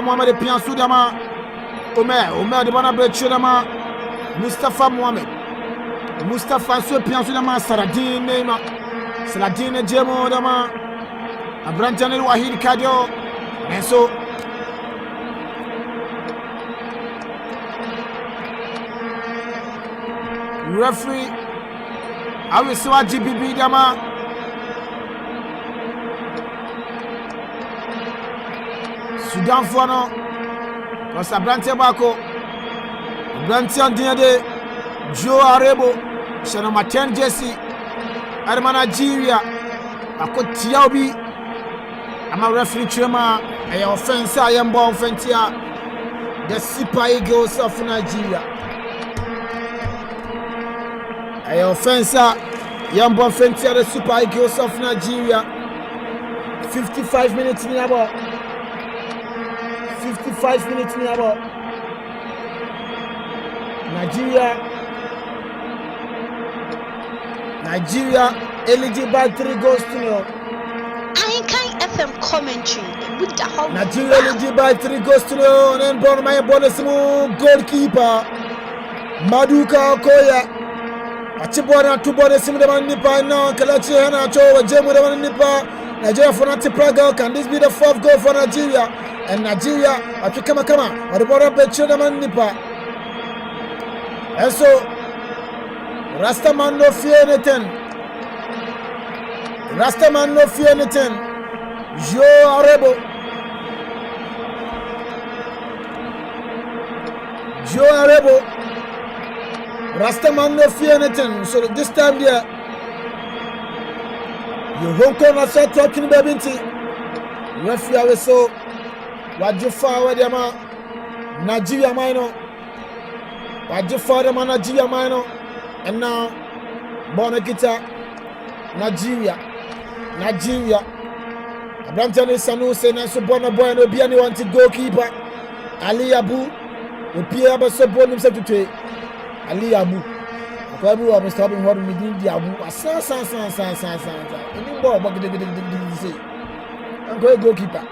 Mohamed Pian Sudama. Omer de Bona Bechudama. Mustafa Mohamed. Mustafa so Pian Sudama Saradin Neima. Saladin Jemo Dama. Abrantian Wahid Kadio. And so referee I will see what GBB Dama Sudan Fono was a Brante Bako Brantian Diade Joe Arebo Shana Maten Jesse Adama Nigeria Akotiaobi I'm a referee Chema I offense I am born Fentia the Super Eagles of Nigeria I offense Young Bonfentia, the Super Eagles of Nigeria. 55 minutes in about 55 minutes in about Nigeria eligible by 3 goals to 0. Ain't FM commentary. Nigeria eligible by 3 goals to 0. And then born my bonus goalkeeper Maduka Okoye. Achibwana tubone simu de manipa now Kalachi Hana Cho Jemu de manipa Nigeria for not Praga. Can this be the 4th goal for Nigeria? And Nigeria Achikama or the border becho de manipa. And so Rastaman no fear anything. Rastaman no fear anything. Joe Arebo Rastaman no fear anything. So this time there, you won't come and start talking about it. Referee so what you forward them Nigeria minor. What you forward them Nigeria minor. And now Bonakita Nigeria. Abrantan Sanu say na so bona boy no be anyone to goalkeeper. Ali Abu Opia ba so bonum secretary. Ali Abu Abu was stopping what we did the Abu san any ball but say I'm going goalkeeper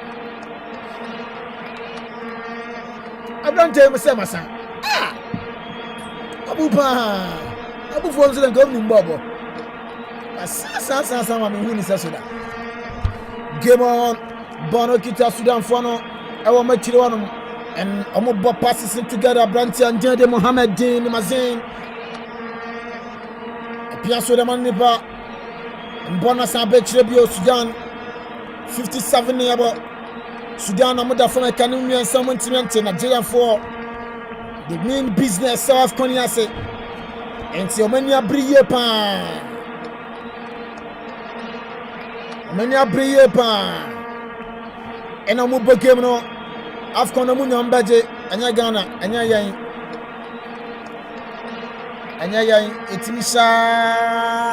Abraham tell me say masa Abu for so go ni bobo san ma me win is so that game on Bonakita Sudan Fono I want match one and Omo passes together Branti and Jade Mohammed Din Mazin Piasso de Manipa Mbona Sambe Trebio Sudan 57 nearby Sudan Amuda from a Kanumi and someone to Nigeria for the main business South Konyase and Siomania Brie Pan Mania Brie Pan and Amuba game no Afcon Amunyam Baje Anya Ghana Anya Yain Etimisha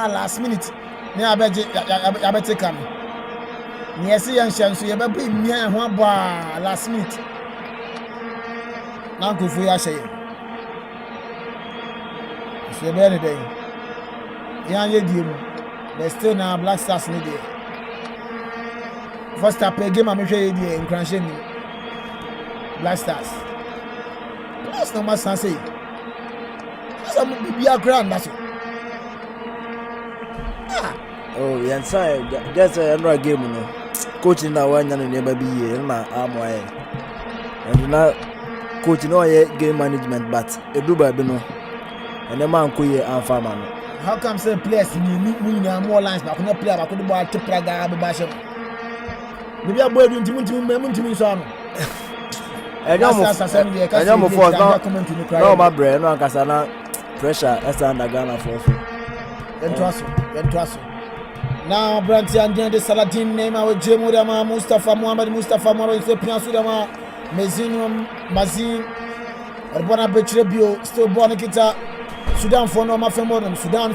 last minute near Abete come. Yes, young chance you ever be near one bar last minute. Now go for your say. It's a better day. Young game, there's still now Black Stars in there. First up a game I'm sure in crashing Black Stars. Plus no more say. Some be a grand that's oh yeah sorry that's another game no coaching na one and never be here na amway and now coaching no game management but e do ba bi no and the man ko ye anfa man how come say players ni more lines ba ko no player ba ko do ba te praga ba shem ni bia boy du ntimi so ano enyo for no my brain no akasa na pressure esa under Ghana for Entuaso. Now Branti and the Saladin name with Jemudama Mustafa Mohamed Piansu Dama Mazin Arbona Betrebio still Bonakita Sudan for no Mafemodum Sudan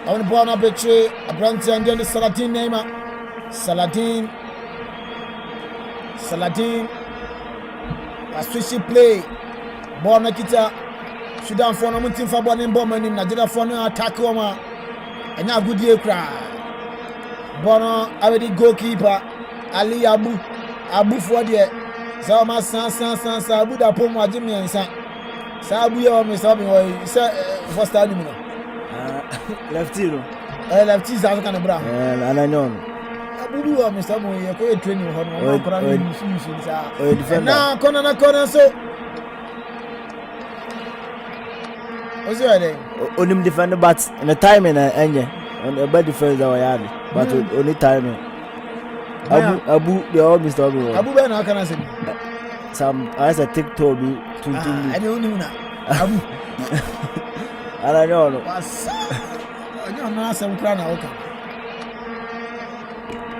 I want Bona Betre Branti and the Saladin name Saladin Saladin a switch play. Ball na kita Sudan for no team for ball in bomb and Nigeria for no attack oma. And now good year cry. Bono already goalkeeper Ali Abu for there. So my son Abu da pomo Jimmy and son. Sabu ya me sabi o say first time no. Lefty no. Lefty za kan bra. Ananyo. Abu wa me sabi o ko training ho no kora ni su sa. Na corner so. What's your name? Onim defender but in the timing enye. On a bad defense that we had, but only timing. Abu, they all missed Abu. Abu, Ben, how can I say? Some as a TikTok be to I don't know now. Abu, I don't know. I don't know some crown. Okay.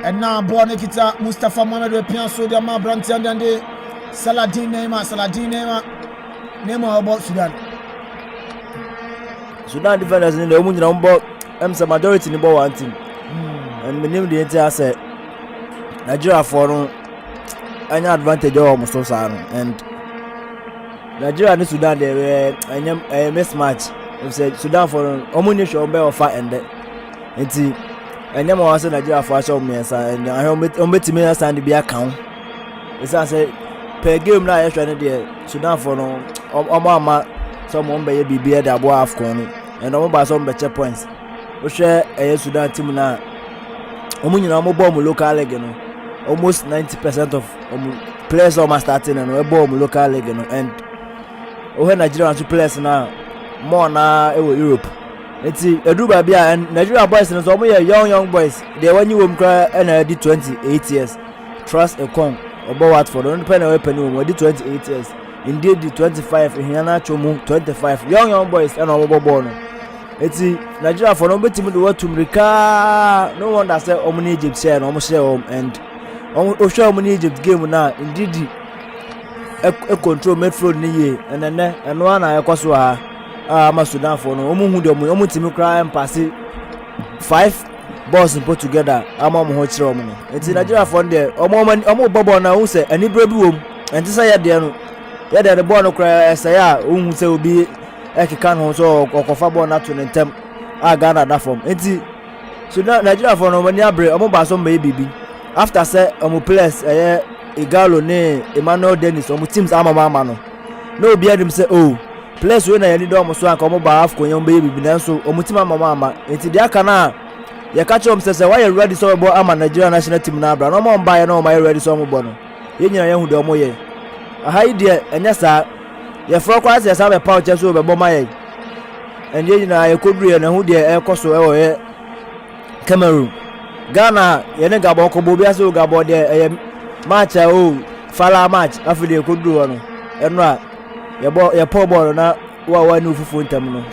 And now, born Nikita Mustafa Mohamed with Pianso, the Ma Brantian, and the Saladin name about Sudan. Sudan defenders in the woman on board. I'm the majority in the ball one team. And the name the entire set Nigeria for any advantage almost so sad. And Nigeria and Sudan they were a mismatch. If said Sudan for Omunisho Bell fight and see and then was Nigeria for show me and I hope to me and the beer count. It's I say per game now extra Sudan for Omama someone by BB that boy half corner and almost some better points. We share a Sudan team now. Omunyina mo ball mu local league no. Almost 90% of players are starting and we ball mu local league no. And we Nigerian to players now more na Europe. It's Eduba bia and Nigeria boys no so mo young boys. They when you cry and did 28 years. Trust Ekong obo Watford no pen we pen we did 28 years. Indeed the 25 Hiana Chomu 25 young boys and obo ball no. It's Nigeria for no team the word to America. No one that said Omni Egypt share no share home and show Omni Egypt game now. Indeed, a control midfield ni and then and one I kwaso ha Sudan for no omu hu omu team cry and pass 5 balls and put together. Ama mo ho kire omu no. It's Nigeria for there. Omu bobo na hu say ani bra bi wom. And this say there no. Yeah there the ball no cry say ya hu say obi Ekikan ho so okofa ball na to ntem Ghana that form enti so Nigeria for no mani abre omo ba so mbe bibi after say omo players Igalo ne Emmanuel Dennis omo teams ama no obi adem say oh players we na yeli do omo so anka omo ba half konyo mbe bibi na so omo team ama enti dia kana ye catch omo say why you ready so ball ama Nigeria national team na abra no omo mba ye na omo ready so omo ball no ye nyina ye hu de omo ye aha ide enya sa ye for kwase ye sabe power chase o be boma ye and ye na ye kodru na hu de e koso e wo ye Cameroon Ghana ye ne gabo ko bobi ase o gabo de e match o fala match afide kodru no eno a ye po ball na wa ni fufu ntam no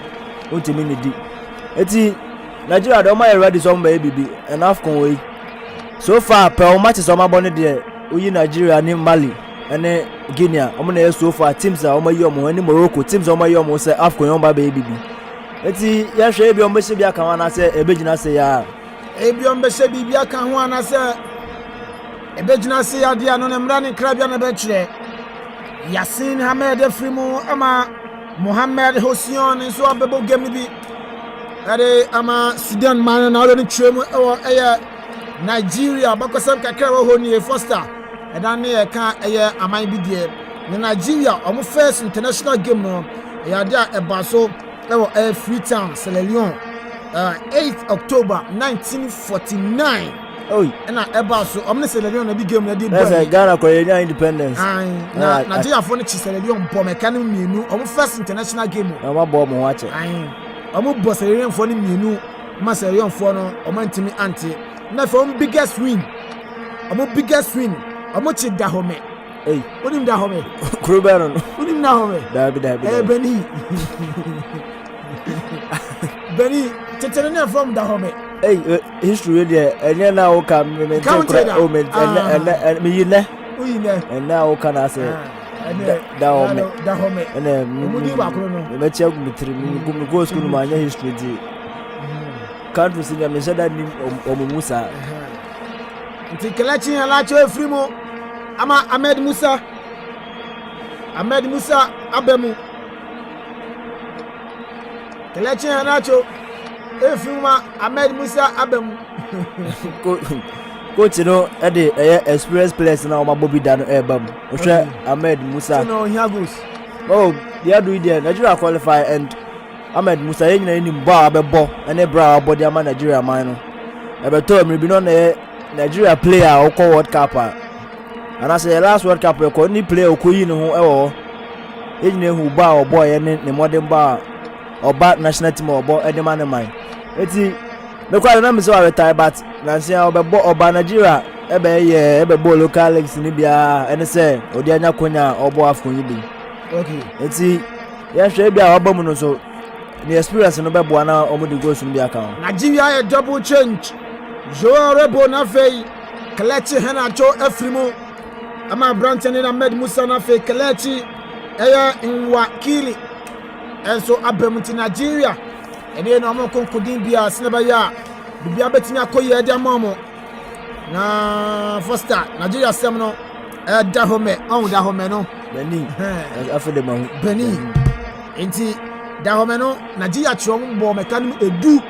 ontimi ni di eti Nigeria do ma ye ready so mba bibi and AFCON we so far per match so ma bone de oyi Nigeria ni Mali ene Guinea omo na so far teams a omo yomo ani Morocco teams omo yomo say AFCON yomba be bibi eti ya hwe bi omo hye bi aka wana say ebegina say ya ebi omo hye bi aka ho ana say ebegina say ya dia no na mra ne krabia na be kire Yasin Hamed Afrimu ama Mohamed Hossein so abebo game bi ade ama Sudan man na ro ne twem e Nigeria bakosam kakra ho ni Foster and then can a amai be there. Nigeria, our first international game no. Yada a baso a Freetown, Sierra Leone, 8th October 1949. Oh, and I baso. I'm not Sierra Leone. A big game. That's a Ghana Korean independence. Nigeria for the Sierra Leone bomb. I can't mean our first international game. I'm a bomb watcher. I'm a boss. Sierra Leone for the menu. My Sierra Leone for no. I'm anti anti. Now for biggest win. I'm a biggest win. Amochi Dahome. Hey, what him Dahome? Kruberon. What him Dahome? Dabi. Hey, Benny. Benny, Tetelena from Dahome. Hey, history there. And then now come and me in there. And now can I say Dahome. And then let's check with go school my history. Can't see them said that name Musa. Nti kelechi alacho efrimo ama Ahmed Musa abemu Kelechi Iheanacho efuma Ahmed Musa abemu coach no the experienced players na o Bobby Dan ebam o hwe Ahmed Musa no Hiagos oh they are doing there Nigeria qualify and Ahmed Musa yen na nim ba abebo ene bra body ama Nigeria man no ebeto me bi no na Nigeria player o call World Cup and I say last World Cup ko ni player o koyi ne ho ewo yen na hu ba o boy ne modern ba oba national team obo edema ne man eti me kwa na me so retire but na sia obebo oba Nigeria ebe local leagues ni bia ene say odi anya konya obo afon yibi okay eti ya hwe bia obo mu no so the experience no bebo na omo de goals bia kan Nigeria double change Joao Rebo na fei Kelechi Iheanacho afrimo ama Branton na Ahmed Musa na fei Kelechi nwa kili enso abemuti Nigeria ene na omo konkudin bia sinaba ya bibia betimi akoye de amamo na Foster Nigeria sem no Dahome no Benin afede mahu Benin enti Dahome no Nigeria chom bo mekanim edu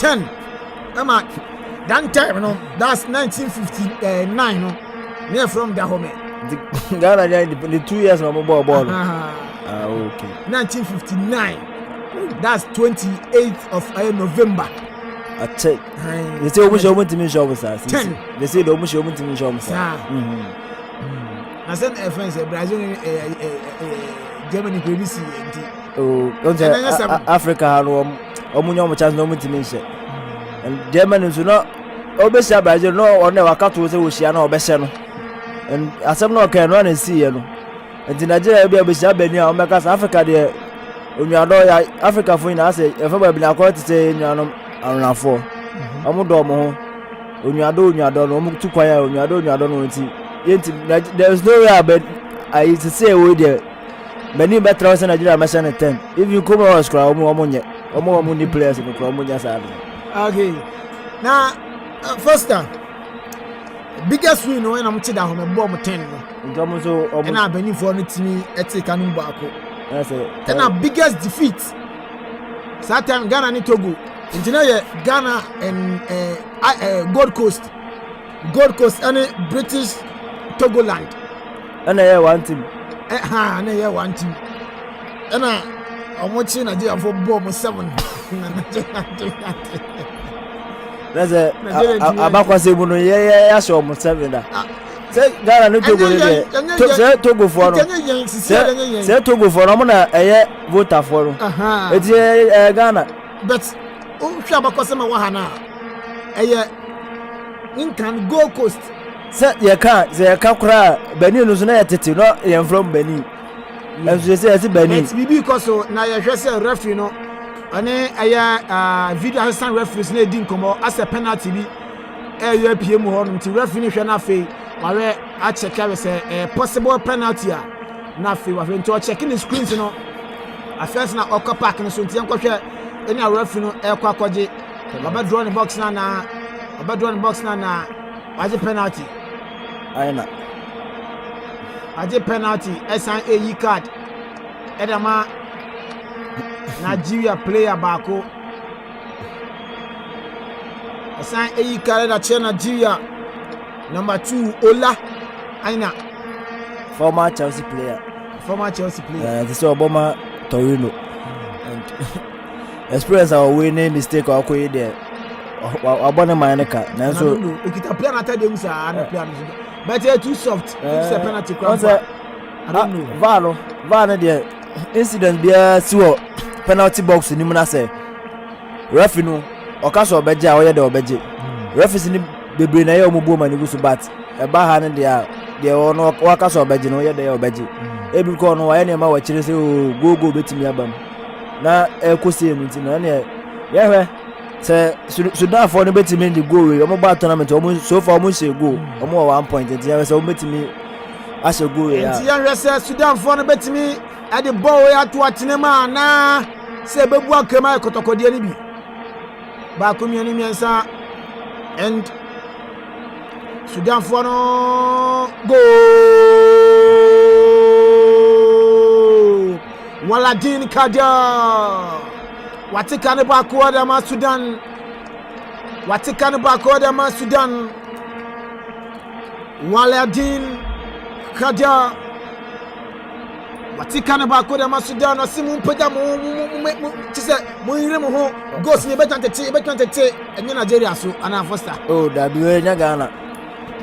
10 ama that time no that's 1959 no near from Dahome Ghana the 2 years no ball okay 1959 that's 28th of November they say omo show mutimi show sir they say omo show mutimi show sir na sen friends Brazil Germany ko bisi enti Africa no omo nyomo chance no mutimi she and Germany so no obesi Brazil no one wakato say wo hia na obese no and asem no kan no na see ye no enti Nigeria bia obesi Benin a omeka Africa de onwado ya Africa fo ina say e fa ba bi na ko te say nwanom aronafo amudo mo ho onwado no omu tukwaya onwado no nti yenti there is no way but I to say we there many better than Nigeria mission 10 if you come us crowd omo ni players no crowd omo side okay na Foster biggest win no na mchi da ho me ball mo 10 no ntomo so omo na Benin for no timi etika no baako that's it na biggest defeat that time Ghana ni Togo engineer Ghana and Gold Coast and British Togoland and one team and one team and I'm watching Nigeria for bomb 7 that's a abakwa se bunu ya show mo 7 da say Ghana no Togo dey say Togo for no say Togo for no mo na voter for no eti Ghana but hwe abakwa se ma wa ha na Incan Gold Coast say you can kura Benin no so na tete no you from Benin and so say Benin it's because so na you hwe say referee no ane video assistant referees na edin komo as a penalty bi PM ho no ti referee ni hwe na fe wawe a check out say possible penalty na fe wa fe nto check in screens no a first na okọ park no so nti enko hwe any referee no ekọ akọje baba draw the box na waje penalty ayina waje penalty SNA card edama Nigeria player baako SNA card da che Nigeria number 2 Ola ayina former Chelsea player this is Obama Torino and experience our winning mistake or ko there abona maneka na so okita player na tade musa na player no but it's too soft it's a penalty crowd I don't know VAR there incident bia siwo penalty box ni mu na say referee no okaso obeje a oye de obeje referee ni bebre na ye omubo mani gusu but e ba ha ne dia ono wakaso obeje no oye de obeje ebi ko no wa ye ne ma wa kire say go betimi abam na ekosie no nti na ne ye say Sudan for no betimi the goal we omo ba tournament omo so far omo she goal omo 1 point nti ya say omo betimi a she goal ya nti ya say Sudan for no betimi at the ball we ato atenema na say bebu akema ekotokodie ni bi ba komiani miensa and Sudan for no go. Waladin Kadia. Watikani bakwada ma Sudan. Watikani bakwada ma Sudan. Waladin Kadia. Watikani bakwada ma Sudan. Asimu mpeda mu tise mu yire mu ho goals ni betante enye Nigeria so ana Foster. Oh, that we Ghana.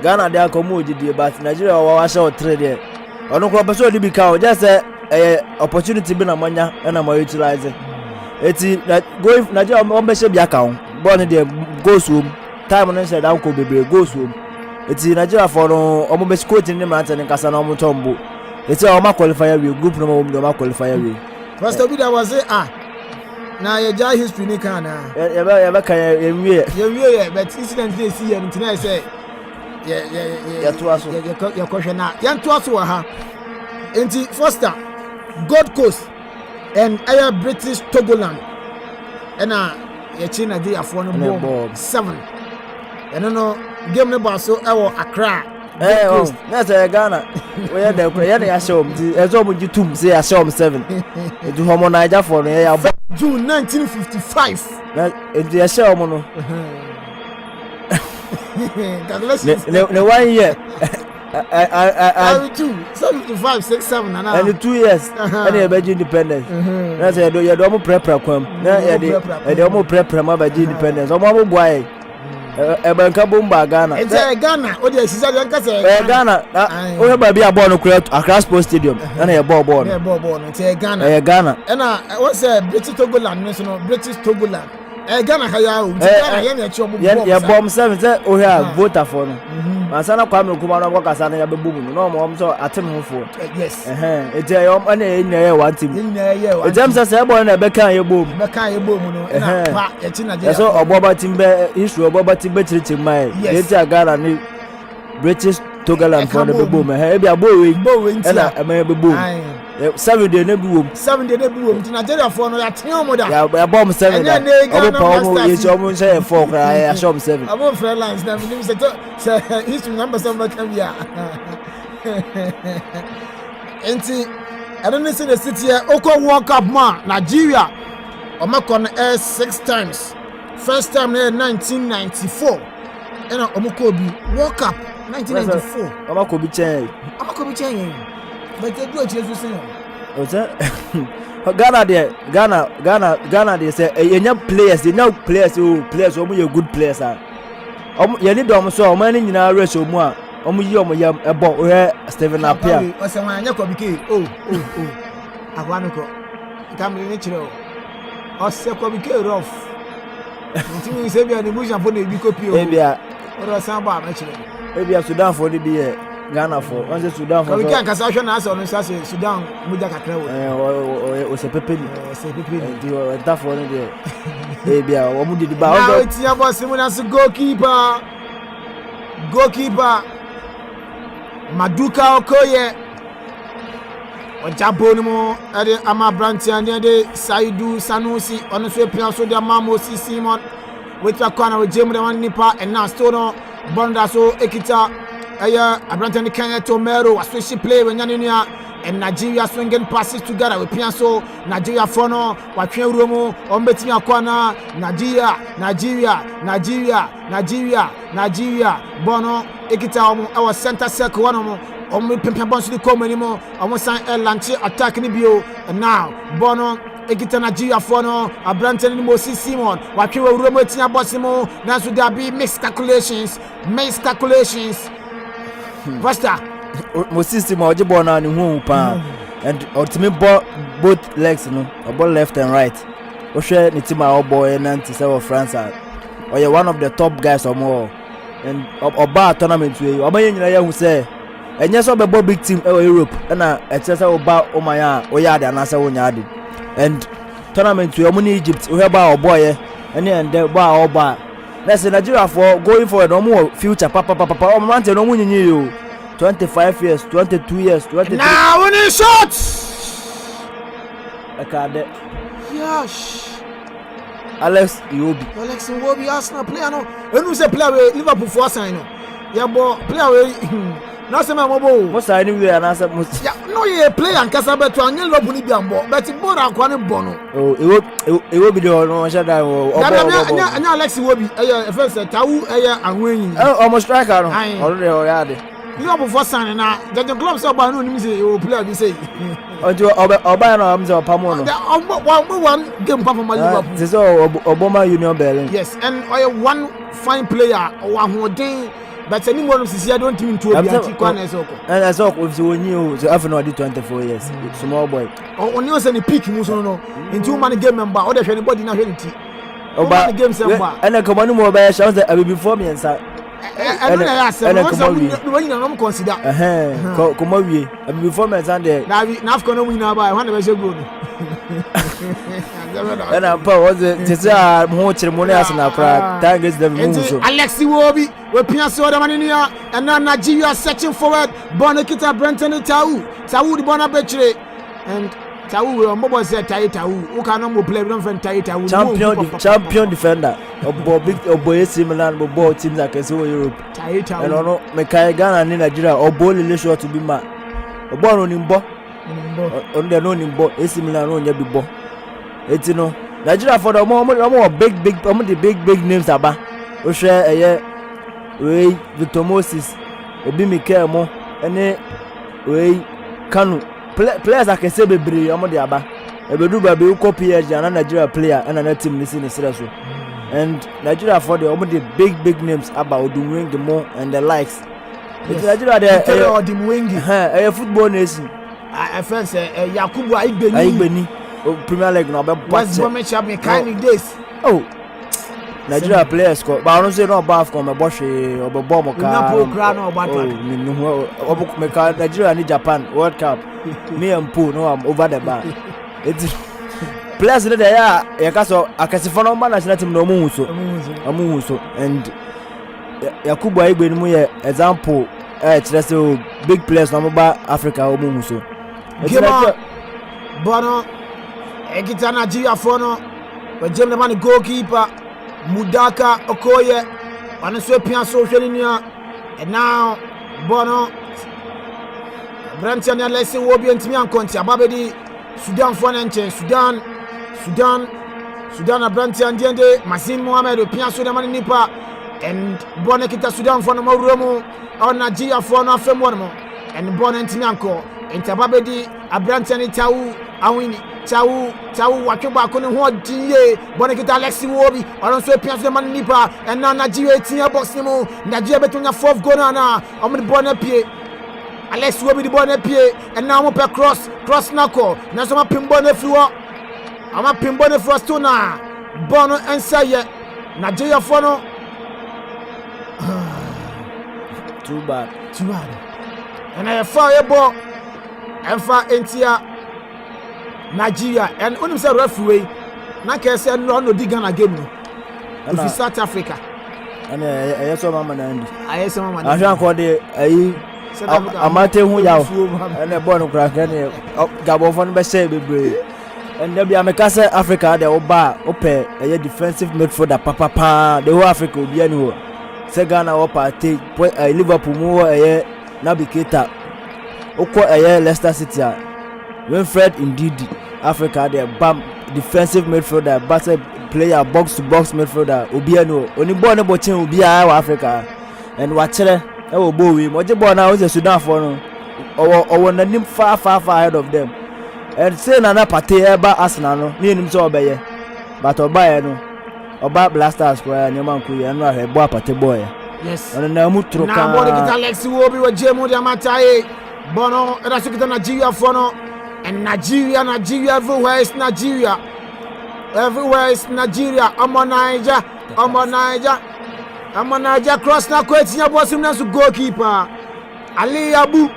Ghana they are commodity but Nigeria wa show trade there. Ono ko person dey be cow just opportunity be na manya na ma utilize. Eti go Nigeria on be she bia ka ho. Ball dey goals home. Time no say down ko bebre goals home. Eti Nigeria for no omo be coach ni man ten kasa na omo tombo. Eti o ma qualifier we group no ma qualifier we. First of all was na ye ja history ni kana. Ya ba kan ye wie but incident dey see here ntina say ya to aso ya kohwe na ya to aso wa ha. Enti Foster Gold Coast and Air British Togoland ena ye chi Nigeria for no ball 7 eno no game no ba so e wo Accra na say Ghana we ya dey ya dey show me ezo mo ji tum say ya show me 7 edu homo Niger for no ya June 1955 na edu ya show mo no ne 1 year I 75 67 and 2 years and you be independence na say you do mo prepare kwam na you dey mo prepare ma be independence o mo boy Ebanka bomba Ghana. Ghana. O dey sisa dey nkase. Ghana. O he ba bi abon no kura Accra Sports Stadium. Na e ball. Na ball no. Ghana. Ghana. Na what say British Togoland no British Togoland. Ghana ha ya o. Ghana ya na chi omo. Ya bomb 7 say o here voter for no. Ansana kwa me kuma no kwa kasa na ya be bumu no mo so atem ho fo. Yes. Ete yo na e one team. Ete say e ball na be kan ye bom. Be kan ye bom no. Na pa e chi Nigeria. So oboba team be issue oboba team be chirichi mai. Ete Ghana ni British Togoland for the be bom. E bia bo we ntia. Na e ma be bom. 7 day na bi wom. 7 day na bi wom. Nigeria for no ya tia mo da. Ya bomb 7 da. Obo pa omo ye cho mo say 4 kra ya show 7. Abo friend lines na mi say history number 7 can be. Enti I don't see the city here. Oko World Cup man Nigeria. Omakon 6 times. First time in 1994. And Omokobi World Cup 1994. Omakobi chen. But they do it Jesus say. What's that? Ghana they say players omo you good players are. You need them so omo ni nyina race omo a omo yi omo yam ebo o Steven Apia. O se wan anya ko bike. Oh. Akwano ko. Kam ni chiro. O se ko bike rough. Ntimi se bia ni musha fo na ebi kopi o. Ebia. O san ba ma chiro. Ebia Sudan for the be Ghana for. Once Sudan for. We can kasa hwe na asa no say Sudan muja kakra wo. O se pepe ni. O se pepe ni. Di o ta for ni de. Ebia o mu di ba o. Now it's your boss Simon as goalkeeper Maduka Okoye Ojabo ni mo ade ama brantia ne de Saidu Sanusi ono so pia so de Mamo Simon with a corner with Jemu de one nipa and now still no bonda so ekita aya abrantia ni Kenya Tomero aswishi play when nyanua and Nigeria swinging passes together with Pianso Nigeria fono watwe rumo ombetimi akwana Nigeria bono ekita omo our center circle one omo pimpia bonso di komani mo omo san launch attack ni bio and now bono ekita Nigeria fono abrante ni Moses Simon watwe rumo etia bosimo na so there be mixed calculations Pastor Moses Simon oje ball na ni hu pa and ultimate ball both legs no ball left and right o hwe ni team a boy na nti say France or you one of the top guys or more and oba tournament we oba nyina ya hu say enye so be big team e Europe na e che say oba o man ya o ya de na say wonya de and tournament we omo ni Egypt o he ba o boy ene and ba o ba na say Nigeria for going forward omo future papa omo man te no mu nyinyi yo 25 years 22 years 23 now when he shots akade yes Alex Iwobi Arsenal player no enu say player we Liverpool for sign no Yeah, boy, player we. No say my mobo. Most anyway and answer most. Yeah, no ye play and kasa beto anye lobu ni biambo. But it board akwa ne bono. Oh, it will be the no shada o. Anya Alex will be first tawu anwen. Oh, almost striker no. Already already. You have for sign na the club say ba no nim say o player be say. Ojo oba na am say opamo no. One game perform Liverpool. This is Obama Union Berlin. Yes, and one fine player or one but any one of this year don't mean to be anti-Kwan. And I saw with the new, so I've already 24 years. Small boy. Or on yours any peak, no, in 2 man game member, or there's anybody in a reality. Oh, but the game somewhere. And I come on more by a shout that I will be for me and say, and I said, I'm consider. Come on, I will be for me and Sunday. Now, going to win by 100 good. And I'm was it more ceremonious and I thank you the Alexi Wobi, we Piasso the Mania, and now Nigeria searching forward. Bonakita Brenton Tau, Tau the Bonabetre, and Tau, mobile said Tau, who cannot play from Tau, champion defender, or boy similar ball teams like Europe. I don't know, Mekai Ghana in Nigeria, or Bolly sure to be mad. A ball on him, on the known him, AC Milan on your big ball. It's you know, Nigeria for the more big names aba. Osha we Victor Moses, Obi Mikemo, and we Kanu players I can say be brave among the aba. Ebedu baby who copy and Nigeria player and another team listening seriously. And Nigeria for the big names about Odumwingi the more and the likes. It's Nigeria there Odumwingi, a football nation. I first say Yakubu Aigbeni. Premier League no be West Bromwich have me kind days. Oh, Nigeria players but I don't say no bath come bosh or bomb or car. Nigeria and Japan World Cup. Me and Poo no I'm over the bar. It's players there yakaso akasifano man national team no muso. And Yakubu Aigbeni mu ye example so big players no ba Africa o muso. Bono Ekita Nigeria fono we James the man goalkeeper Mudaka Okoye on so pianso hweninia and now Bono Brantian Alexi Wobi ntimi ankonti ababedi Sudan fono nchen Sudan Brantian diende Masim Mohamed pianso the man nipa and Bono kita Sudan fono mawromo on Nigeria fono afemo mo and Bono ntimi anko entababedi Brantian Tau awini Tau wakeba ko ne ho diye Bonekita Alexi Wobi on so pian so man nipa and na Nigeria tia box ni mo Nigeria betonya 4th goal na omo de bona pie Alexi Wobi de bona pie and na mo pe cross na ko na so ma pimbo na fiwo ama pimbo na fiwo sto na bono ensaye Nigeria for no too bad and I fire ball and fa entia Nigeria and only say referee na ke say no di Ghana game no if South Africa and I saw mama na I saw mama I shan ko de ayi amate hu yawo and the ball no crack and Gabon for no be say bebre and there be America say Africa dey oba ope a defensive midfielder papa the whole Africa obi ani ho say Ghana o party Liverpool mu Navigator okọ Leicester City Winfred Ndidi Africa the bam defensive midfielder battle player box to box midfielder obiano oni ball no bo chen obia wa Africa and wachere e wo bo wi mo je ball na o se Sudan for no o nanim far ahead of them and say na party eba Arsenal no ni enim so obeye but oba no oba Blasters square ni man ku ye no ahwe bo party boy yes and na mu tro ka na body kita Alexi Wobi we jemu de amatai bono era so kita Nigeria for no. And Nigeria everywhere is Nigeria. I'm on Niger cross na kweti nya boss him na so goalkeeper Ali Abu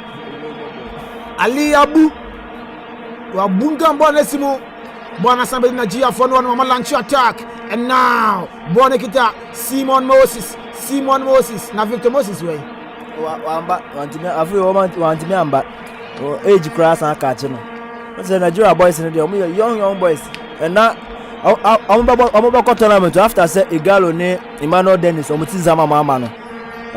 wa bunga mbona simu bwana sambe Nigeria for no mama launch attack and now bwana kita Simon Moses na Victor Moses way wamba wantime amba age class and catch no say Nigeria boys in the young boys and now I'm about tournament after say Igalo ne Emmanuel Dennis omuti zama mama no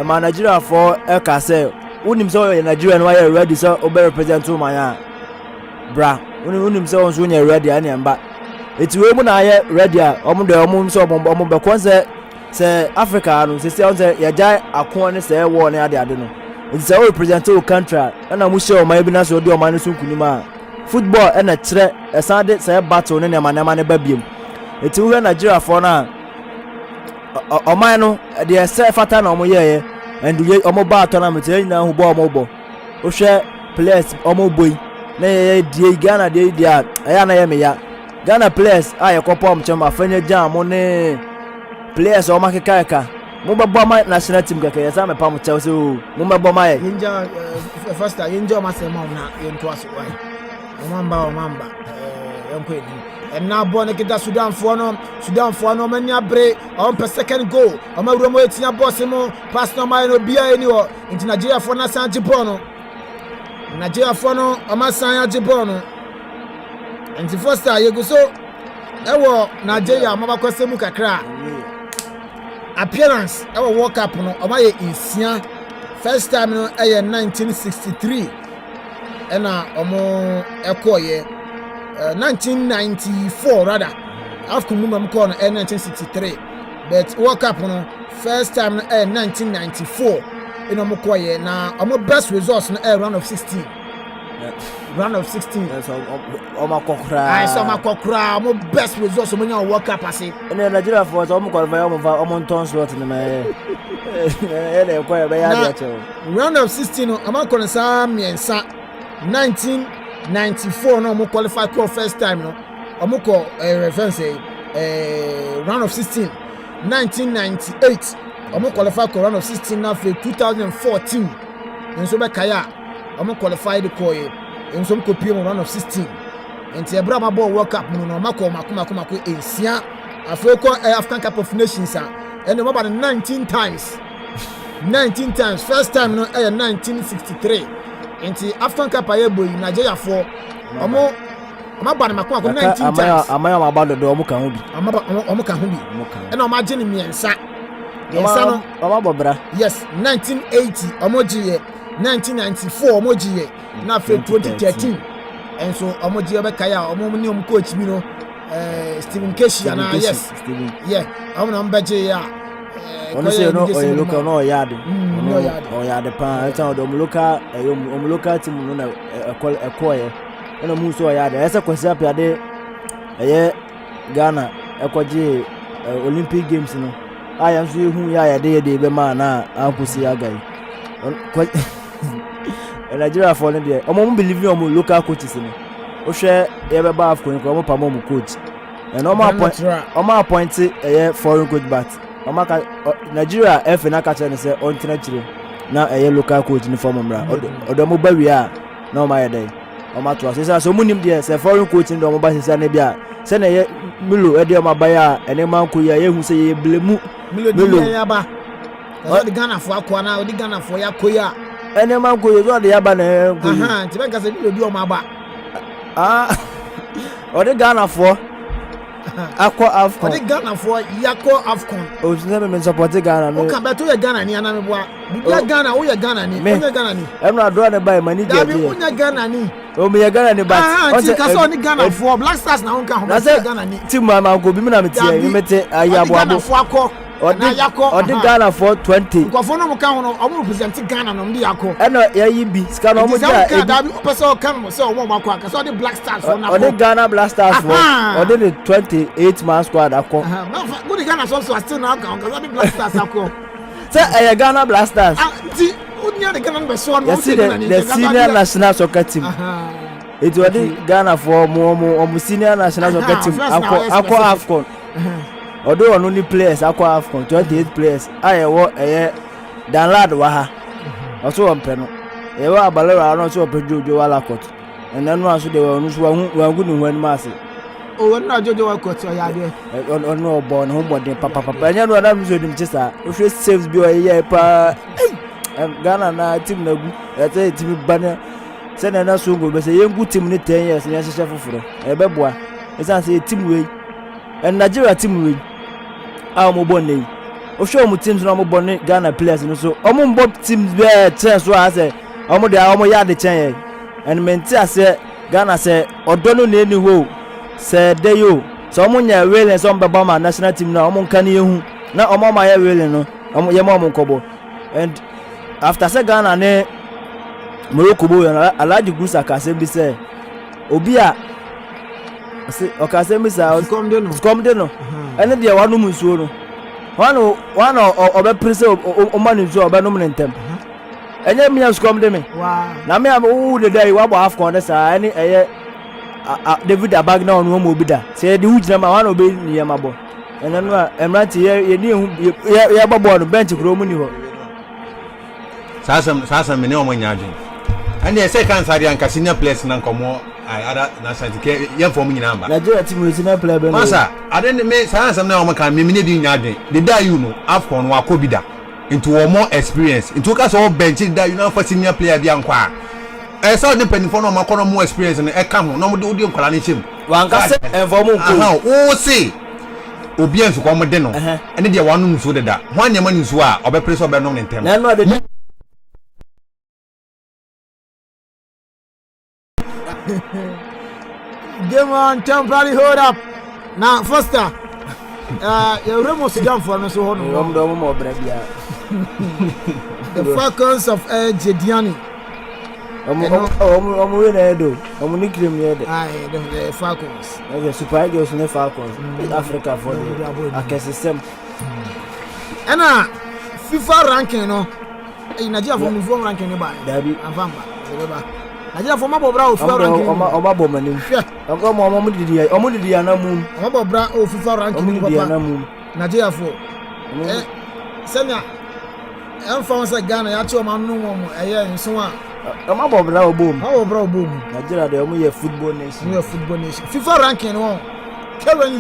ma Nigeria for ka say unim so Nigeria no are ready so obe represent to man bra unim so on so nya ready ani amba etiwe mu na aye ready a omo de omo so omo be kon say Africa no say on say ya jai akon ne say wo ne ade no it say represent to country na mu share o man bi na so de o man so kunima football na kire esande say battle ne ma ne ba biem etiwe Nigeria for na o man no de say fata na omo ye and you omo ba tournament na hu bo omo bo o hwe players omo boy na ye die Ghana de dia ya na ye me ya Ghana players aye kopom chama afanya jam mo ne players o makeka mo babo ma national team keke yesa me pam Chelsea o mo babo ma ye inja first time inja ma se ma na yento aso wai omamba yonko edi and now born kita Sudan for no many abre on per second goal o ma romo etia boss mo pass no ma no bia eni o into Nigeria for na san jibono Nigeria for no o ma san jibono and the first time you go so ewo Nigeria ma ba kwasemu kakra appearance ewo World Cup no o ma ye insia first time no 1963 ena omo ekoye 1994 rather after mum call 1963 but World Cup no first time 1994 ena omo koye na omo best results na round of 16 round of 16 omo kokra I saw my kokra omo best results omo nya World Cup ase ena Nigeria for omo qualify omo ton slot na me ele koye be ya dia che round of 16 no omo kono sa miensa 1994 no mo qualify for first time no omo ko reference round of 16 1998 omo qualify for round of 16 na for 2014 enso be kaya omo qualified ko ye enso mo copy round of 16 enti ebra ma ball World Cup no mako ensia afro African Cup of Nations and the about 19 times first time no 1963 enti African Cup ayebo Nigeria for omo ban mako 19 times amaya ma ba do omo kan ho bi omo kan ho bi na omo age ni miensa no omo bobra yes 1980 omo giye 1994 omo giye na fe 2013 and so omo giye be kaya omo ni omo coach bi no Stephen Keshi na yes Stephen yeah omo na mbaje ya ono se no o local no yard o yard pa eta o local team no na ekoye eno mu so yard esa kwesi apiade eye Ghana ekoje Olympic Games no aya nso ehu ya de be ma na akusi agai Nigeria for there omo mu believe omo local coaches no o hwe ye be ba afko nko omo pa mo coach and omo appoint eye foreign coach but omaka Nigeria F na ka chene se on tina chire na local coach ni form mra odo mo ba wi a na o ma yede o ma to asesa so munim de se foreign coach ni do mo ba sesa na bia se na ye Milo e de o ma ba ya ene man ko ya ye hu se ye blemu Milo ya ba o de Ghana fo akwa na o de Ghana fo ya ko ya ene man ko ye so de ya ba na ko aha ti ben ka se Milo bi o ma ba o de Ghana fo akwa Afcon. Odi Ghana for Yako Afcon. O se me support Ghana no. O ka beto ye Ghana ni ana me boa. Bibia Ghana o ye Ghana ni. O ye Ghana ni. Em na do na buy money dey. Dabi o ye Ghana ni. O me ye Ghana ni but. O se ka so ni Ghana for Black Stars na onka ho be Ghana ni. Team ma go bi me na me tie me mete ayabo abo. Ghana for akọ. Na Yako. Odi Ghana for 20. Nkofo no mo ka ho no o mo represent Ghana no ndi Yako. E no ye yi bi ska no mo ja. Dabi o pese o kan mo se o mo akọ ka so the Black Stars for na. Odi Ghana Black Stars for. Odi the 28 man squad akọ. Go the Ghana so still now ka so the Black Stars akọ. Say Ghana Black Stars. Ti unya the Ghana be so no. The senior national soccer team. It was the Ghana for mo senior national soccer team akọ Afcon. Although only players akwa Afcon 28 players ayewo dan lad wa ha oso ompe no ewo abalera no so opejojo wala court enanu aso de wonu so wangu ni hwan ma ase o wonu jojo wa court o ya de onu obo no humode papa enya no adam so dim chisa o free saves bi o ye pa Ghana na team na gu ete team bana se na so go be se yengu team ni 10 years nya hyehyɛ foforo ebeboa esa se team we and Nigeria team we mo bonne o show mu teams no mo bone Ghana players no so omo mbo teams be chance so ase omo de omo ya de chen and menti ase Ghana say odono na eni ho say dey yo so omo nya wele so mbeba ma national team na omo nka na ehu na omo ma ya wele no omo ye ma omo nkobo and after say Ghana ne Morocco bo Alhaji Gusa ka say bi say obi a say okase mi say come de no ene de wanu munsuo no wano obe prise o manu nsuo obe no mnentem enye mi askom de me na me am o de dai wa bo half corner sa ene eye David Abagna onu mo bi da say de hujina ma wano be ni ye mabo ene no emranti ye ni ehu ye babo no bench kro mu ni ho sasa me ne o manya adwen ene say kan sare anka senior players na nkomo ada na santi ye form nyina amba Nigeria team senior player be masa ade me sasa na o maka me ne bi nya adwen de da you no afcon wa ko bi da into more experience into ka so bench da you na for senior player bi ankwa so ne penifo no makono more experience no e ka ho no mo de odi nkwala ne chem wanka se inform ko o se obi enso ko mo de no ene de wanu nso de da ho anya ma nso a obepre obe no ne ntem na no de Game on, temporary hold up. Now, Foster. You Ramos down for me, so hold on. The Falcons of Jediani. The Falcons. The Super Eagles and the Falcons. Africa for the system. And FIFA ranking, no. In Nigeria, from the phone ranking, Debbie and Vamba. Nigeria for Mabo Brown, Obabo Manu. Omo didi anamu. Mabo Brown, FIFA ranking, Nigeria for. Senya. I'm from Ghana, I told my no a year and so on. Mabo Brown boom. Mabo Brown boom. Nigeria, they are football nation. FIFA ranking,